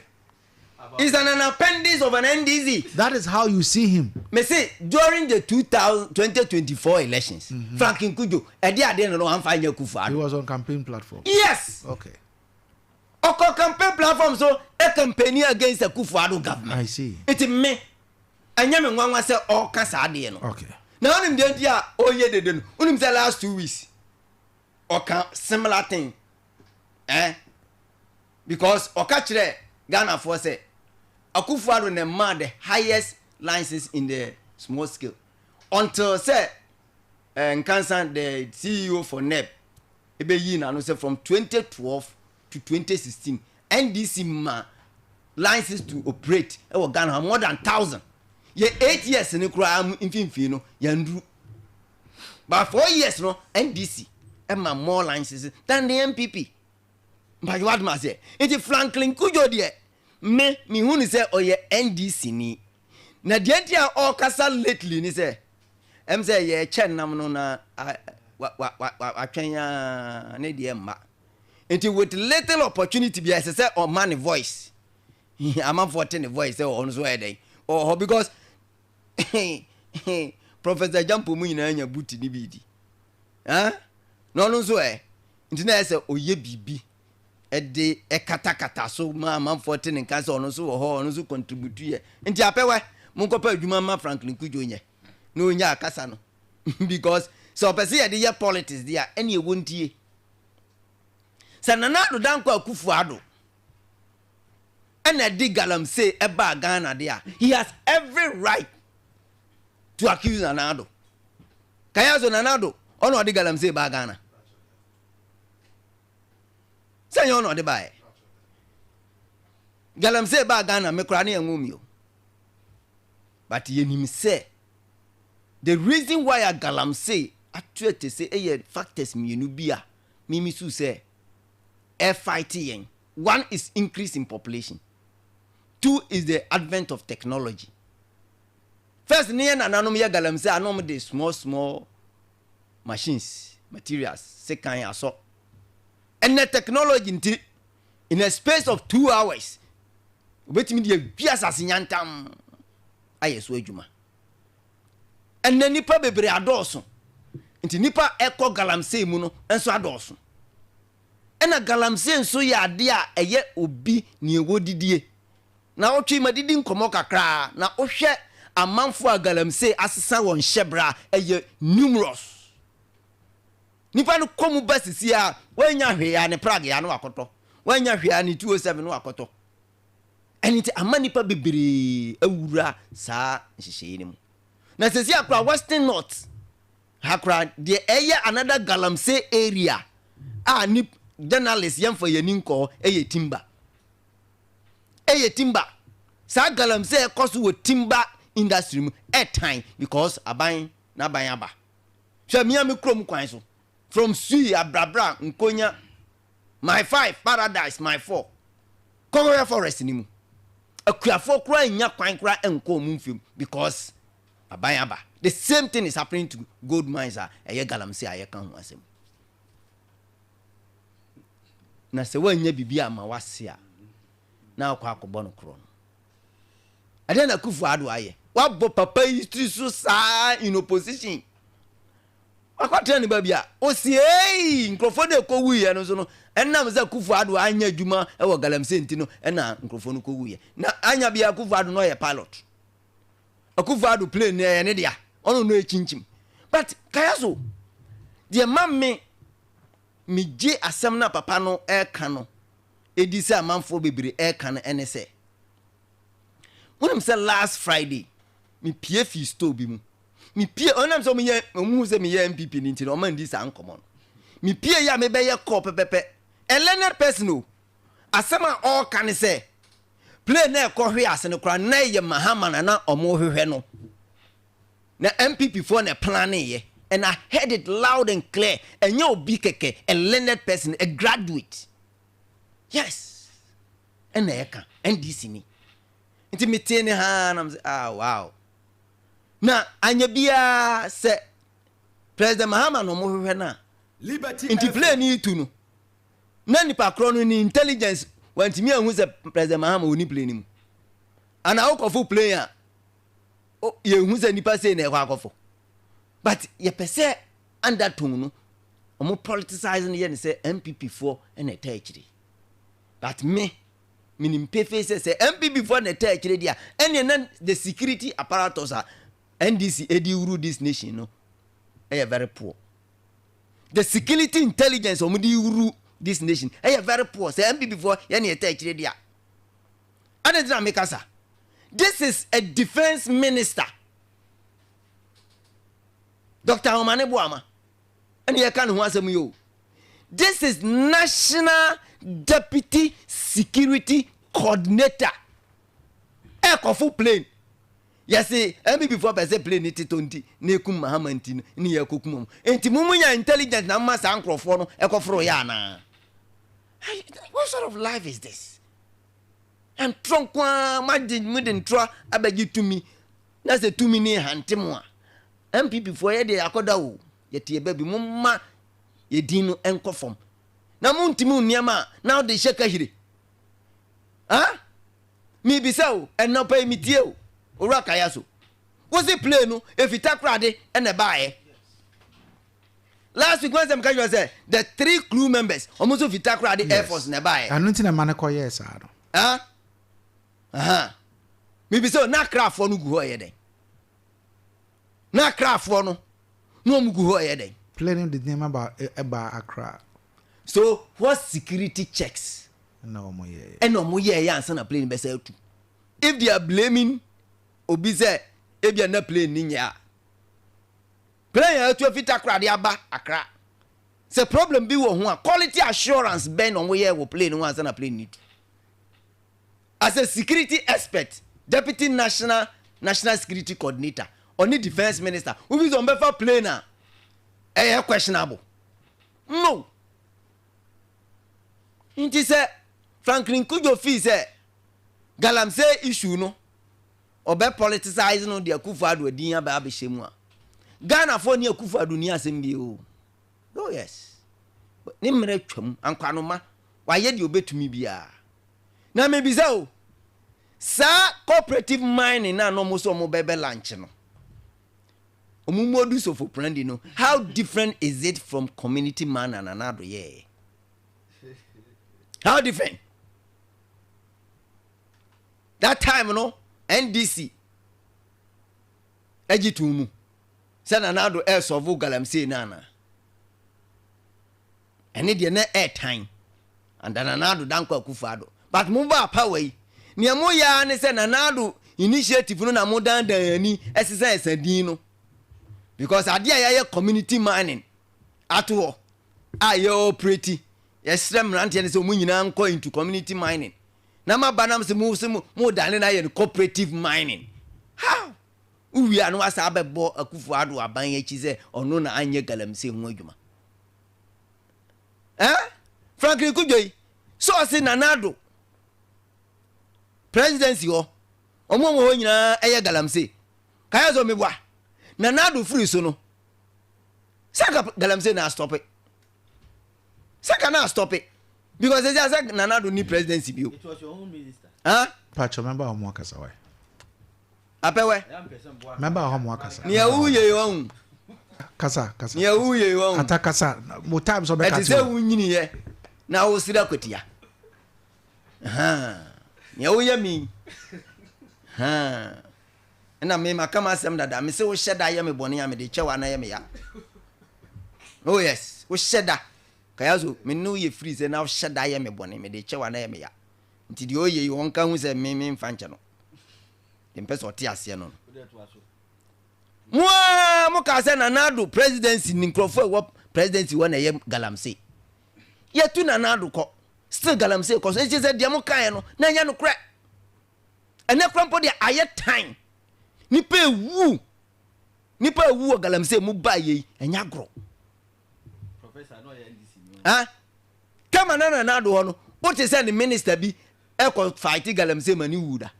Is an appendix of an NDC. That is how you see him. Me say during the 2024 elections, Franklin Kujo, he was on campaign platform. Yes. Okay. Oko campaign platform so a campaign against the Kufuor government. I see. It's me. Anyame nwanwa say all kasa ade no. Okay. Now onim dey dia oye dede no. Onim say last 2 weeks. Oka similar thing. Because oka kire Ghana for say Akufuor na man the highest license in the small scale until say Nkansan the CEO for NEP ebe yi na no say from 2012 to 2016 NDC man license to operate e Ghana more than 1,000 ye 8 years ni kura mfimfi no yandru but 4 years no NDC e man more licenses than the MPP but what must say it Franklin Kujo there me hu ni say oye NDC ni na de ntia all kasa lately ni say em say ye chen nam no na atwenya ne de mma until with little opportunity be say on man voice am for ten voice on so e oh because Professor Jampo mu nyina anya buti ni bidi no so nti na say oye bibi ede katakata so man 14 nkan so ono so ho ono so contribute ye nti apewe munkopa adwuma ma Franklin Kujo nye na onya akasa no because so person ye dey politics there ene e wontie sanana do danko Akufuor ene di galamsey e ba Ghana there he has every right to accuse Nanado Kayaso Nanado ono di galamsey ba Ghana say you know the buy galamsey ba Ghana me kra na enwumio but ye nim say the reason why a galamsey atwete say e factors mienu bia mimi su say e fighting. One is increase in population, 2 is the advent of technology. First near nanom ya galamsey anom the small machines materials second aso and the technology in a space of 2 hours wait me the bias asinyantam ayeso adwuma and then nipa bebre adoso nti nipa eko galamsey mu no enso adoso ena galamsey enso ya ade a eye obi ne ewodidie na otwe madidi nkomo kakra na ohwe amanfo a galamsey asesa won hyebra eye numerous nipa no komu basisi a wanya hwe ya ne Prague ya no akoto wanya hwe ya ne 207 no akoto eniti ama nipa bebere awura saa nhyehyeye ne mu na sesi akra Western North hakra de eye another galamsey area a ni journalist yemfa yaninko eye timber saa galamsey ekoso wo timber industry mu time because aban na ban aba hwe miami krom kwan so from Sui Abrabra Nkonya my 5 Paradise my 4 Kogoya forest ni mu akuafo kura nya kwan kura enko mu mfim because abayaba the same thing is happening to gold mines eye galamsey aye kan ho asem na se wanya bibia ma wase a na akwa akobọ no kro no ade na Kufuor ado aye wabo papa history so saa in opposition akwatra ne babia osie nkrofo de ko wuye no so no enam za kufu ado anya adwuma e wo galamse nti no na nkrofo no ko wuye na anya bia kufu ado no ye pilot akufu ado plane ne dia ono no echinchim but Kayaso de mamme mi je asem na papa no e ka no edi se amanfo bebere e ka no ene se wonam se last Friday mi pie fi store bi mu mi pie onam so mu se mi ye MPP ni nti no man di sa ankomo mi pie ya me be ye call pepepe a learned person o asema all can say play na ko hwe ase ne kra na ye mahama na omo hwehwe no na MPP for na plan ye and I heard it loud and clear and you be keke a learned person a graduate yes and na ka NDC ni nti mi tie ne ha na say wow na anya bia se President Mahama no mo hwehwe na liberty nti play ni tu no na nipa kro no ni intelligence wanti mi ahu se President Mahama oni play ni mu ana akofo player o ye hu se nipa say na e kwa akofo but ye pese under tone no omo politicizing ye ne say MPP for na eta akiri but me minim pefe say MPP for na eta akiri dia ene na the security apparatus NDC edi uru this nation no very poor. The security intelligence omudi uru this nation very poor. Say MPP before yani etachire dia. Adedina mekasa. This is a defense minister. Dr. Omane Boama. And ye kan ho asem yo. This is National Deputy Security Coordinator. Ekofu plane. Yes, MPP before be say plane it 20 na ekum Mahama nti ni ye kokum. Enti mumunya intelligence na massa ankrofo no ekofro ya na. What sort of life is this? And tronkwa madin mudin tro abegi to me. Na say to me ni hantemo a. MPP before ye de akoda wo. Ye tie baby mumma ye din no enkofom. Na muntimu niama na de sheka hire. Ha? Mi bisao enno pay mi tie o. Ora Kayaso. Was it play no if it takrade and a buy? Last week when some casual say the 3 crew members almost of takrade Air Force na buy. I don't think a man call yes, Maybe so na craft for no go here then. Na craft for no go here then. Playing the name about Accra. So what security checks? No more yeah. And no more yeah answer na playing be say too. If they are blaming obi say ebia na plane ni nya player to fit akra de aba akra say problem bi wo ho a quality assurance ben on we wo plane no answer na plane need as a security expert deputy national security coordinator only defense minister who is on befa plane a questionable no inti say Franklin Kujo fi say galamse issue no obe politicize no de Akufo Addo adin aba abehemu a Ghana for ni Akufo Addo ni asem bi o oh yes ni mre twam ankwano wa ye de obetumi bia na me biza o sa cooperative mining na no mo so mo bebe lunch no omumodus of Oprandi no how different is it from community man and another yeah how different that time no NDC Ejitumu Sana Nado air sovu galamse nana and it na air time and then Nanado danko Akufo Addo but mumba power ni amu ya ne se Nanado initiative no na mo dan ani exercise adin because ade ya community mining ato ayo pretty yesrem rante ne se mu nyina nko into community mining na mabanam se mu dane na ye cooperative mining how we are no asa abebo Akufo Addo aban yachi se ono na anye galamse ho adwuma Franklin Kujoy so se Nanado presidency ho omo ho nyina eye galamse Kayaso mebwa Nanado free so no saka galamse na stop it saka na stop it because they just said Nanado ni presidency bio. It was your own minister. Pacho member of Mwakasa. Apewe. Member of Mwakasa. Ni uye yon. Kasa. Yeah, who you want? Ata kasa. Mo time so be kasa. Say who nyini ye. Na wo sira kwetia. Yeah, who you mean? Na me makama asem dada. Me say wo sheda ye me boni ya me de chewa na ye me ya. Oh yes, wo sheda. Kayaso me no ye free say na wo sheda ye me boni me de chewa na ye me ya. Nti di oye won ka hu say me mfa nche no. Impeso ti ase no. Mo ka say Nanado presidency ni nkrofo e wo presidency wo na ye galamsey. Ye tu Nanado ko. Still galamsey ko so e say dia mo kan no na nya no kra. Ene krampo dia aye time. Nipa ewu galamsey mu ba ye enya gro. Professor no ye NDC. Kama na Nanado ho no. What is the minister bi e ko fight galamsey mani wuda.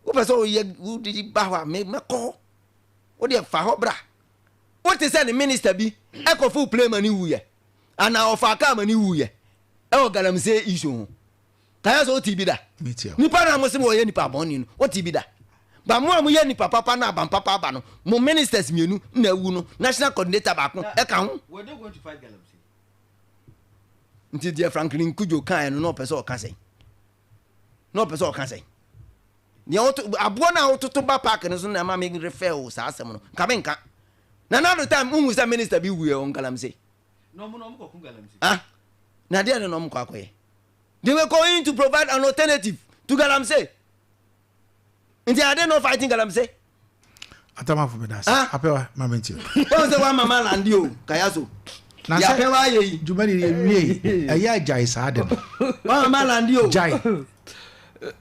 Wo person ye wudi ba wa me ko. What the Fahobra? What is the minister be? Echo full play money woo ye. And now of our money woo ye. Oh, galamsey issue. Kayaso tibida. Nipa na mosimo ye nipa boni. What tibida? Ba mo amu ye nipa papa na ban papa ba no. Mo ministers mienu na wu no. National coordinator ba ko. E ka ho. Were they going to fight galamsey? Nti dear Franklin Kujo kan no person o kan say. No person o kan say. Ni abo na ototo ba park no so na ma me refer o sa asem no ka be nka na another time unhu say minister bi wu e on galamsey no mo ko kun galamsey na dia no mo kwa koye they were going to provide an alternative to galamsey nti are they not fighting galamsey atama fo me das apewa mama nti o se wa mama landi o Kayaso ya pewa ye jumani ye aya jai sa de mama landi o jai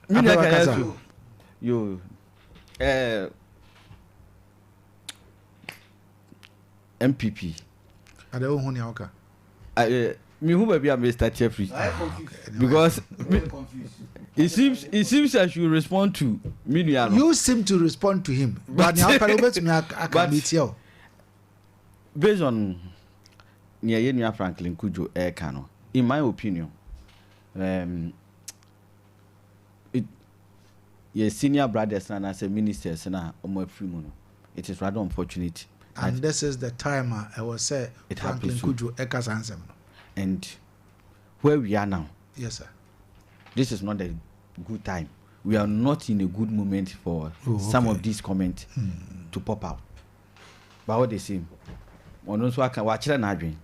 mina Kayaso yo MPP ada wo honi awka me who be Mr. Jeffrey because it seems I should respond to Miniano. You seem to respond to him but now I can meet you based on Nia Franklin Kujo Kano in my opinion your senior brothers and as a ministers na omo free it is rather unfortunate and this is the time I was say it Franklin Kujo Ekas answer and where we are now, yes sir, this is not a good time. We are not in a good moment for some of these comments to pop out. But what they say one also can watch it na adwen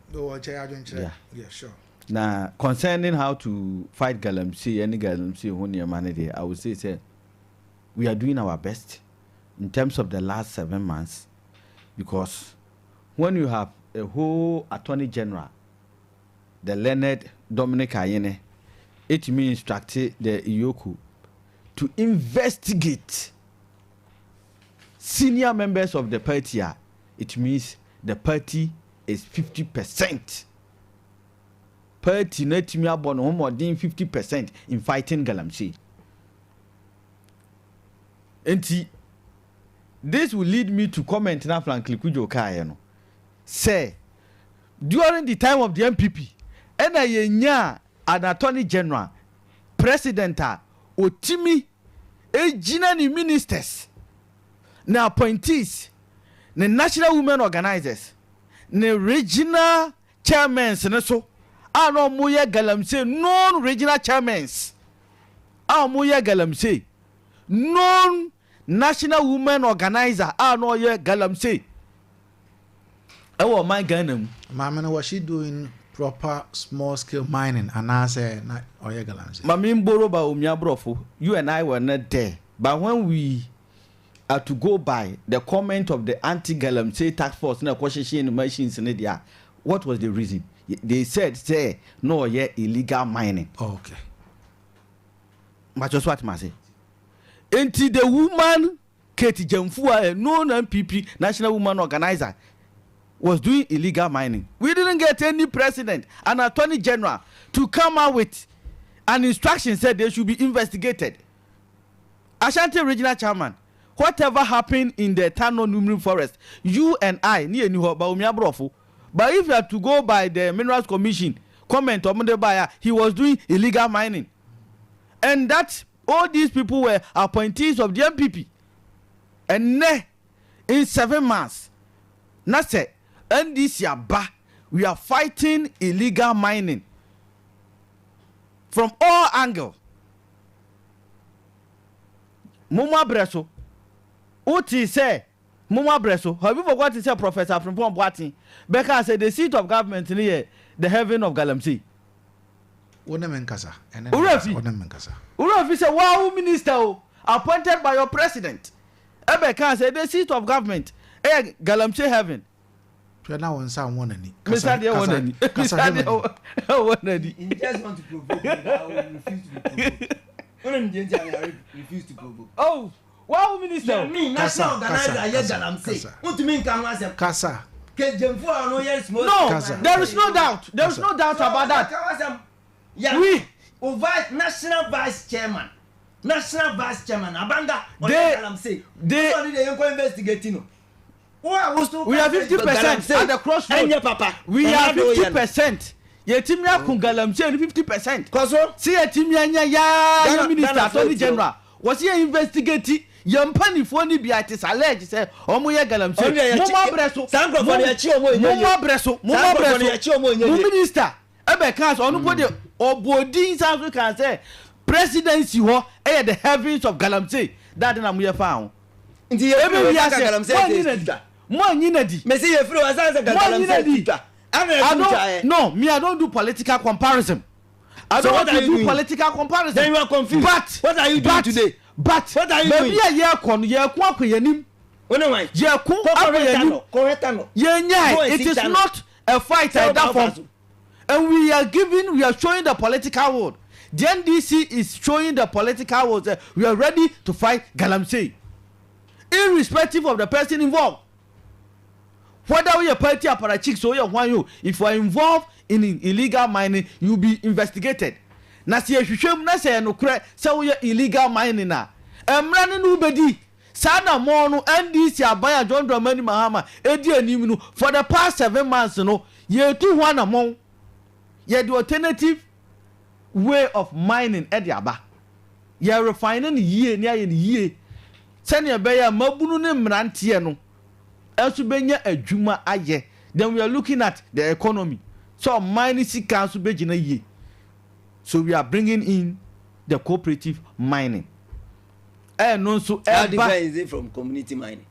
yeah sure. Now concerning how to fight galamsey any galamsey who near money I would say we are doing our best in terms of the last 7 months, because when you have a whole attorney general, the learned Dominic Ayene, it means instructed the Iyoku to investigate senior members of the party. It means the party is 50%. Party net me abon more than 50% in fighting galamsey. And this will lead me to comment now Franklin Kujo Kayaso. Say, during the time of the MPP, and I an attorney general, president, Otimi, Ejina ni ministers, na appointees, na national women organizers, na regional chairmen, so, ano muye galamsey, non-regional chairmen, muye galamsey, non-national women organizer, ano ye galamsey. Oh my God, Mama, was she doing proper small scale mining? And I say, not oil galamsey. Mami Mboroba Umyabrofo, you and I were not there. But when we are to go by the comment of the anti-galamsey task force, no question in machines in India, what was the reason? They said, say, no, yeah, illegal mining. Oh, okay. But just what must say? Until the woman, Katie Jamfua, a known MPP, National Woman Organizer, was doing illegal mining. We didn't get any president and attorney general to come out with an instruction said they should be investigated. Ashanti regional chairman, whatever happened in the Tano Numri forest, you and I, but if you have to go by the Minerals Commission comment on the buyer, he was doing illegal mining. And that all these people were appointees of the MPP. And in 7 months, that's it. NDC aba, we are fighting illegal mining from all angles. Muma Breso, Uti say, Muma Breso, have you forgot to say Professor from Boating? Becca said the seat of government near the heaven of Galamsey. Urafi said, wow, minister appointed by your president. Becca said the seat of government, Galamsey heaven. Now on some one any. He just want to provoke me, I will refuse to provoke. Oh, wow, minister. Yeah, me, national organizer, yes, Galamsey. What do you mean, Kasa. No, there is no doubt. There is no doubt about that. We national vice chairman, Abanga. They investigating. We are 50% at the crossroads. We are 50%. Ye timia kungalamse 50%. Koso see ye timia ya minister attorney general was here investigate yampani for ni bi ati allege say omo ye galamse mo breso minister ebe kan so onu pode obodin South can say presidency ho e the heavens of galamse that na mo ye fa ho nti ye ebe ya galamse mo anyina di me say ye free asanse galamse I don't do political comparison. I don't want to do political comparison. Then you are confused. But what are you doing today? But what are you doing? Maybe a year kon yenim. It is not a fight and we are showing the political world. The NDC is showing the political world that we are ready to fight Galamsey, irrespective of the person involved. Whether we are party apparatchiks or you, if you are involved in illegal mining, you will be investigated. Na si ehwehwem na say no kre say we illegal mining na. Emra no bedi. Sana mo no NDC abaya John Dramani Mahama edi anim no for the past 7 months no ye tu ho na mo. Ye the alternative way of mining e de aba. Ye refining ye ni aye ni ye. Sane be ya mabunu ne mrantie no. Then we are looking at the economy. So mining council ye. So we are bringing in the cooperative mining. And also, how different is it from community mining?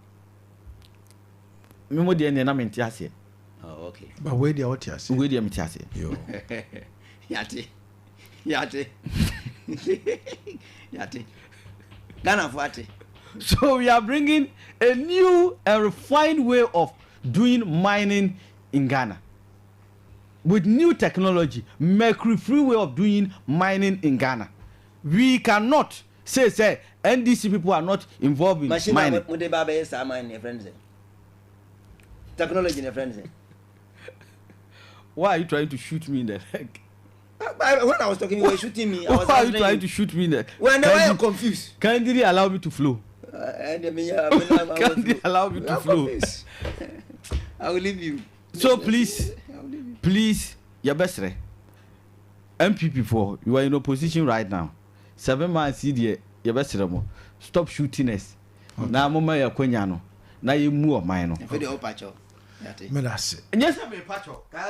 Oh, okay. But where the otias? Where the mitias? Yate. Ghana Fuate. So we are bringing a new and refined way of doing mining in Ghana. With new technology, mercury-free way of doing mining in Ghana. We cannot say NDC people are not involved in mining. Technology in friends. Why are you trying to shoot me in the leg? When I was talking, you were shooting me. Why are you trying to shoot me in the leg? Whenever I am confused. Kindly allow me to flow. Can't allow me to flow. I will leave you. So please, your best MPP for you are in opposition right now. 7 months here, your best stop shooting us. Now, mama, ya kwanyano. Na you move mine. Medase. Yes,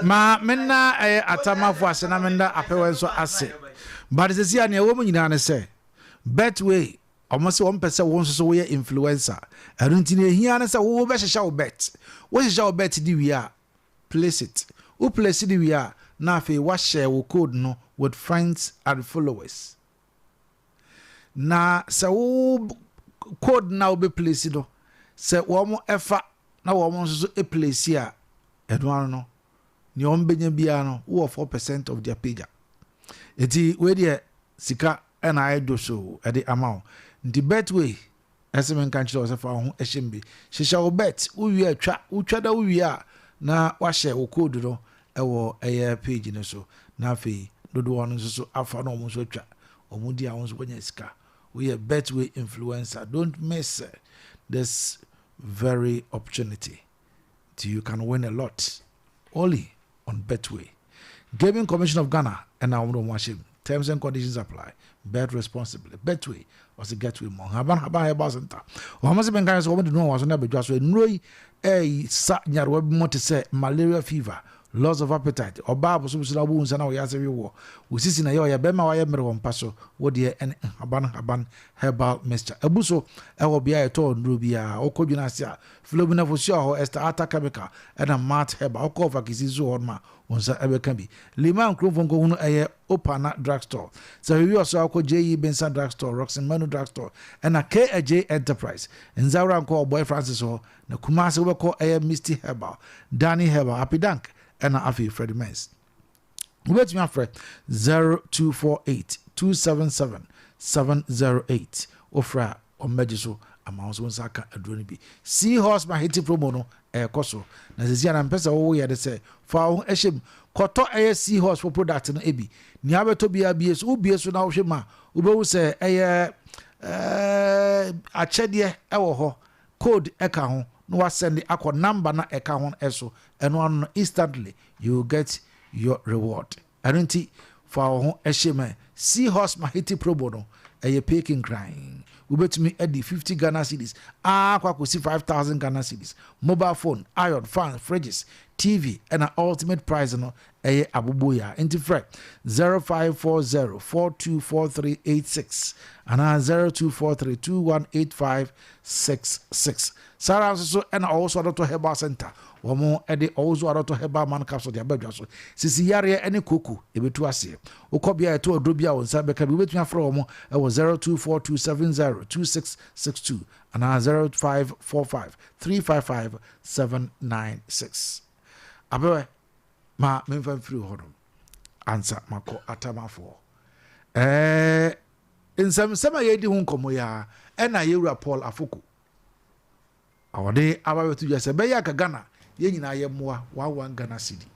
ma menna atama fo ase na menda apewe so ase. But this year na wo mu nyina ne say Betway almost 1% won so we influencer. Arunti na hia na say wo be hehya wo bet. Wo hehya wo bet di wi a place it. Wo place di wi a na afi wa share wo code no with friends and followers. Na say wo code na wo be place do. Say wo mo efa na wo mo so e place a edwan no ni on benya bia no wo 4% of their page. Eti we dey sika and I do so at the amount. The Betway as men kan chiro se fa ho ehembi. Shisha wo bet wo atwa da wo a na wa share wo code no e wo page no so. Na afi dodo won so afa no mo so atwa. Omudi a won so nya sika. We are Betway influencer. Don't miss this very opportunity. You can win a lot only on Betway. Gaming Commission of Ghana and our Terms and conditions apply. Bet responsibly. Betway was a getway mon. Haban herbal center. Or must have been guys over the no was never just when Roy sat near what more to say malaria fever. Loss of appetite or Bible so wounds and our Yasavi war. We see in a yoya bema wire on paso, what dear and haban herbal mixture. Abuso, I will be a tone rubia, or codinasia, Philomena for sure, or Esther Ata chemical, and a mat herbal, cover Kizizo on ma, once ever can be. Lima and Crumfon go a Opana drugstore. So we also call J.E. Benson drugstore, Roxen Manu drugstore, and a K.A.J. enterprise. And Zara call boy Francis or Nakumasi will call a Misty herbal, Danny herbal, Happy Dank. And Afi Freddie Mens. Wait me after 0248 277 708 Ofra or Mejiso amounts one saka adronibi. Seahorse my hiti promo no koso. Na zizia na mpesa wo ya de say fa ehim koto seahorse for product no ebi. Ni abeto bia BS ubieso na wo hwema ubewu say achede ewo ho code eka ho. No was send the aqua number na account eso and one instantly you will get your reward. Arenti for our eshime seahorse mahiti pro bono a peking crying. We bet me at the 50 Ghana cedis. Kwa see 5,000 Ghana cedis. Mobile phone, iron, fan, fridges, TV, and an ultimate prize no a abubuya. Into fret 0540 424386 and 0243 218566. Sarah so and also Dr. Herbal Center. Womo edi also Dr. Herbal Man capsule dia bedwa so. Sisi yare any kuku ebetu ase. Okobia eto odobia won sa beka bi betun afro womo e wo 0242702662 and 0545355796. Abewe ma memfa free hodom. Answer mako atamafo. Nsema yedi hu nkomo ya ena yewura Paul Afoko. Awade abawe tu jese be ya ka Ghana ye nyina ye moa wa Ghana city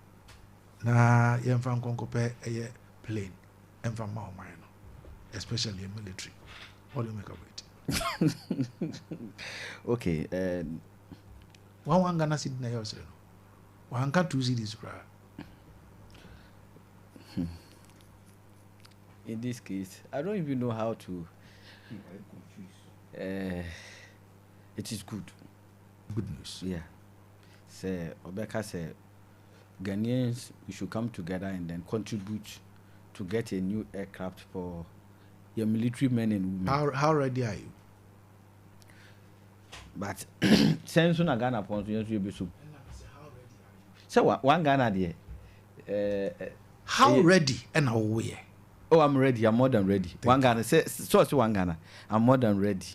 na ye mfa nkonkope eye plane emfa ma o man no especially military. What do you make of it? Okay, one Ghana city na yo say no one can 2 cities bra. In this case I don't even know how to it is good. Good news. Yeah. Say Obeka say Ghanaians we should come together and then contribute to get a new aircraft for your military men and women. How ready are you? But since na Ghana upon you be so. So one Ghana there. How ready and how we? Oh, I'm ready. I'm more than ready. One Ghana say so one Ghana. I'm more than ready.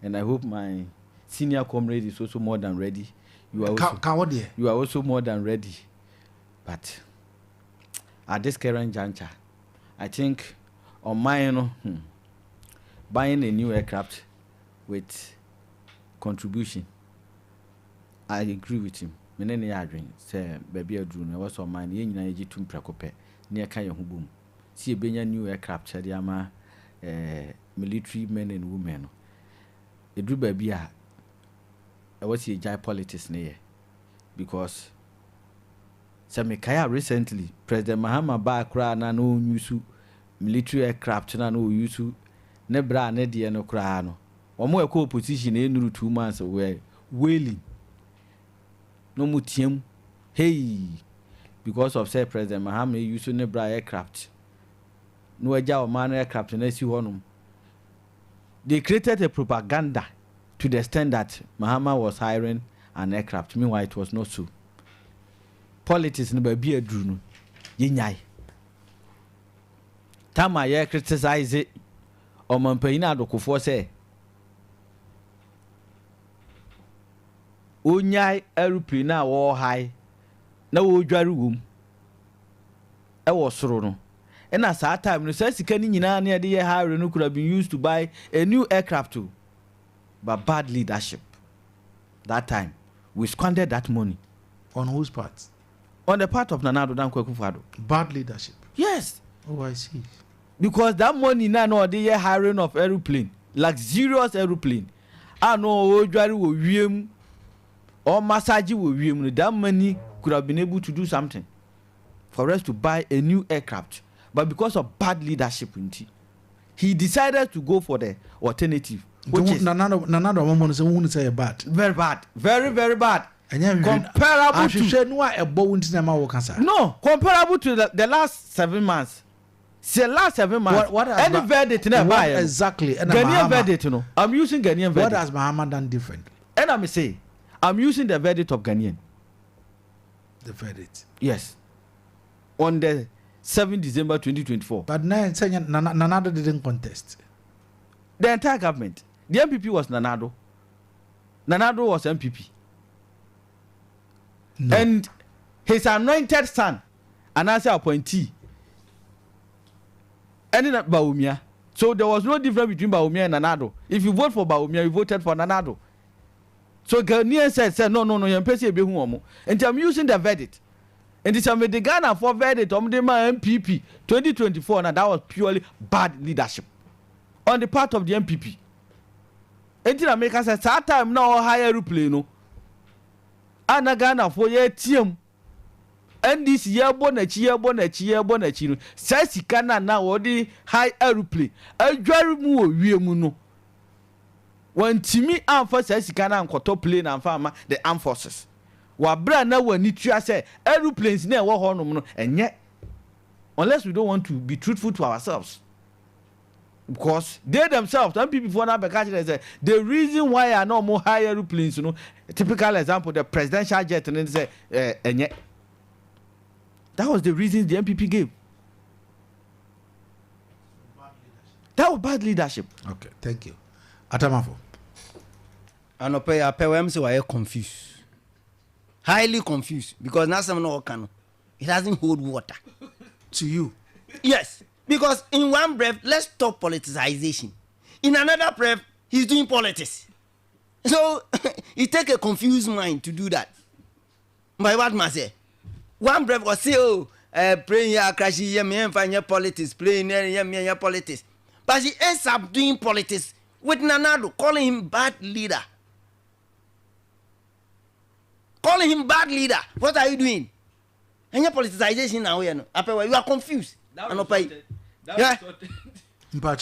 And I hope my senior comrade is also more than ready. You are also more than ready. But at this current juncture, I think on mine, buying a new aircraft with contribution, I agree with him. Many adrin say baby a drone. I was on mine. Yen na eji tum prekope near Kaya Hubum. See a benya new aircraft. Chadiama military men and women. A drew baby I was a jai politics near because Samikaya recently President Mahama Bakra na no use military aircraft na no use nebra ne de no kra no omo ekọ opposition e nuru 2 months were wailing no mutiem hey because of say President Mahama use nebra aircraft no eja o man aircraft na si honum. They created a propaganda to the extent that Mahama was hiring an aircraft. Meanwhile, it was not so. Politics no be a drew no. Yinyai. Tama ye criticize it. O mampayina adokofo say. Onyai aeroplane na wo high. Na wo dware wom. E wo soro no. And at that time, no says can nyina na de hire no could have been used to buy a new aircraft too. But bad leadership. That time, we squandered that money. On whose part? On the part of Nana Addo Dankwa Akufo-Addo. Bad leadership. Yes. Oh, I see. Because that money now no the hiring of aeroplane, luxurious aeroplane. I know Ojari will wiem or massage will wiem. That money could have been able to do something for us to buy a new aircraft. But because of bad leadership, he decided to go for the alternative. Which is bad. Very bad. Very, very bad. Comparable to the last 7 months. The last 7 months. What any verdict in a exactly. Ghanaian verdict, you know. I'm using Ghanaian verdict. What has Mahama done differently? And I'm saying, I'm using the verdict of Ghanaian. The verdict. Yes. On the 7th December 2024. But Nanado didn't contest. The entire government. The MPP was Nanado. Nanado was MPP. No. And his anointed son, an answer appointee, ended up Baumia. So there was no difference between Baumia and Nanado. If you vote for Baumia, you voted for Nanado. So Ghanaian said, no, you're paying. And I'm using the verdict. And it's a the Ghana for verdict on the MPP 2024, and that was purely bad leadership on the part of the MPP. And America says, that time now higher aeroplane. And Ghana for your team. And this year, bonnet, says he cannot now or the high aeroplane. A very more muno. When Timmy Armed Forces says he cannot quote plane and farmer the armed forces. What brand now when you say aeroplanes near war and yet, unless we don't want to be truthful to ourselves. Because they themselves, some people for now say the reason why are no more high aeroplanes, you know, a typical example, the presidential jet, and then say, and yet, that was the reason the MPP gave. That was bad leadership. Okay, thank you. Atamafo. Anope so I confused. Highly confused because now some no can. It doesn't hold water. To you? Yes. Because in one breath, let's stop politicization. In another breath, he's doing politics. So it takes a confused mind to do that. By what must say? One breath was say, praying here, crashing here, me and find your politics, playing here, me and your politics. But he ends up doing politics with Nanado, calling him bad leader. Calling him bad leader. What are you doing? And your politicization now, you are confused. Yeah. Keep quiet.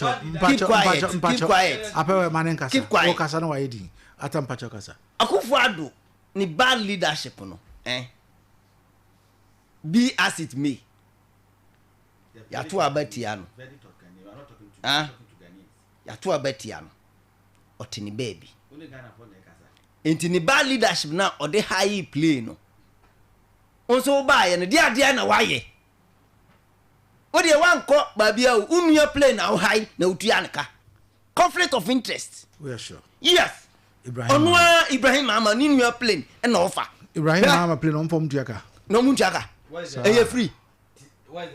Keep quiet. Akufo-Addo ni bad leadership no. Be as it may. Yatu abetia no. Yatu abetia no. Otini baby. Inti ni bad leadership na ode high play no. Onso ba ye no dia na waye. Ode wan ko babia unua play na high na utua nka. Conflict of interest. We are sure. Yes. Ibrahim Mama ni nua plane and offer. Ibrahim Mama plane on form tuaka. No muntuaka. Are free?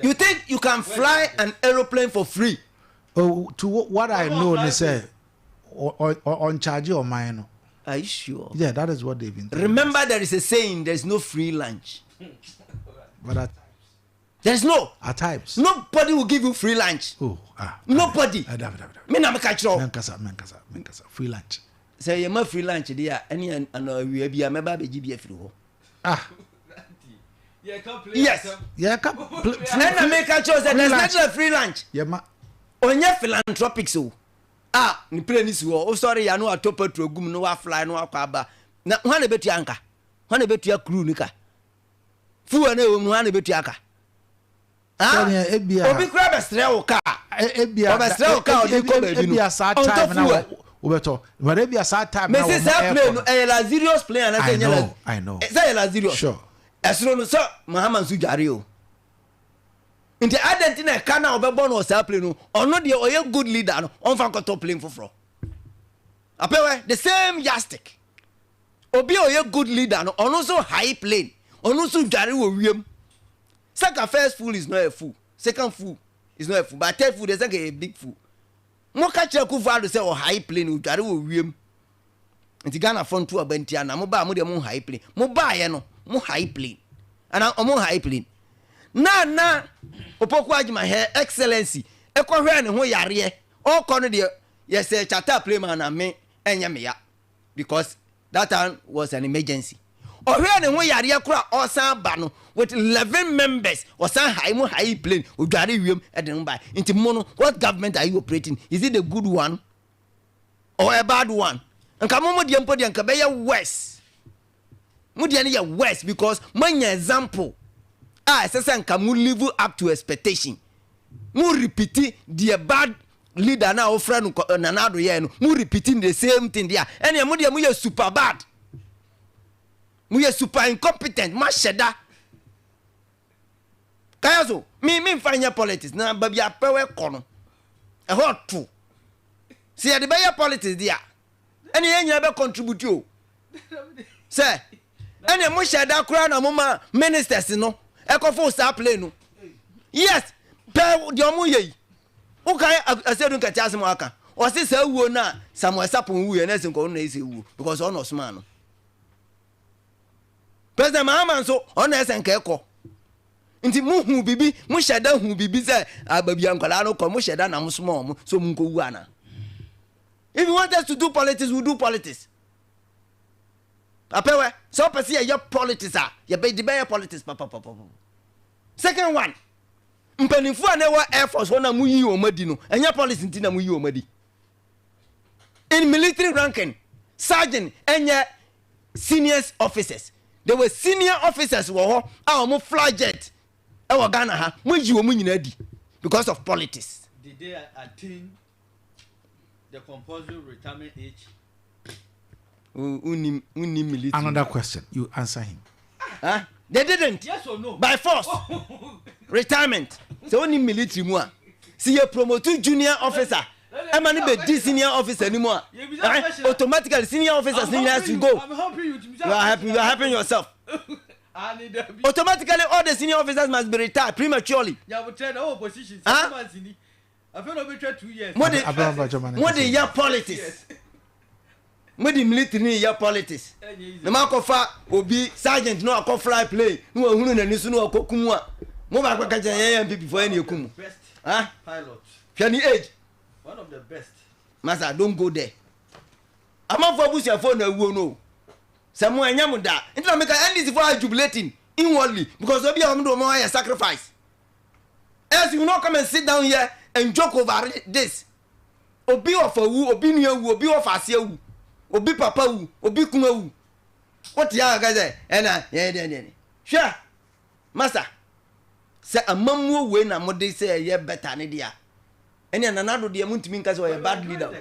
You think you can fly an aeroplane for free? Oh, to what I know, they say on charge or mine. Are you sure? Yeah, that is what they've been telling Remember, us. there is a saying: there's no free lunch. But there's no. At times, nobody will give you free lunch. Oh, nobody. Me na me catch you. Menkasa. Free lunch. Say you ma free lunch there. Any and we be a member be give you free ho. Yes. Yeah, come. And make a choice that there's not a free lunch. Yeah, ma. Onye philanthropic so. Ni plane is wo. Oh sorry, ya no atopa to gum no wa fly no akwa ba. Na ho na betu anka. Ho na betu crew nika. Fu na wo mu ho na betu aka. Obi kura be stre wo ka. Ebia. Obi stre wo ka o di ko be bi no. Ebia sa time na Ubeto. But ebia sa time na. Me say plane no la serious plane na say I know. Say la serious. Sure. Esro no so Muhammad su jare o. Nti Argentina kana obebo no sa plane no. Ono de oye good leader no. On fa top plane foforo. Apewe the same yastic. Obi oye good leader no. Ono so high plane. Ono so jare wo wiem. Second first fool is not a fool. Second fool is not a fool. But third fool is like a big fool. Mo catch a Akufo-Addo say o high plane o jare wo wiem. Nti Ghana front to abantia na mo ba mo de mo high plane. Mo ba ye no. Mo high plane. And mo high plane. Na opoku agima here excellency. Ekwo hwe ne ho yare. O kono de yes charter plane man na me enya me ya. Because that time was an emergency. ohwe ne ho yare kura osan ba no with 11 members osan high plane odware wiem eden ba nti mo no what government are you operating? Is it a good one or a bad one? Nka mo de mpo de nka be ye worse mo de ne ye worse because manya example sesa nka mo live up to expectation mo repeat the bad leader na ofra no nanado ye no mo repeating the same thing there ene mo de mo ye super bad mo ye super incompetent ma sheda Kayaso me fanya politics na ba bia pewe kono e hotu si e de be politics dia ene yenya be contribute o say ene mo sheda kura na mo ma ministers no e ko fo sa play no yes pe de mo ye o kai asedu nka tiase mo aka o se sa wuo na Samuel Sapon wuo na sin ko na ese wuo because on Osman no President Mahama so on ese nka ekọ nti mu hu bibi mu sheda hu bibi say ababia nkwala no ko mu sheda na musmo mo so mu nko wu ana. If you want us to do politics, we do politics. Apewe so person ye politics ye be the be politics papa. Second one mpanifu na wa Air Force wona mu yi omadi no enya policy nti na mu yi omadi. In military ranking sergeant enya senior officers, there were senior officers wo ho mo fly jet e wo Ghana ha mo yi wo mu nyina di because of politics. Did they attain the compulsory retirement age? Uni military. Another question, you answer him. They didn't. Yes or no? By force. Retirement. So only military more. See you promote junior officer. I'm an be senior officer anymore. Automatically senior officers need to go. I'm helping you. You are helping yourself. Automatically all the senior officers must be retired prematurely. Yeah, we train all positions. I feel over 2 years. What the year politics? What the military year politics? The mark of obi sergeant no akọ fly plane. No hunu na nisu no akọ kumwa. Mo ba kwa kaja yeye before any kumu. Pilot. Fiani age. One of the best. Master, don't go there. I'm for bush your phone no. Someone nyamuda. Into make end this for jubilating inwardly because obi am do more sacrifice. Else you not come and sit down here and joke over this. Obi of wu, obi nu wu, obi of asia wu, obi papa wu, obi kuma wu. What ya guys yeah. Sure. Master. Say amamu we na mo dey say ye better ne dia. Eni nanado de muntimi nka say o bad leader.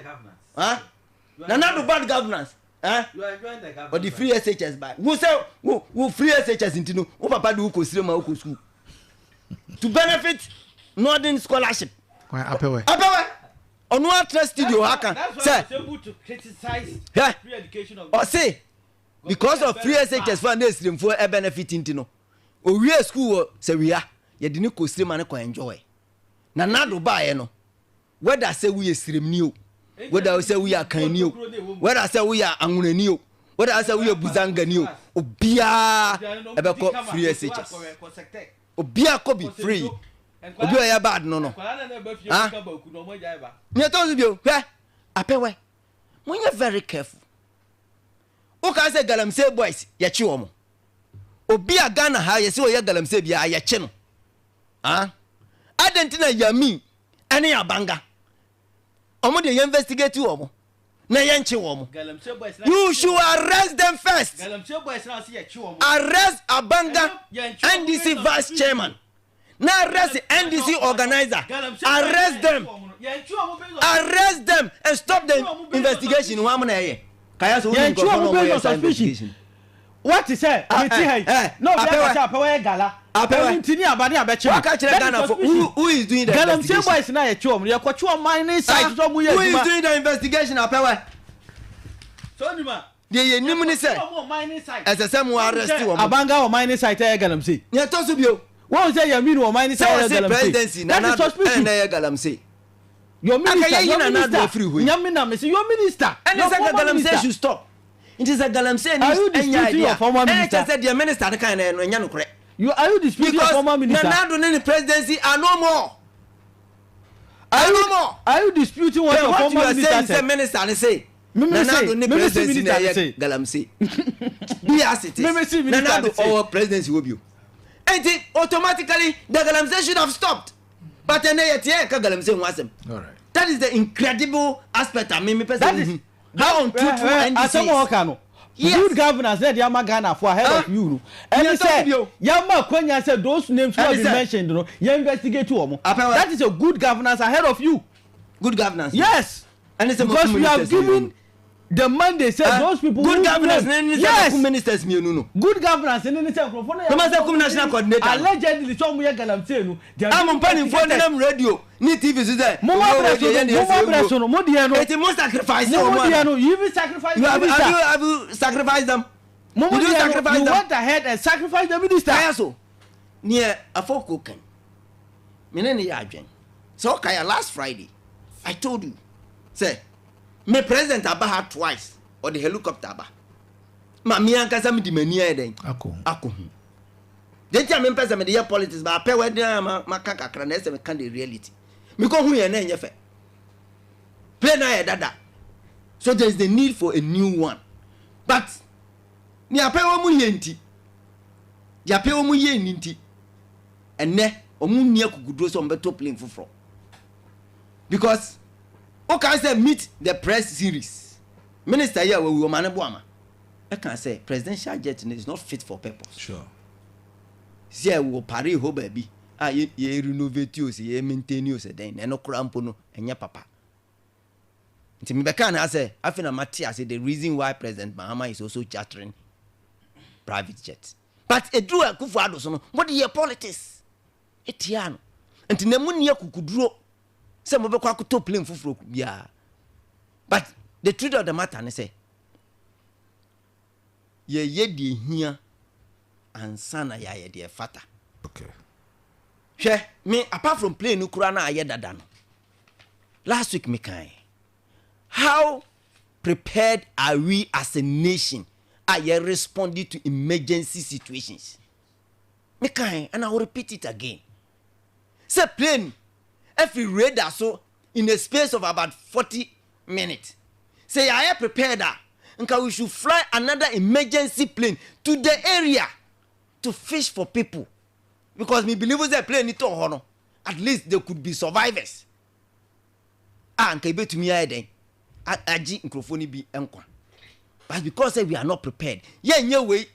Nanado bad governance. You are enjoying the government. Or the free SHS by. Who say who free SHS into no? Who papa do ko sire ma ko school. To benefit Northern scholarship. Apewe. On one trust studio haka. Say able to criticize free education of. Or say because of free SHS for na sire for e benefit into no. O we school say we are ye de ni ko sire ma ne ko enjoy. Nanado ba ye no. Whether say we sire ni o. Whether say we are kanio, whether say we are angunanio, whether say we are buzangani, obia ebeko free SHS. Obia ko be free. Obia ya bad no. Me tell you, apewe. When you very careful. O ka say galamsey boys ya chi omo. Obia Ghana ha ye say o ya galamsey bia ya chi no. Adentina yami ene abanga. Omo dey investigate you omo na yenche omo. You should arrest them first. Arrest Abanga NDC vice chairman. Now arrest the NDC organizer. Arrest them. Arrest them and stop the investigation. Kayaso investigation. What is it? No, gala. Who is doing the investigation? Who is doing the investigation? The enemy say, as a same arrest Abanga or mining site, Galamsey. Yatosubio. What was that? You mean or mining site? Presidency. That is suspicion. Galamsey. Your minister, your minister, and the Galamsey should stop. It is a Galamsey. Are you disputing your former minister? I said the minister kind of are you disputing your former minister? Because Nanado in the presidency are no more. Are you disputing what your former minister said? Minister say Nanado ne presidency na ye galamsey. Be as it is. Nanado our presidency will be. And automatically the galamsey should have stopped. But then yet ka galamsey wasem. All right. That is the incredible aspect of me person. How untruthful and this yes. Good governance said Yama Ghana for ahead of you. And he said Yama Kwenya said those names who have been mentioned, you know, you investigate to that is a good governance ahead of you. Good governance. Yes. And it's because we have given the mandate said those people good governance yes ministers me no good governance and then say national coordinator allegedly some we galamsey no I'm planning for them radio ni TV so there mo it must sacrifice no you even sacrifice have you sacrifice them you went ahead and sacrifice the minister Kayaso near afoko kan me ne ya adwen so Kaya last Friday I told you say me president Abaha twice or the helicopter aba. Ma mi ankasa me di mani eden. Ako. Then tell me person me the politics ba pe we den ma kan kakra na ese me kan the reality. Me ko hu ye na enye fe. Play na ye dada. So there is the need for a new one. But ni ape wo mu ye nti. Ya pe wo mu ye nti. Enne omu nia kugudro so mbeto plane fufro. Because okay, say meet the press series. Minister here we will manage boama. I can say presidential jet is not fit for purpose. Sure. See, we will parry ho baby. Ye renovate you, ye maintain you, then no crampo no, and ya papa. Nti me beka na say, I feel Matia say the reason why President Mahama is also chartering private jets. But a drew a kufuado so no, what the politics? Etiano. Nti na mu nia kukuduro. Some of us could plane for yeah. But the truth of the matter is say, ye di here and sana ya ye dear fata. Okay. She me apart from playing Ukraina aye dadan. Last week me kind. How prepared are we as a nation? Are you responding to emergency situations? Me kind, and I will repeat it again. Say plane. Every radar so in a space of about 40 minutes. Say I am prepared and we should fly another emergency plane to the area to fish for people. Because me believe that plane need to honor. At least there could be survivors. And be to me then. Aji microphone be enkwa. But because we are not prepared. Yeah, way.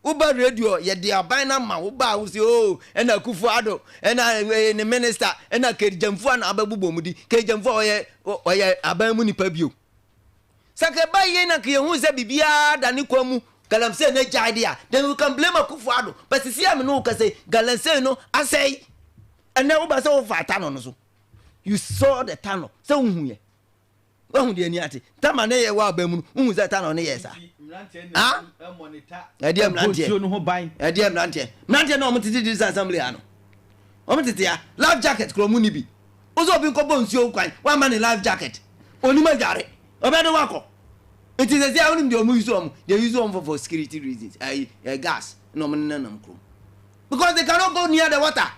Uba radio ye dia bina ma uba usi oh ena Kufuado ena the minister ena Kejamfu na ababubo mudi Kejamfu oye abamu ni pabio sake ba ye na ke hu se bibia da ni kwamu galamse na jaidia then we can blame Kufuado but see am no ka say galamse no asay ena uba se fa tano no so you saw the tunnel se hu ye hu de ni ate tama na ye wa abamu hu se tunnel ne yes ah ediem lantie no omtiti dis assembly ano omtiti ya life jacket kro mu ni bi ozo bi nko bo nsuo kwan wa man life jacket oni ma jare obedo wako it is a only the omu use they use for security reasons gas no man nanam kro because they cannot go near the water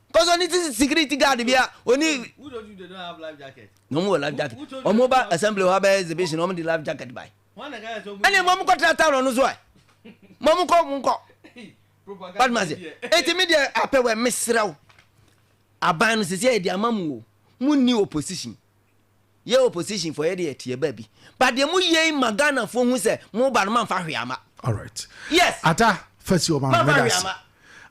because only this security guard bia oni who don't you they don't have life jacket no more life jacket omoba assembly wa ba exhibition om the life jacket by ene mom ko trata no so mom ko but maze etimi de apewe misrew aban no sese e de amamu mu ni opposition ye opposition for ye de tie ba bi but de mu ye magana fo hu se mu ba no man fa hweama all right yes ata first your man megas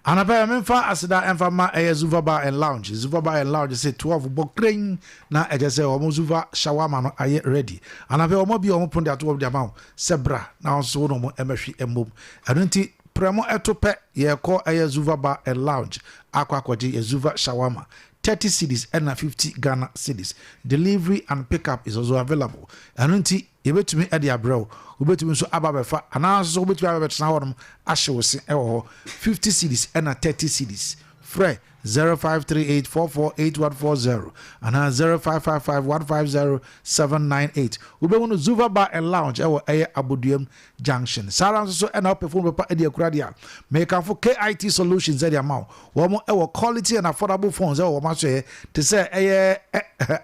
anapa memfa asida emfa ma Zuva Bar and Lounge. Zuva Bar and Lounge say 12 bokring na ejese omo Zuva shawarma no aye ready. Anapa omo bi omo pon de ato de amount sebra na so no mo emehwe emom. Anunti premo etope ye call Zuva Bar and Lounge akwakwode Zuva shawarma 30 cedis and 50 Ghana cedis. Delivery and pickup is also available. Anunti yebetumi ade abrel ubetumi so ababefa anaso ubetumi ababetna hodom ahwese ewo 50 cedis and 30 cedis free 0538448140 and 0555150798 ubewonu Zuva Bar and Lounge ewo Abuduam Junction salam so and up phone paper ade akuradia make for KIT solutions ade amount wo ewo quality and affordable phones ewo ma so to say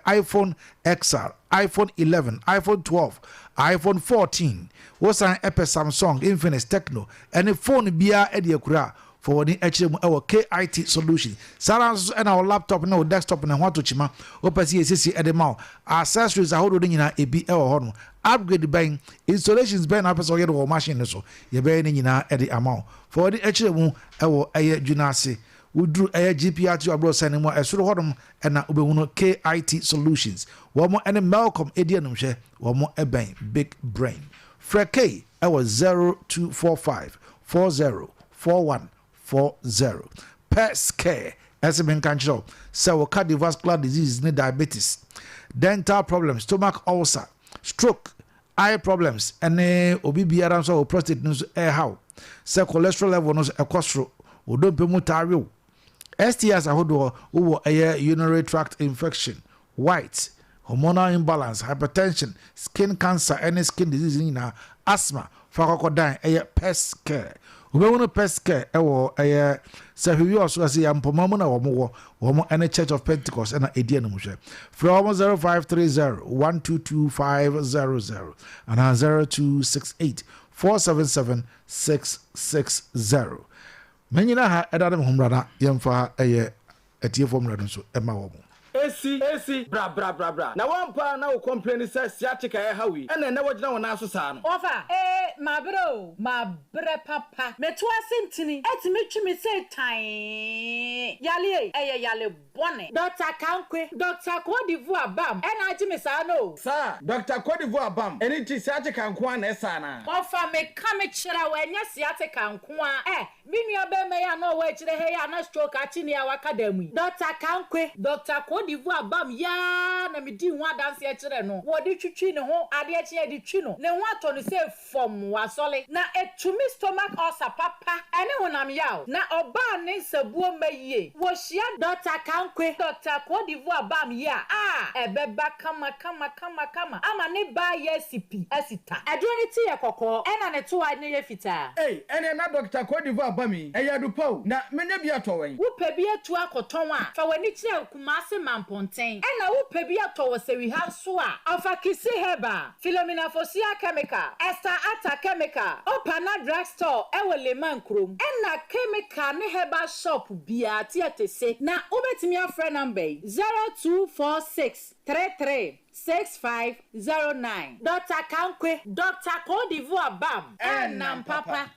iPhone XR, iPhone 11, iPhone 12, iPhone 14 wosan epe Samsung Infinix Tecno any phone bia e de akura forwarding actually our KIT solution saranso and our laptop na desktop na hwato chima opasi esisi edema accessories ahodo nyina ebi e ho no upgrade buying installations ben apesa oye do machine so ye be ni nyina e de amount forwarding actually mu e wo eye junase udru eye GPR abro sanimo esoro hodom na obehuno KIT solutions womo ene Malcolm edianum hwe womo eben big brain freke e was 0245 404140 pest care as ben kancho so cardiovascular disease ne diabetes dental problems stomach ulcer stroke eye problems ene obi biara so prostate no how say cholesterol level no ekosro odompe mutario STIs ahodo wo urinary tract infection white hormonal imbalance hypertension skin cancer any skin disease na asthma fakokodan pest care we want pest care ewo sahiwi oso ase ya mpomamo na womo any Church of Pentecost na edie no hwe from 0530 122500 and 0268 477 660 menyina ha edadem homrada yemfa etie formula so ema wo AC bra na one pa na wo complain say siatika e hawi ena na wogina wona aso saa no ofa ma bre papa meto asentini etimi twimi say tan yale yale bone Dr. Kankwe Dr. Kodivu Abam ena agi me saa no sa Dr. Kodivu Abam eni ti siatika nko na esa na ofa me ka me kira wa nya siatika nko minua be me ya no wa kire he ya na stroke achini ya wakadamu Dr. Kankwe Dr. Kodivu Abam ya na me di ho adanse e kire no wo di twitwi ne ho ade e kire di twi no ne ho ato no say fom wasole na etumi stomach ulcer papa ene honam yaw na oba ne nsabuo mayie wo hia Dr. Kankwe Dr. Kodivu Abam ya ebeba kama ama ne ba ya sipi asita adwoni ti ye kokko ena ne to ane ye fita ene na Dr. Kodivu Abam eyadupau na menye bi atowen wo pebi atu akoton a fa wani kire Kumase Mamponten ena wo pebi ato wo sewi ha so a afa kisi heba Philomena Fosia chemical Esther Ata chemical Opana drugstore Leman Krom ena chemical ne heba shop bia tietese na obetimi afre number 0246 33 6509 Dr. Kankwe Dr. Kodivu Abam ena papa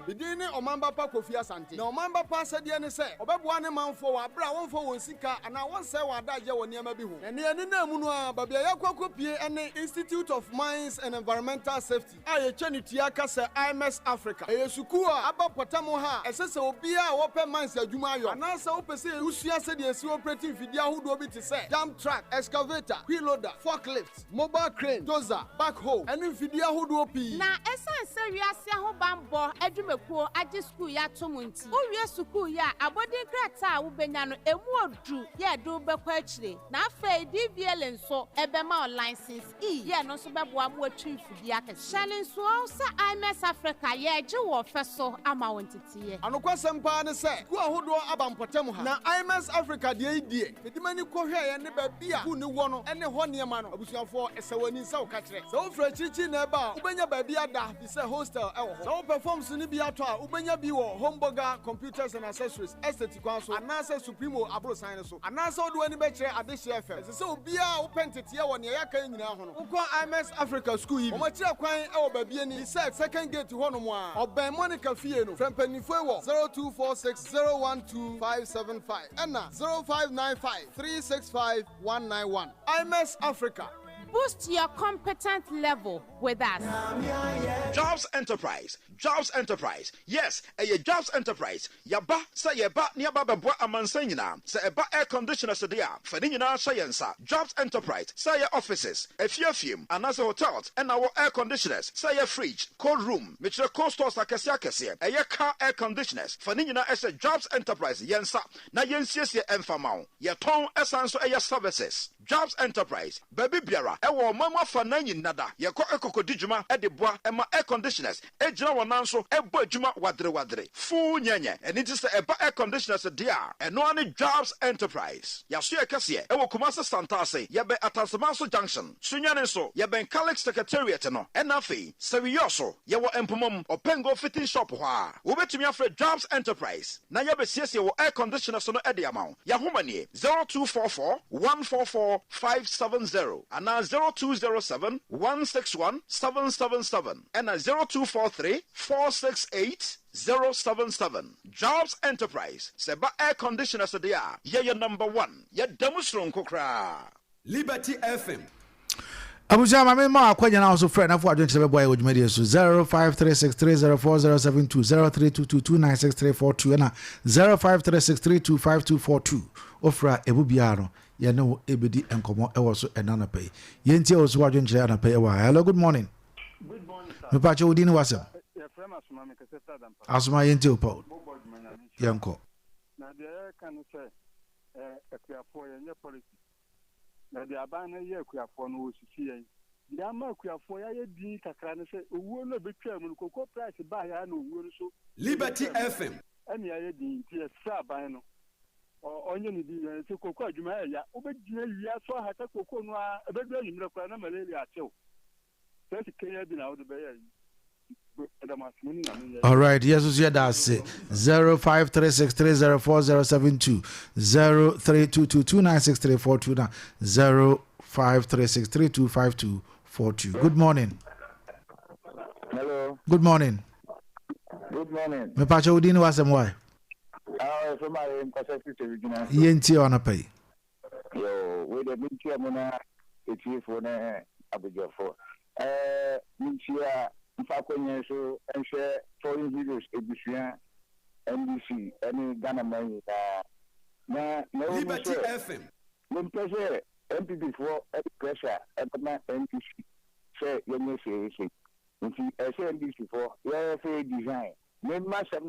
Idini omamba pa Kofi Asante na omamba pa sadie ne se obeboa ne manfo wa bra wonfo won sika ana won se wa daje won niam bi ho ene ene na mu no a babia yakokopie ene Institute of Mines and Environmental Safety aye cheni tuaka se IMS Africa eyesuku a abapotamo ha esese obi a wo pe mines adwuma ayo ana se wo pese usua se de esi operating video ahodo bi te se dump truck excavator wheel loader forklift mobile crane dozer backhoe ene video ahodo pi na esanse wiase ho bambo adwuma ko agi school ya tomunti owie school ya abodin krata wo benya no emu odu ye do bekwa akire na afa DVL nso ebema license ye no so beboa mo atwi fudi akese shale nso sa IMS Africa ye je wo feso ama wontetiye anokwasem pa ne se ku ahodo abampotem ha na IMS Africa de idie medimani ko hwe ye ne ba bia ku ne wo no ene ho niema no abusuafo esawani sa wo ka kire so fra chichi na eba ubenya ba bia da bi se hostel ewo ho so perform so ni bia to a ubenya bi wo Homburger Computers and Accessories estate kwan so anase Supremo abro sign so anase odo ani be kire adehye FM se obia wo pentete ye wo ne ya kan nyina ho no uko IMS Africa school yi o ma kire kwan ewo ba bia ni second gate ho no mo a oban Monica fie no frempanifo wo 0246012575 and 0595365191 IMS Africa. Boost your competent level with us. Jobs Enterprise. Yes, a Jobs Enterprise. Yaba, say yaba, niaba babo amansanyina. Say eba air conditioner sedia. Fadinina sayensa. Jobs Enterprise. Say your offices, a few, another hotels, and our air conditioners. Say your fridge, cold room, Mitra cold stores akasiakasia. A your car air conditioners. Fadinina as a Jobs Enterprise. Yensa. Na yensies ye enfamao. Your tone esanso a your services. Jobs Enterprise. Baby Biara. ɛwɔ ɔmanmu afa nan nyinada yɛkɔ ekoko di dwuma ɛde boa ɛma air conditioners egyina wɔn nan so ɛbɔ adwuma wadere full nyenye ɛni ti sɛ ɛba air conditioners deɛ ɛno ani Jobs Enterprise yaso yɛ kɛseɛ ɛwɔ Kumasi Santase yɛbɛ Atansemaso Junction sunyane so yɛbɛn Calyx Secretariat no ɛna afei sɛwiyɔso yɛwɔ Mpomom Opengo fitting shop hɔ a wobɛtumi afrɛ Jobs Enterprise na yɛbɛsiesie wɔ air conditioners no ɛde ama wo yɛahomanie 0244 144 570 ana 0207 161 777 ɛna 0243 468 077 Jobs Enterprise Seba air conditioners there ye number 1 ye demonstration kokra Liberty FM Abuja mama ma akwanya na so friend afọ adwenche be boy odwumadi so 0536304072 0322296342 na 0536325242 ofra ebubia no ye ne ebedi enkomo ewo so enana pay ye ntie o so adwenche ana pay ewa. Hello, good morning. Good morning, sir. Me pa che odini wasem asuma ye ntie o Paul yanko na de kan say akuafo ye policy na de aban na ye akuafo no osisi yen de ama akuafo ya ye din kakra ne say owuo no betwa mu koko price ba ya na owuo no so Liberty FM ani ya ye din ti sa aban no onye ni di se koko adwuma ya obedina wia so ha ta koko no a ebedu anyimre kwa na malaria achew se kenya bi na wo de be ya. All right, yes, that's it. 0536304072 0322296342 0536325242. Good morning. Hello. Good morning. Good morning. Me pacha udini wasem why? So my inconsistent original. Yenti on a pay. Yo, we the mintia mona eti for na abujafo. Mintia mfakonye so enhwe foreign videos ebusia NBC any Ghana man na Liberty FM when pressure MPP for pressure at my NPC say yenye say nti NBC for yeah say design men ma say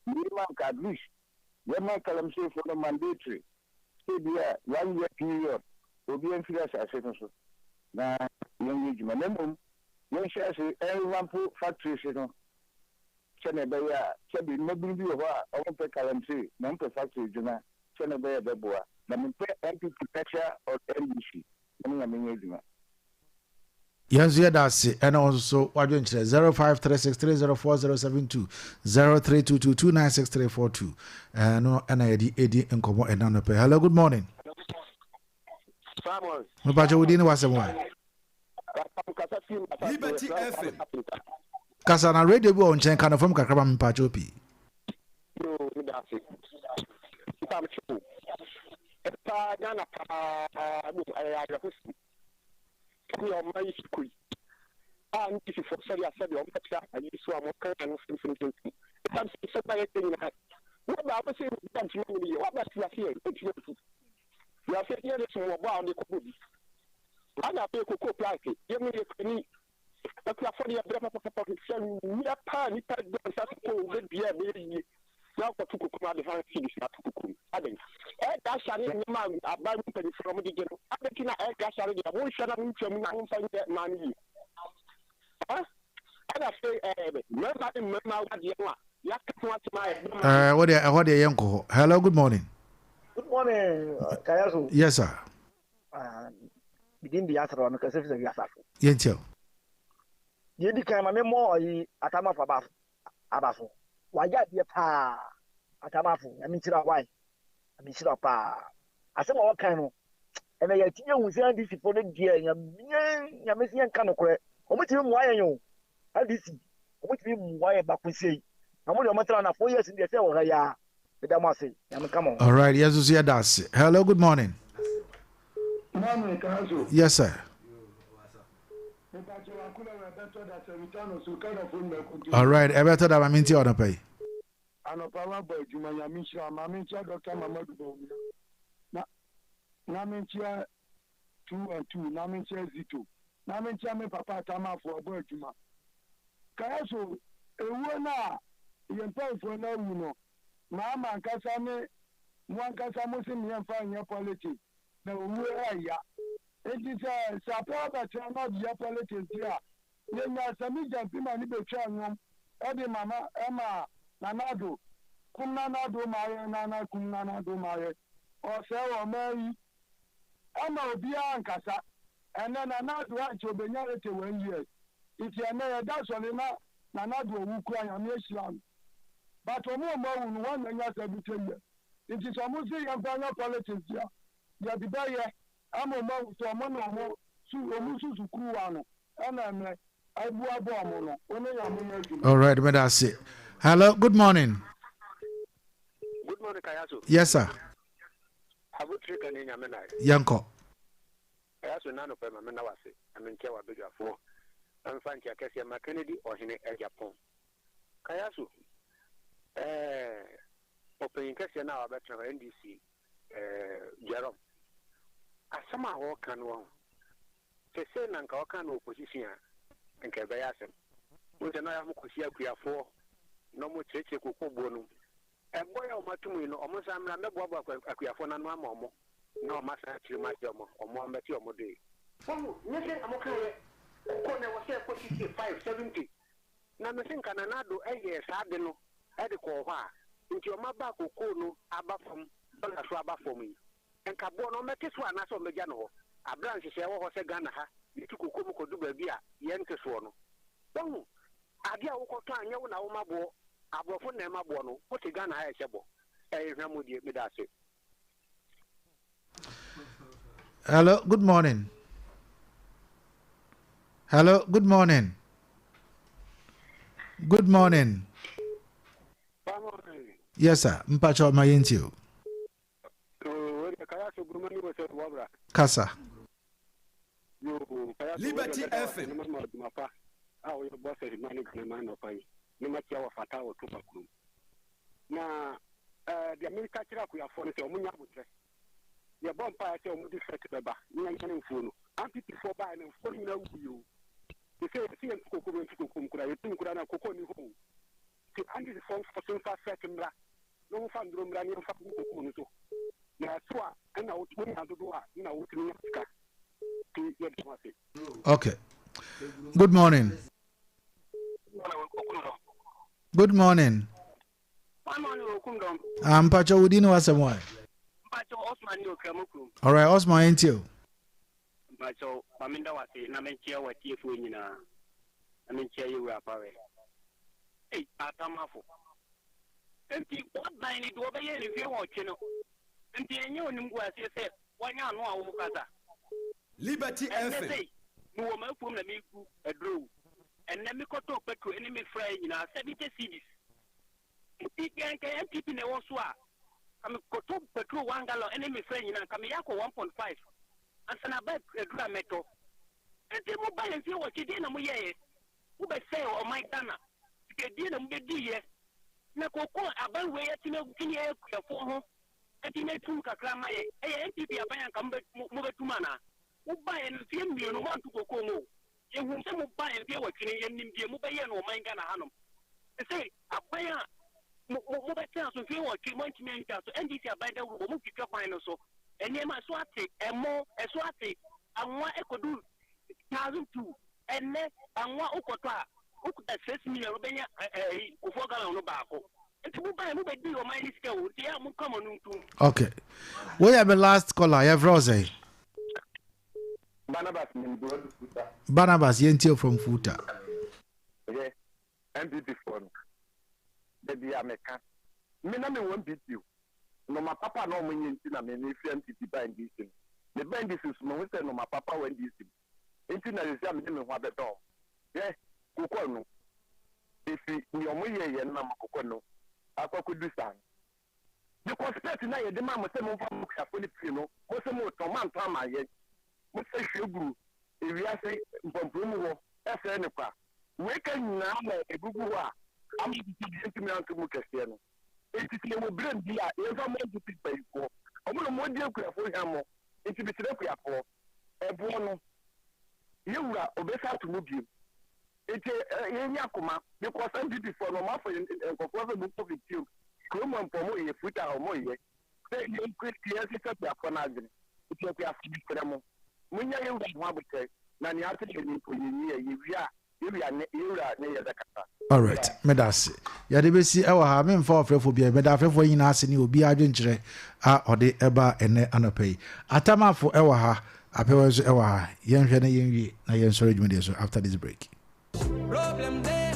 minimum at least when my column say for the mandatory say there 1 year period obi enfira say so na yenye juma nemum when she say everyone put factory no chene be ya chebi no bi bi ho a o pe kalamsi no pe factory juna chene be be boa na me pe MPP pressure or NBC no na me juma. Yes, yeah, that's it. And also, what do you say? 0536304072 0322296342. No, and I did and come and none pay. Hello, good morning. Samuel. No, but you didn't was one. Liberty FM. Kasana radio bo onchen kana from kakraba mpacho pi. No, that's it. I'm sure. Epa Ghana pa no I request. Your money school. And if you for sorry I said you and you saw more kind of something. It's something thing. What about say that you what about you here? You are saying this one about the cook. I got a cocoa price. Give me any. But you are for the brother for sell me a pan. It has done such a good beer. Now for to cook my defense is not to cook. I think. That shall man about from the general. I think in a gas shall be a one shall not find that money. Huh? And I say, what are you? Hello, good morning. Good morning, Kayaso. Yes, sir. Begin the answer on the Kasif Yasafu. Yes, You became a memo atama for Abafu. Why, ya pa atamafu. I mean, why? I mean, pa. I said, what kind of and I think you say this for the dear, you're missing kind of correct. How much you why you? I did see. How much you why back we say? I'm only a matter of 4 years in the cell. Yeah, come on. All right, yes, yeah, that's it. Hello, good morning. Morning, Kayaso. Yes, sir. All right, I better that I'm into on pay. Ano power boy Juma Yamisha, Mamincha Dr. Mamadu. Namincha 2 and 2, Namincha Z2. Namincha me papa tama for boy Juma. Kayaso, a wona, you pay for no uno. Mama and Kasame, one Kasamusim, young fine your politics. No, where are ya? It is a support that you are not your politics here. You are some jumping on the channel. Eddie Mama, Emma, Nanado, Kumnanado Maya, Nana Kumnanado Maya, or Sarah Mary, Emma Biancasa, and then another right to be narrated 1 year. If you are that's only now, Nanado who cry on Islam. But for more, 1 year every 10 years. It is almost the politics here. You are the buyer. I'm a man to a man or more, to Kuano, and I'm I all right, but that's it. Hello, good morning. Good morning, Kayaso. Yes, sir. Have you taken in Yamena? Yanko. Kayaso, none of them, I mean, Kawa bigger for. I'm finding a Cassia Kennedy or in a Japan. Kayaso, opening Cassia now about NDC, Jerome. I somehow can one. To say Nanka opposition. And Kayaso. With an eye of Kusia for no more church bonum. And boy, almost I'm not a Kuafona no more. No master actually my or more mature day. Oh, nothing I'm okay. When I was here for 65, 70. Now, nothing can another a year, Sadeno, Edico, into your mother who no abba from Balaswaba for me. And Cabono met this one as on the Jano. A branch is a Ghana. You took Kuku do beer, Yankes one. Oh, Adia Okota, Yawana Mabo, Abofon Nemabono, what a Ghana has a bo. I Ramudi Medase. Hello, good morning. Hello, good morning. Good morning. Yes, sir. Mpacho Mayentio. Kasa. Liberty FM. Our boss is money man of I. No matter what Fatah or Tupac. Now, the American we are for the Munabutre. Your bumpire tell me this Baba. You are getting full. I'm 54 by and 40 you. You say, see, and Coco to Kumkura, you think Kurana Coco in home. See, and this is for some fast second. No fun room running for Kuku. Now, and I would have to do it. Now, okay. Good morning. Good morning. I'm Pacho Udino Asamoy. All right, Osman ain't you? Pacho, Paminda was a Namentia, what you win. I mean, you were power. Hey, Atamafo. And what I need to obey if you watch, you know. And the new was said, why not know Liberty FM. No woman from the Miku, a drew. And let me go to Petro enemy friend in our 70 cities. If you can't keep in the Oswa, I'm going to Petro 1 gallon enemy friend in Kamiyako 1.5. And Sanabek a drameto. And they will buy and see what you did. Who by say, or my Dana, get dinner with dear. Nako, about way at Tino for home. And he made 2 Kakrama, a NTP a come back move to Mana. Who buy and film you want to go Como. You will some buy and be what you need to move or mind Ghana Hanum. They say, a buyer, move a chance to feel what you want to make us, and this by the woman pick up mine also. And then my swati, and more a swati, and what I could do 1,002, and then and what Okota, who could assess me a Robania, a Ufoga on the Bako. And to buy a move a deal of my skill, they are more common to. Okay. We have a last caller. I have Rose. Barnabas Yentio from Futa. Okay. MPP for the American. Me na me won't beat you. No, my papa no me intina me if MPP by this. The band is no say no my papa when this. Intina is am me ho abeto. Yeah, kokọ no. If you omoye ye na kokọ no. Akoko do san. Because that na ye de ma mo say mo fa mo ka fo ni pri no. Mo say mo to man to ma ye. Mo say hwegu. If you say mpompomu wo, ese ne kwa. We can now egugu a am to me anke mo kese no. Enti ti mo brain bi a e fa mo to pipa iko. Omo no mo die kuafo hamo. Enti bi tire kuafo. Ebo no. Yewura obesa to mo bi. Enti yenya koma because MPP for no ma for nkofo fe mo to victim. Ko mo mpomo ye futa o mo ye. Say you quick clear se kuafo na agene. Enti kuafo bi kere mo. munya yewura ho abotɛ na ne ate de ni ko yewura ne yɛbɛkasa. All right, medasi. Yade besi ewa ha me mfa ofrefo bia meda afrefo nyina ase ni obi adwenkyere a ode eba ene anopai. Atamafo ewa ha, apewa so ewa ha. Yenhwe na yenwie na yensori dwumede so after this break. Problem there.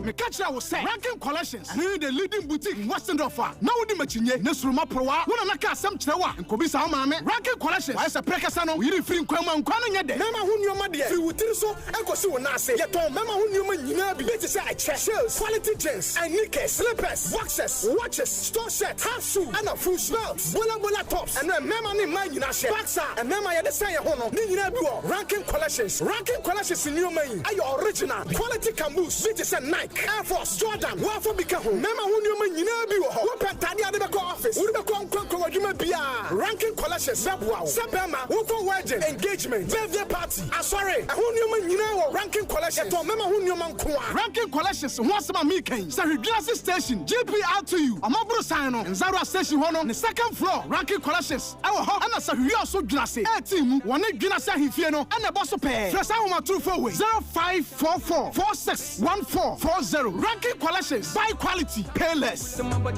Me catch I was say Ranking Collections and the leading boutique in Western Offer. Now the machinye Nesruma Proa, one of the some chewa and Kobisa Mame. Ranking Collections. Why is a precasano? We free Kwama and Kwana Yade. Mama who knew my dear. You would so and Kosu Nase. Yet Mama who knew my Yinabi. Let's say shells, quality jeans, and knickers, slippers, boxes, watches, store shirt, half shoe, and a full belts, bola tops, and then Mama named my Yinashe. Baxa and Mama Yada say Hono, Ninabu, Ranking Collections. Ranking Collections in your main. Are your original quality caboose, Vitis and Nike. Air Force, Jordan, Waffle Bikaho, Mama Wunyaman, Yinabu, Whoop Tania de Bako office, Udabakon Kwanko, Bia, Ranking Collections, Sabwa, Sabama, Whoop wedding, engagement, birthday party. I'm sorry, Wunyaman, Ranking Collections, Mama Wunyaman Kwa, Ranking Collections, once my meeting, Sari Glasses Station, GP out to you, a mobile sign on, and Zara Station on the second floor, Ranking Collections, our home, and a Sari also Glassy, a team, one Ginasa Hifiano, and a boss of pay, first hour 248 0544 461440. Ranking Collections, buy quality, pay less. What's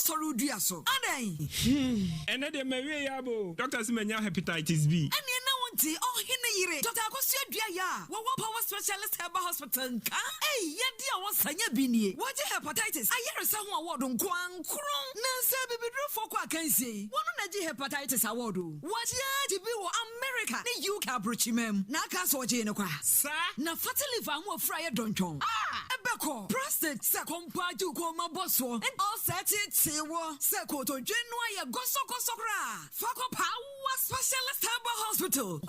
the road so? And then the Mary Yabo, Dr. Simenia hepatitis B. And you know, oh, Hinay, Dr. Akosia Dia, what power specialist have a hospital? Hey, yet dear was Sanya Bini. What hepatitis? I hear someone word on Kwang Kron. Nancy, baby, for what can say. One of the hepatitis award. What ya to be America? The UK Bruchimem, Nakas or Janoka. Sir, na fatally van or fryer don't you? Ebeko, prostate, second part to coma bosso, and all set it, say, Sekoto, Genoa, Gosokosokra, Fako Power Specialist Herbal Hospital.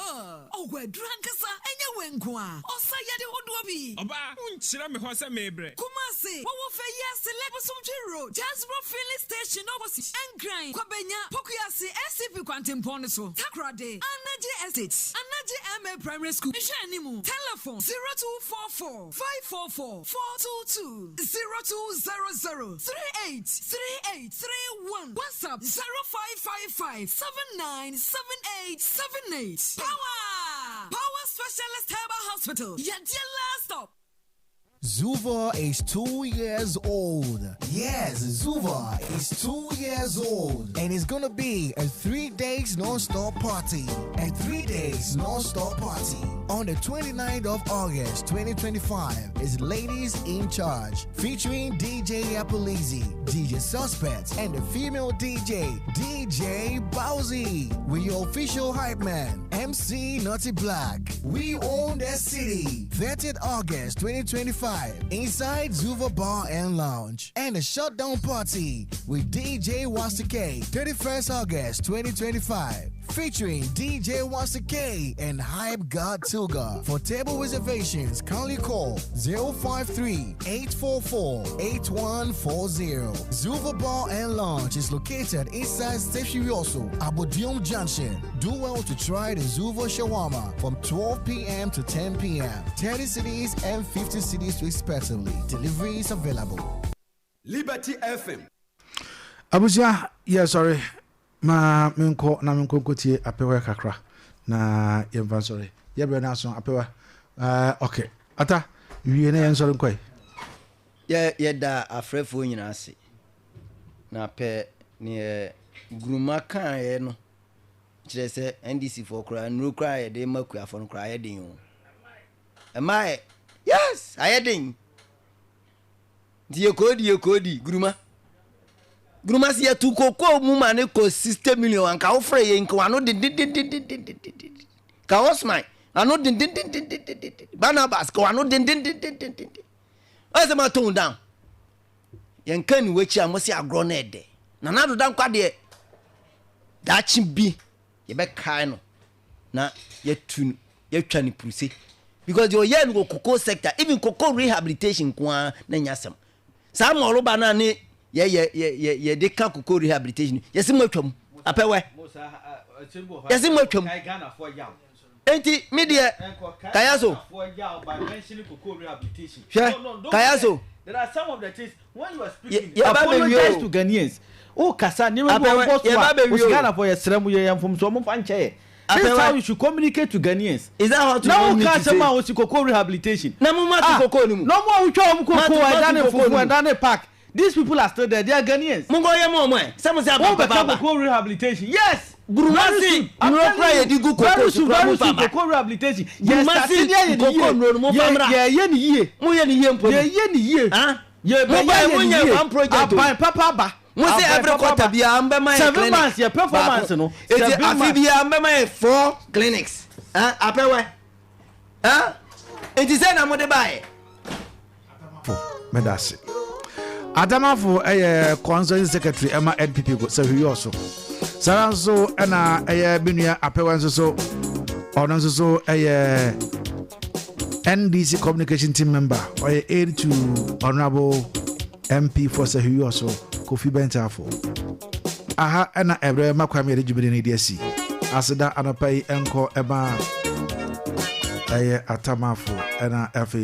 Oh, we're drunk, sir, and you went qua. Oh, Sayadi Odobi. Oba, Unchirame Hosa Mebre. Kumasi, what will say yes, Leposum Road, Jasbro Filling Station, Overseas, and Grind, Quabenya, Pokiasi, SCP Quantum Poniso, Takrade, Anaji Estates, Anaji MA Primary School, Shanimu, telephone 0244 544 422 0200 383831, WhatsApp 0555 797878. Power Specialist Herbal Hospital. Your dear last stop. Zuva is 2 years old. Yes, Zuva is 2 years old. And it's gonna be a 3 days non-stop party. A 3 days non-stop party. On the 29th of August 2025 is Ladies in Charge, featuring DJ Apolizi, DJ Suspects, and the female DJ, DJ Bowsy. With your official hype man, MC Naughty Black. We own the city. 30th August 2025. Inside Zuva Bar and Lounge, and a shutdown party with DJ Wasike, 31st August 2025, featuring DJ Wasike and Hype God Tilga. For table reservations, kindly call 053-844-8140. Zuva Bar and Lounge is located inside Station Yoso, Abodium Junction. Do well to try the Zuva Shawarma from 12 p.m. to 10 p.m. 30 cities and 50 cities respectively. Delivery is available. Liberty FM. Abuja, yeah, sorry. Ma minko na minko kotie apewa kakra na yemva sorry. Yebre na so apewa. Okay. Ata wie na yen sorry nkoi. Ye da afrefo nyina ase. Na pe ne gruma kan ye no. Kire se NDC for kra nru kra ye de maku afo no kra ye den o. Am yes, I heading. Die kodi gruma si ya tu koko mu mane ko 60 million anka wo frɛ ye nka wano din ka osman ano din Barnabas ka wano din ase ma tone down yen kan wechi amosi agro na ede na do dan kwa de da chi bi ye be kai no na ye tunu ye twa ni puse because your yen go cocoa sector even cocoa rehabilitation kwa na nyasem sa mo roba na ni ye de ka cocoa rehabilitation yes mo twam apewe yes mo twam enti media Kayaso Kayaso there are some of the things when you are speaking apologize to Ghanaians Oh, Kasa, you will go to Ghana for your Sremu from some fanche. That's how you should communicate to Ghanaians. Is that how to now Kasama was Koko rehabilitation? No more and Dane Park. These people are still there. They are Ghanaians. Mungoya Momo. Some say Koko rehabilitation. Yes. Gurumasi, no cry di gu Koko Koko rehabilitation. Yes, Koko no mo famra. Yeah, ye. Mo ye ni mpo. Ye. Huh? Yeah, one project. Papa ba. We say every quarter be ambe my 7 months your performance no. It is afi ambe my 4 clinics. Apewe. It is na mo de buy. Medasi. Adamafo constituency secretary Emma NPP go say you also. Saranso na benua apewe so ono so NDC communication team member or aid to honorable MP for say you also Kofi Bentafo. Aha na ebre makwame rejibere ne diasi. Aseda anapai enko eba atamafo na afi